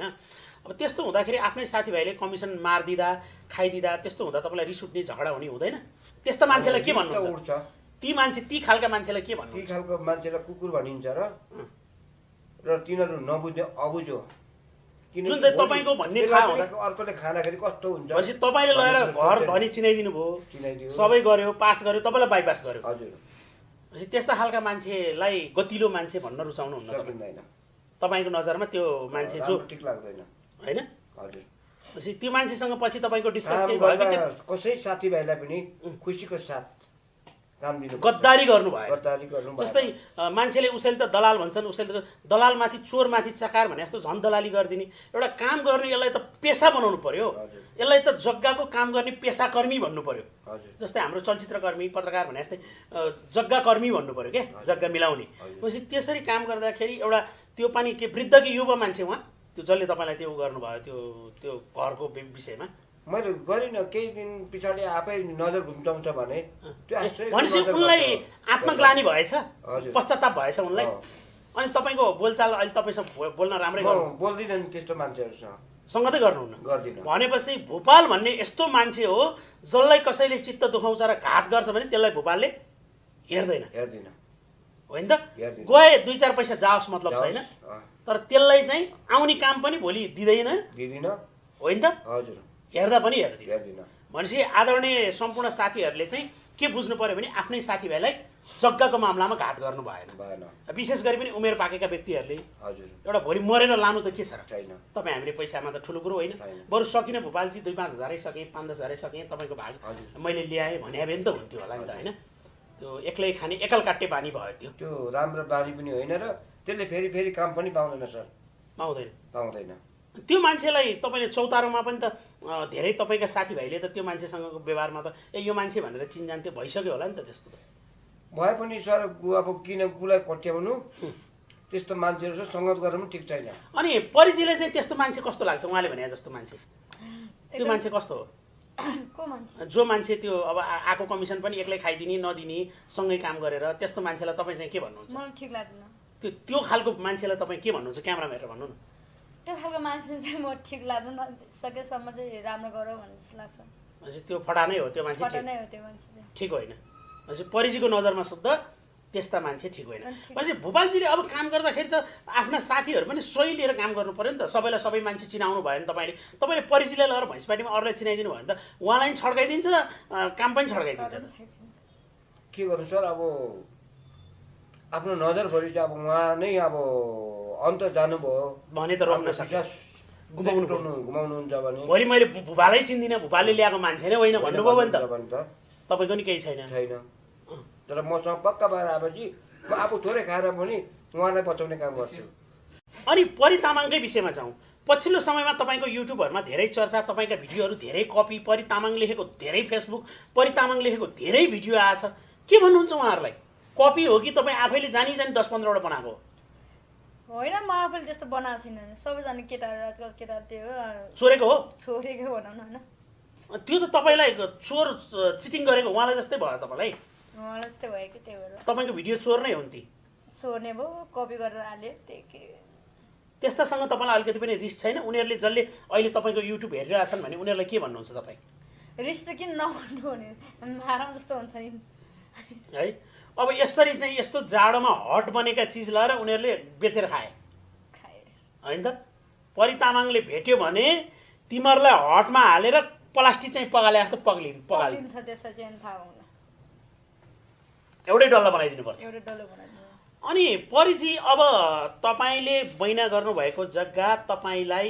अब त्यस्तो हुँदाखेरि आफ्नै साथीभाइले कमिसन मारिदिँदा खाइदिँदा त्यस्तो हुँदा तपाईँलाई रिस उठ्ने झगडा हुने हुँदैन? त्यस्ता मान्छेलाई के भन्नुहुन्छ? ती खालका मान्छेलाई के भन्नुहुन्छ? ती खालको मान्छेलाई कुकुर भनिन्छ र तिनीहरू नबुझ्ने अबुझो जुन चाहिँ तपाईँको भन्ने थाहा हुँदा अर्कोले खाँदाखेरि कस्तो हुन्छ। भनेपछि तपाईँले लगेर घर धनी चिनाइदिनु भयो, सबै गर्यो, पास गर्यो, तपाईँलाई बाइपास गर्यो। हजुर। भनेपछि त्यस्ता खालका मान्छेलाई गतिलो मान्छे भन्न रुचाउनुहुन्न? सकिँदैन। तपाईँको नजरमा त्यो मान्छे जो ठिक लाग्दैन होइन? हजुर। भनेपछि त्यो मान्छेसँग पछि तपाईँको डिस्कस केही भयो कि? कसै साथीभाइलाई पनि खुसीको साथ काम दिनु। गद्दारी गर्नु भयो जस्तै मान्छेले उसैले त दलाल भन्छन्, उसैले त दलालमाथि चोरमाथि चकार भने जस्तो झन् दलाली गरिदिने। एउटा काम गर्ने यसलाई त पेसा बनाउनु पर्यो, यसलाई त जग्गाको काम गर्ने पेसाकर्मी भन्नु पर्यो। जस्तै हाम्रो चलचित्रकर्मी पत्रकार भने जस्तै जग्गाकर्मी भन्नु पर्यो क्या, जग्गा मिलाउने। पछि त्यसरी काम गर्दाखेरि एउटा त्यो पनि के वृद्ध कि युवा मान्छे उहाँ त्यो जसले तपाईँलाई त्यो गर्नुभयो त्यो घरको विषयमा मैले गरिनँ, केही दिन पछाडि आफै नजर घुम्चाउँछ भने त्यो आश्चर्य भनेपछि नजर उनलाई गर्छ। आत्मग्लानी भएछ, हजुर। पश्चाताप भएछ उनलाई। अनि तपाईँको बोलचाल अहिले तपाईँसँग बोल्न राम्रै गर्नु म बोल्दिनँ नि त्यस्तो मान्छेहरूसँग, सँगतै गर्नुहुन्न। गर्दिनँ। भनेपछि भोपाल भन्ने यस्तो मान्छे हो जसलाई कसैले चित्त दुखाउँछ र घात गर्छ भने त्यसलाई भोपालले हेर्दैन, हेर्दिनँ, होइन त? हेर्दिनँ। गए 2-4 पैसा जाओस् मतलब छैन, अँ, तर त्यसलाई चाहिँ आउने काम पनि भोलि दिँदैन, दिदिनँ, होइन त? हजुर, हेर्दा पनि हेर्दैन। हेर्दिनँ। भनेपछि आदरणीय सम्पूर्ण साथीहरूले चाहिँ के बुझ्नु पर्यो भने आफ्नै साथीभाइलाई जग्गाको मामलामा घात गर्नु भएन। भएन, विशेष गरी पनि उमेर पाकेका व्यक्तिहरूले हजुर, एउटा भोलि मरेर लानु त के छ र? छैन, तपाईँ हामीले पैसामा त ठुलो कुरो होइन। छैन। बरु सकिनँ भोपालजी 2-5 हजारै सकेँ, 5-10 हजारै सकेँ, तपाईँको भाग हजुर। मैले ल्याएँ भने भने त हुन्थ्यो होला नि त, होइन? त्यो एक्लै खाने एकल काट्टे बानी भयो त्यो, त्यो राम्रो बानी पनि होइन र त्यसले फेरि फेरि काम पनि पाउँदैन सर, पाउँदैन। पाउँदैन। त्यो मान्छेलाई तपाईँले चौतारोमा पनि त धेरै तपाईँका साथीभाइले त त्यो मान्छेसँगको व्यवहारमा त यो मान्छे भनेर चिन्जान त्यो भइसक्यो होला नि त। त्यस्तो त भए पनि सर अब किन गुलाई कोट्याउनु, त्यस्तो मान्छेहरू सङ्गत गरेर पनि ठिक छैन। अनि परिजीले चाहिँ त्यस्तो मान्छे कस्तो लाग्छ? उहाँले भने जस्तो मान्छे, त्यो मान्छे कस्तो हो? को मान्छे? जो मान्छे त्यो अब आएको कमिसन पनि एक्लै खाइदिने नदिने, सँगै काम गरेर त्यस्तो मान्छेलाई तपाईँ चाहिँ के भन्नुहुन्छ? मलाई ठिक लाग्दैन त्यो खालको मान्छेलाई तपाईँ के भन्नुहुन्छ? क्यामेरामा हेरेर भन्नु न। त्यो खालको मान्छे चाहिँ म ठिक लाग्दैन, सकेसम्म चाहिँ राम्रो गरौँ भन्ने जस्तो लाग्छ। भनेपछि त्यो फटा नै हो त्यो मान्छे, फटा नै हो त्यो मान्छे चाहिँ। ठिक होइन। भनेपछि परिजीको नजरमा शुद्ध त्यस्ता मान्छे ठिक होइन। भनेपछि भोपालजीले अब काम गर्दाखेरि त आफ्ना साथीहरू पनि सोही लिएर काम गर्नु पऱ्यो नि त। सबैलाई सबै मान्छे चिनाउनु भयो नि तपाईँले परिजीलाई लगेर भैँसपाटीमा अरूलाई चिनाइदिनु भयो नि त, उहाँलाई पनि छड्काइदिन्छ, काम पनि छड्काइदिन्छ त। के गर्नु सर, अब आफ्नो नजरभरि चाहिँ अब उहाँ नै अब अन्त जानुभयो भने त रोक्न सक्छ, घुमाउनुहुन्छ भने भोलि मैले भुपालै चिन्दिनँ, भुपालले ल्याएको मान्छे नै होइन भन्नुभयो भने त तपाईँको नि केही छैन। छैन, तर मसँग पक्का भएर आएपछि म आफू थोरै खाएर पनि उहाँलाई बचाउने काम गर्छु। अनि परि तामाङकै विषयमा जाउँ। पछिल्लो समयमा तपाईँको युट्युबहरूमा धेरै चर्चा, तपाईँका भिडियोहरू धेरै कपी, परि तामाङ लेखेको धेरै फेसबुक, परि तामाङ लेखेको धेरै भिडियो आएछ। के भन्नुहुन्छ उहाँहरूलाई? कपी हो कि तपाईँ आफैले जानी 10-15वटा बनाएको? होइन, म आफूले त्यस्तो बनाएको छैन। सबैजना केटाहरू आजकल केटाहरू त्यो चोरेको हो? छोरेको भनौँ न, होइन? त्यो त तपाईँलाई चोर चिटिङ गरेको उहाँलाई जस्तै भयो तपाईँलाई। मलाई जस्तै भयो कि त्यही भएर तपाईँको भिडियो चोर नै हो नि ती? सोर्ने भयो, कपी गरेर हाल्यो, त्यही के। त्यस्तासँग तपाईँलाई अलिकति पनि रिस छैन? उनीहरूले जसले अहिले तपाईँको युट्युब हेरिरहेछन् भने उनीहरूलाई के भन्नुहुन्छ तपाईँ? रिस त किन नगर्नु भने आराम जस्तो हुन्छ नि है। अब यसरी चाहिँ यस्तो जाडोमा हट बनेका चिज लगाएर उनीहरूले बेचेर खाए, होइन त? परि तामाङले भेट्यो भने तिमीहरूलाई हटमा हालेर प्लास्टिक चाहिँ पगाले जस्तो पगालिन्छ, त्यसमा चाहिँ थाहा हुँदैन, एउटै डल्ला बनाइदिनु पर्छ। एउटै डल्लो बनाइदिनु। अनि परिजी अब तपाईँले बैना गर्नुभएको जग्गा तपाईँलाई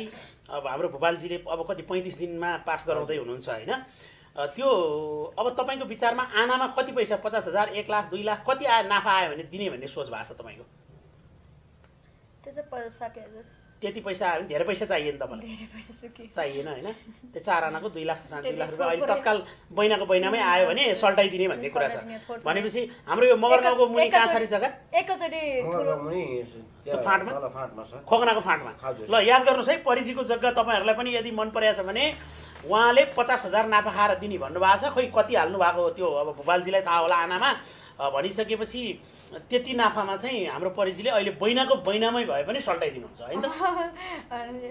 अब हाम्रो भोपालजीले अब कति 35 दिनमा पास गराउँदै हुनुहुन्छ, होइन? त्यो अब तपाईँको विचारमा आनामा कति पैसा, 50,000, 1 लाख, 2 लाख कति नाफा आयो भने दिने भन्ने सोच भएको छ तपाईँको? त्यो चाहिँ 50-60,000। त्यति पैसा आयो भने धेरै पैसा चाहियो नि तपाईँलाई? धेरै पैसा चाहिँ के चाहिएन, होइन? त्यो 4 आनाको 2 लाख 2 लाख रुपियाँ अहिले तत्काल बैनामै आयो भने सल्टाइदिने भन्ने कुरा छ। भनेपछि हाम्रो यो मगरगाउँको मुनि कहाँ छ जग्गा? एकैचोटि खोकनाको फाँटमा। ल याद गर्नुहोस् है, परिजीको जग्गा तपाईँहरूलाई पनि यदि मन परेको छ भने उहाँले 50,000 नाफा खाएर दिने भन्नुभएको छ। खोइ कति हाल्नु भएको त्यो अब भोपालजीलाई थाहा होला। आनामा भनिसकेपछि त्यति नाफामा चाहिँ हाम्रो परिजीले अहिले बैनामै भए पनि सल्टाइदिनुहुन्छ, होइन त?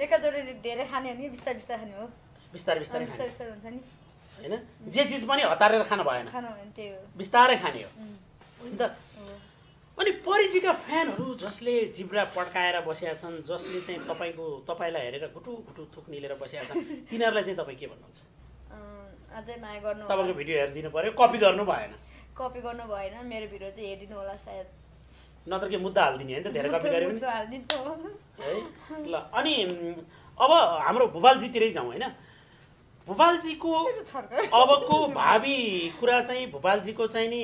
एकैचोटि धेरै खाने हो नि, बिस्तारै बिस्तारै खाने हो, बिस्तारै बिस्तारै हुन्छ नि, होइन? जे चिज पनि हतारेर खानु भएन, त्यही हो, बिस्तारै खाने हो, होइन त? अनि परिजीका फ्यानहरू जसले जिब्रा पड्काएर बसेका छन्, जसले चाहिँ तपाईँलाई हेरेर घुटु थुक निलेर बसेका छन्, तिनीहरूलाई चाहिँ तपाईँ के भन्नुहुन्छ? अझै माया गर्नु, तपाईँको भिडियो हेरिदिनु पर्यो, कपी गर्नु भएन, कपी गर्नु भएन, मेरो भिडियो चाहिँ हेरिदिनु होला सायद, नत्र के मुद्दा हालिदिने होइन त? धेरै कपी गऱ्यो भने हालिदिन्छ है। ल अनि अब हाम्रो भोपालजीतिरै जाउँ, होइन? भोपालजीको अबको भावी कुरा चाहिँ भोपालजीको चाहिँ नि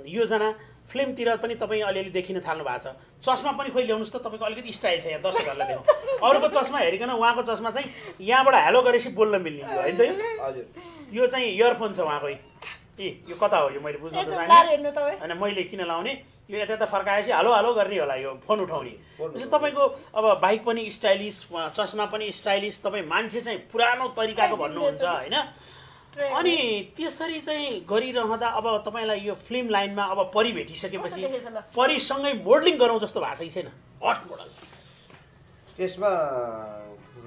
योजना फिल्मतिर पनि तपाईँ अलिअलि देखिन थाल्नु भएको छ। चस्मा पनि खोइ ल्याउनुहोस् त, तपाईँको अलिकति स्टाइल छ यहाँ दर्शकहरूलाई देखाउँ। अरूको चस्मा हेरिकन उहाँको चस्मा चाहिँ यहाँबाट हेलो गरेपछि बोल्न मिल्ने, होइन त? हजुर, यो चाहिँ इयरफोन छ उहाँकै, यो कता हो यो मैले बुझ्न त लाएर जाने हेर्नु तपाईँ होइन मैले किन लाउने यो यता यता फर्काएपछि हलो हलो गर्ने होला यो फोन उठाउने तपाईँको अब बाइक पनि स्टाइलिस चस्मा पनि स्टाइलिस तपाईँ मान्छे चाहिँ पुरानो तरिकाको भन्नुहुन्छ होइन अनि त्यसरी चाहिँ गरिरहँदा अब तपाईँलाई यो फिल्म लाइनमा अब परि भेटिसकेपछि परिसँगै मोडलिङ गरौँ जस्तो भएको छ कि छैन हट मोडल त्यसमा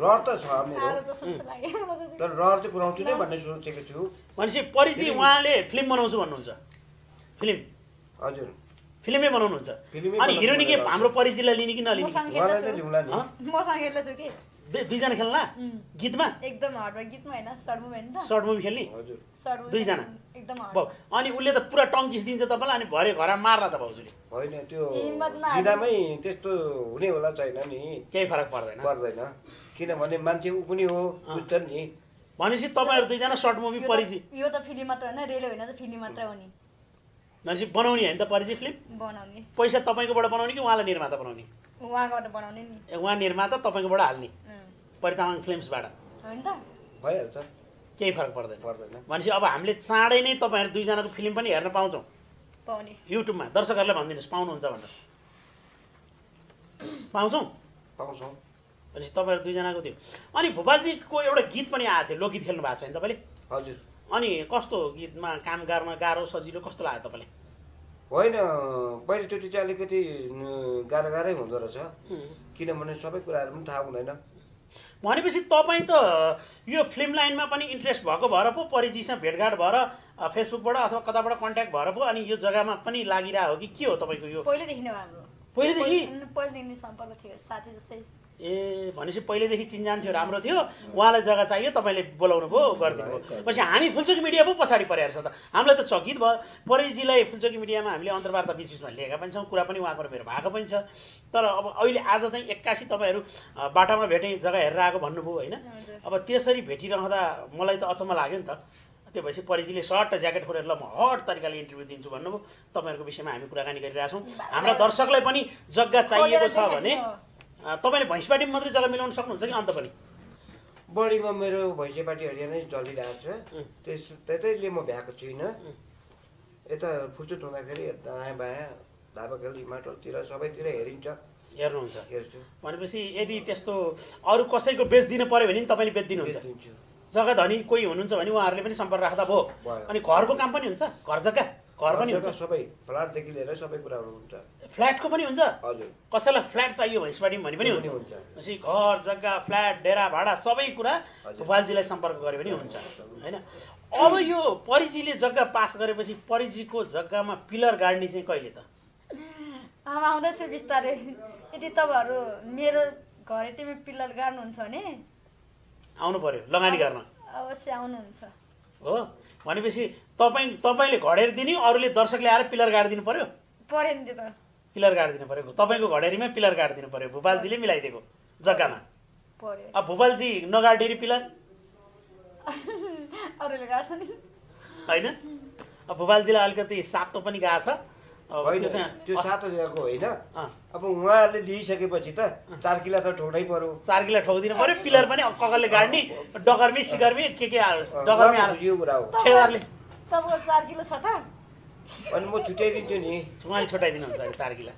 रहर त छ मेरो तर रहर चाहिँ पुऱ्याउँछु नै भन्ने सोचेको छु भनेपछि परि चाहिँ उहाँले फिल्म बनाउँछु भन्नुहुन्छ फिल्म हजुर फिल्मै बनाउनुहुन्छ फिल्मै अनि हिरोइनी के हाम्रो परिचयलाई लिने कि नलिने मसँग उहाँलाई खेल्दैछु नै लिउँला नि मसँग खेल्दैछु कि दुईजना खेल्ला गीतमा एकदम हर्डमा गीतमा होइन सर्ट मुभी होइन त सर्ट मुभी खेल्ने हजुर सर्ट मुभी दुईजना? एकदम hard। भाउ अनि उसले त पुरा टङ्किस दिन्छ तपाईँलाई अनि भरे घर मार्ला त भाउजूले होइन त्यो हिम्मत नहाल्नु। दिदामै त्यस्तो हुने होला छैन नि केही फरक पर्दैन पर्दैन किनभने मान्छे ऊ पनि हो बुझ्छन् नि भनेपछि तपाईँहरू दुईजना सर्ट मुभी परिचय यो त फिल्म मात्र होइन रेल होइन त फिल्म मात्र हो नि भनेपछि बनाउने होइन त परिचय फिल्म बनाउने पैसा तपाईँकोबाट बनाउने कि उहाँलाई निर्माता बनाउने उहाँबाट बनाउने नि उहाँ निर्माता तपाईँकोबाट हाल्ने परितामाङ फिल्म्सबाट होइन त भइहाल्छ केही फरक पर्दैन पर्दैन भनेपछि अब हामीले चाँडै नै तपाईँहरू दुईजनाको फिल्म पनि हेर्न पाउँछौँ पाउने युट्युबमा दर्शकहरूलाई भनिदिनुहोस् पाउनुहुन्छ भनेर पाउँछौँ पाउँछौँ भनेपछि तपाईँहरू दुईजनाको थियो अनि भोपालजीको एउटा गीत पनि आएको थियो लोकगीत खेल्नु भएको छ नि तपाईँले हजुर अनि कस्तो गीतमा काम गर्न गाह्रो सजिलो कस्तो लाग्यो तपाईँलाई होइन पहिलोचोटि चाहिँ अलिकति गाह्रै हुँदो रहेछ किनभने सबै कुराहरू पनि थाहा हुँदैन भनेपछि तपाईँ त यो फिल्म लाइनमा पनि इन्ट्रेस्ट भएको भएर पो परिचयसँग भेटघाट भएर फेसबुकबाट अथवा कताबाट कन्ट्याक्ट भएर पो अनि यो जग्गामा पनि लागिरहेको हो कि के हो तपाईँको यो पहिलेदेखि नै हो हाम्रो पहिलेदेखि पहिलेदेखि सम्पर्क थियो साथी जस्तै ए भनेपछि पहिलेदेखि चिन्जान थियो राम्रो थियो उहाँलाई जग्गा चाहियो तपाईँले बोलाउनु भयो गरिदिनु भयो पछि हामी फुलचोकी मिडिया पो पछाडि परेर छ त हामीलाई त चकित भयो परिजीलाई फुलचोकी मिडियामा हामीले अन्तर्वार्ता बिचबिचमा लिएका पनि छौँ कुरा पनि उहाँको मेरो भएको पनि छ तर अब अहिले आज चाहिँ 81 तपाईँहरू बाटामा भेटेँ जग्गा हेरेर आएको भन्नुभयो होइन अब त्यसरी भेटिरहँदा मलाई त अचम्म लाग्यो नि त त्यो भएपछि परिजीले सर्ट ज्याकेट खोलेर ल म हट तरिकाले इन्टरभ्यू दिन्छु भन्नुभयो तपाईँहरूको विषयमा हामी कुराकानी गरिरहेछौँ हाम्रा दर्शकलाई पनि जग्गा चाहिएको छ भने तपाईँले भैँसपाटी मात्रै जग्गा मिलाउन सक्नुहुन्छ कि अन्त पनि बढीमा मेरो भैँसेपाटी हरियाणा नै चलिरहेको छ त्यतैले म भ्याएको छुइनँ यता फुर्सुद हुँदाखेरि दायाँ बायाँ धाबाखेल हिमाटलतिर सबैतिर हेरिन्छ हेर्नुहुन्छ हेर्छु भनेपछि यदि त्यस्तो अरू कसैको बेच्दिनु पऱ्यो भने नि तपाईँले बेचिदिनुहुन्छ दिन्छु जग्गा धनी कोही हुनुहुन्छ भने उहाँहरूले पनि सम्पर्क राख्दा भयो अनि घरको काम पनि हुन्छ घर जग्गा घर पनि हुन्छ सबै फ्ल्याटदेखि लिएर सबै कुराहरू हुन्छ फ्ल्याटको पनि हुन्छ हजुर कसैलाई फ्ल्याट चाहियो भैँसपाटीमा भने पनि हुन्छ भनेपछि घर जग्गा फ्ल्याट डेरा भाडा सबै कुरा भोपालजीलाई सम्पर्क गरे पनि हुन्छ होइन अब यो परिजीले जग्गा पास गरेपछि परिजीको जग्गामा पिलर गाड्ने चाहिँ कहिले त आउँदैछु बिस्तारै यदि तपाईँहरू मेरो घर यतिमै पिल्लर गाड्नुहुन्छ भने आउनु पर्यो लगानी गर्न अवश्य आउनुहुन्छ हो भनेपछि तपाईँले घडेर दिने अरूले दर्शकले आएर पिलर गाडिदिनु पर्यो पऱ्यो नि त्यो त पिलर गाडिदिनु पर्यो तपाईँको घडेरीमा पिलर गाडिदिनु पर्यो भोपालजीले मिलाइदिएको जग्गामा पऱ्यो अब भोपालजी नगाडेरी पिलर अरूले गाड्छ नि होइन अब भोपालजीलाई अलिकति सातो पनि गएको छ होइन त्यो 7,000 को होइन अब उहाँहरूले लिइसकेपछि त 4 किला त ठोक्नै पर्यो 4 किला ठोकिदिनु पर्यो पिलर पनि ककरले गाड्ने डगरमी सिगरमी के डगरमी आएर यो कुरा हो ठेगारले तपाईँको 4 किलो छ त अनि म छुट्याइदिन्छु नि उहाँले छुट्याइदिनुहुन्छ अरे 4 किला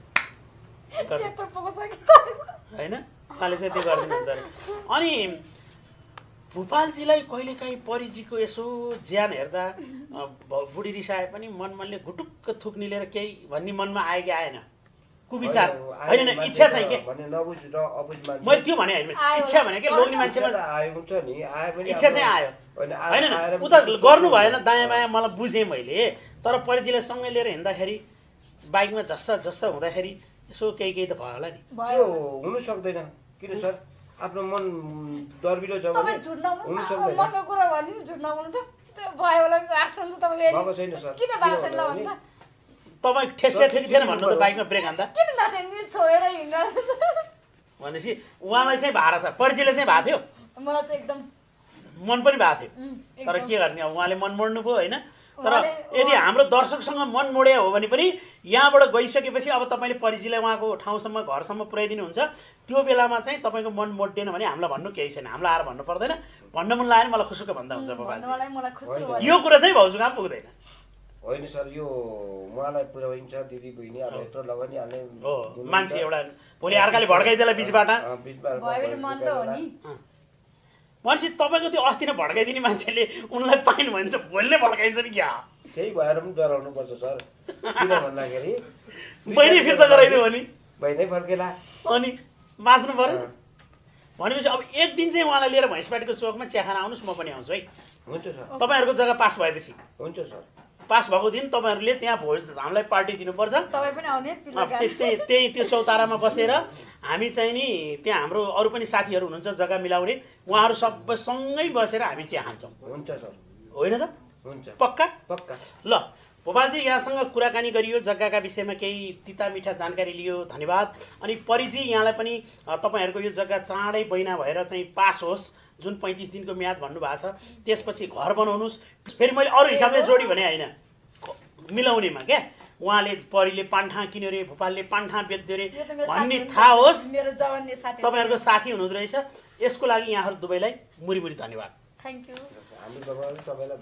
यत्रो पकाउँछ कि होइन उहाँले चाहिँ त्यो गरिदिनुहुन्छ अरे अनि भोपालजीलाई कहिलेकाहीँ परिजीको यसो ज्यान हेर्दा बुढी रिसाए पनि मनले घुटुक्क थुक्नी लिएर केही भन्ने मनमा आयो कि आएन कुविचार होइन इच्छा चाहिँ के मैले त्यो भने होइन इच्छा भने के लोग्ने मान्छेमा इच्छा चाहिँ आयो होइन उता गर्नु भएन दायाँ बायाँ मलाई बुझेँ मैले तर परिजीलाई सँगै लिएर हिँड्दाखेरि बाइकमा झस्स हुँदाखेरि यसो केही त भयो होला नि त्यो हुनु सक्दैन किन सर आफ्नो मन दर्बिलो छ भने हुनु सक्दैन मनको कुरा भन्दिनु झुट नबोल्नु त त्यो भयो होला आस्था छ तपाईँले भएको छैन सर किन भएको छैन भन्नु त तपाईँ ठेसिया ठेकी थिएन भन्नु त बाइकमा ब्रेक हान्दा किन नथेन छोएर हिँड्नु भनेपछि उहाँलाई चाहिँ भाडा छ परिचयले चाहिँ भएको थियो मलाई त एकदम मन पनि भएको थियो तर के गर्ने अब उहाँले मन मोड्नु भयो होइन तर यदि हाम्रो दर्शकसँग मन मोड्या हो भने पनि यहाँबाट गइसकेपछि अब तपाईँले परिचयलाई उहाँको ठाउँसम्म घरसम्म पुर्याइदिनुहुन्छ त्यो बेलामा चाहिँ तपाईँको मन मोड्दैन भने हामीलाई भन्नु केही छैन हामीलाई आएर भन्नु पर्दैन भन्न मन लाग्यो भने मलाई खुसुक्क भन्दा हुन्छ भोपालजी यो कुरा चाहिँ भाउजू कहाँ पुग्दैन होइन सर यो उहाँलाई पुर्याइन्छ दिदी बहिनी अब यत्रो लगानी हाल्ने हो मान्छे एउटा भोलि अर्काले भड्काइदेला बिचबाट बिचबाट भयो भने मन त हो नि भनेपछि तपाईँको त्यो अस्ति नै भड्काइदिने मान्छेले उनलाई पाइनु भने त भोलि नै भड्काइन्छ नि क्या त्यही भएर पनि डराउनु पर्छ सर किन भन्दाखेरि बहिनी फिर्ता गराइदियो भने बहिनी फर्केला अनि बाँच्नु पर्यो भनेपछि अब एक दिन चाहिँ उहाँलाई लिएर भैँसपाटीको चोकमा चिया खान आउनुहोस् म पनि आउँछु है हुन्छ सर तपाईँहरूको जग्गा पास भएपछि हुन्छ सर पास भएको दिन तपाईँहरूले त्यहाँ भोज हामीलाई पार्टी दिनुपर्छ तपाईँ पनि आउने त्यही त्यो चौतारामा बसेर हामी चाहिँ नि त्यहाँ हाम्रो अरू पनि साथीहरू हुनुहुन्छ जग्गा मिलाउने उहाँहरू सबै सँगै बसेर हामी चिया खान्छौँ हुन्छ सर होइन त हुन्छ पक्का पक्का ल भोपालजी यहाँसँग कुराकानी गरियो जग्गाका विषयमा केही तिता मिठा जानकारी लियो धन्यवाद अनि परिजी यहाँलाई पनि तपाईँहरूको यो जग्गा चाँडै बैना भएर चाहिँ पास होस् जुन 35 दिनको म्याद भन्नुभएको छ त्यसपछि घर बनाउनुहोस् फेरि मैले अरू हिसाबले जोडी भने होइन मिलाउनेमा क्या उहाँले परिले पान्ठा किन्यो रे भोपालले पान्ठा बेच्यो रे भन्ने थाहा होस् मेरो जवानले साथी तपाईँहरूको साथी हुनुहुँदो रहेछ यसको लागि यहाँहरू दुवैलाई मुरी मुरी धन्यवाद थ्याङ्क यू हामी तपाईँलाई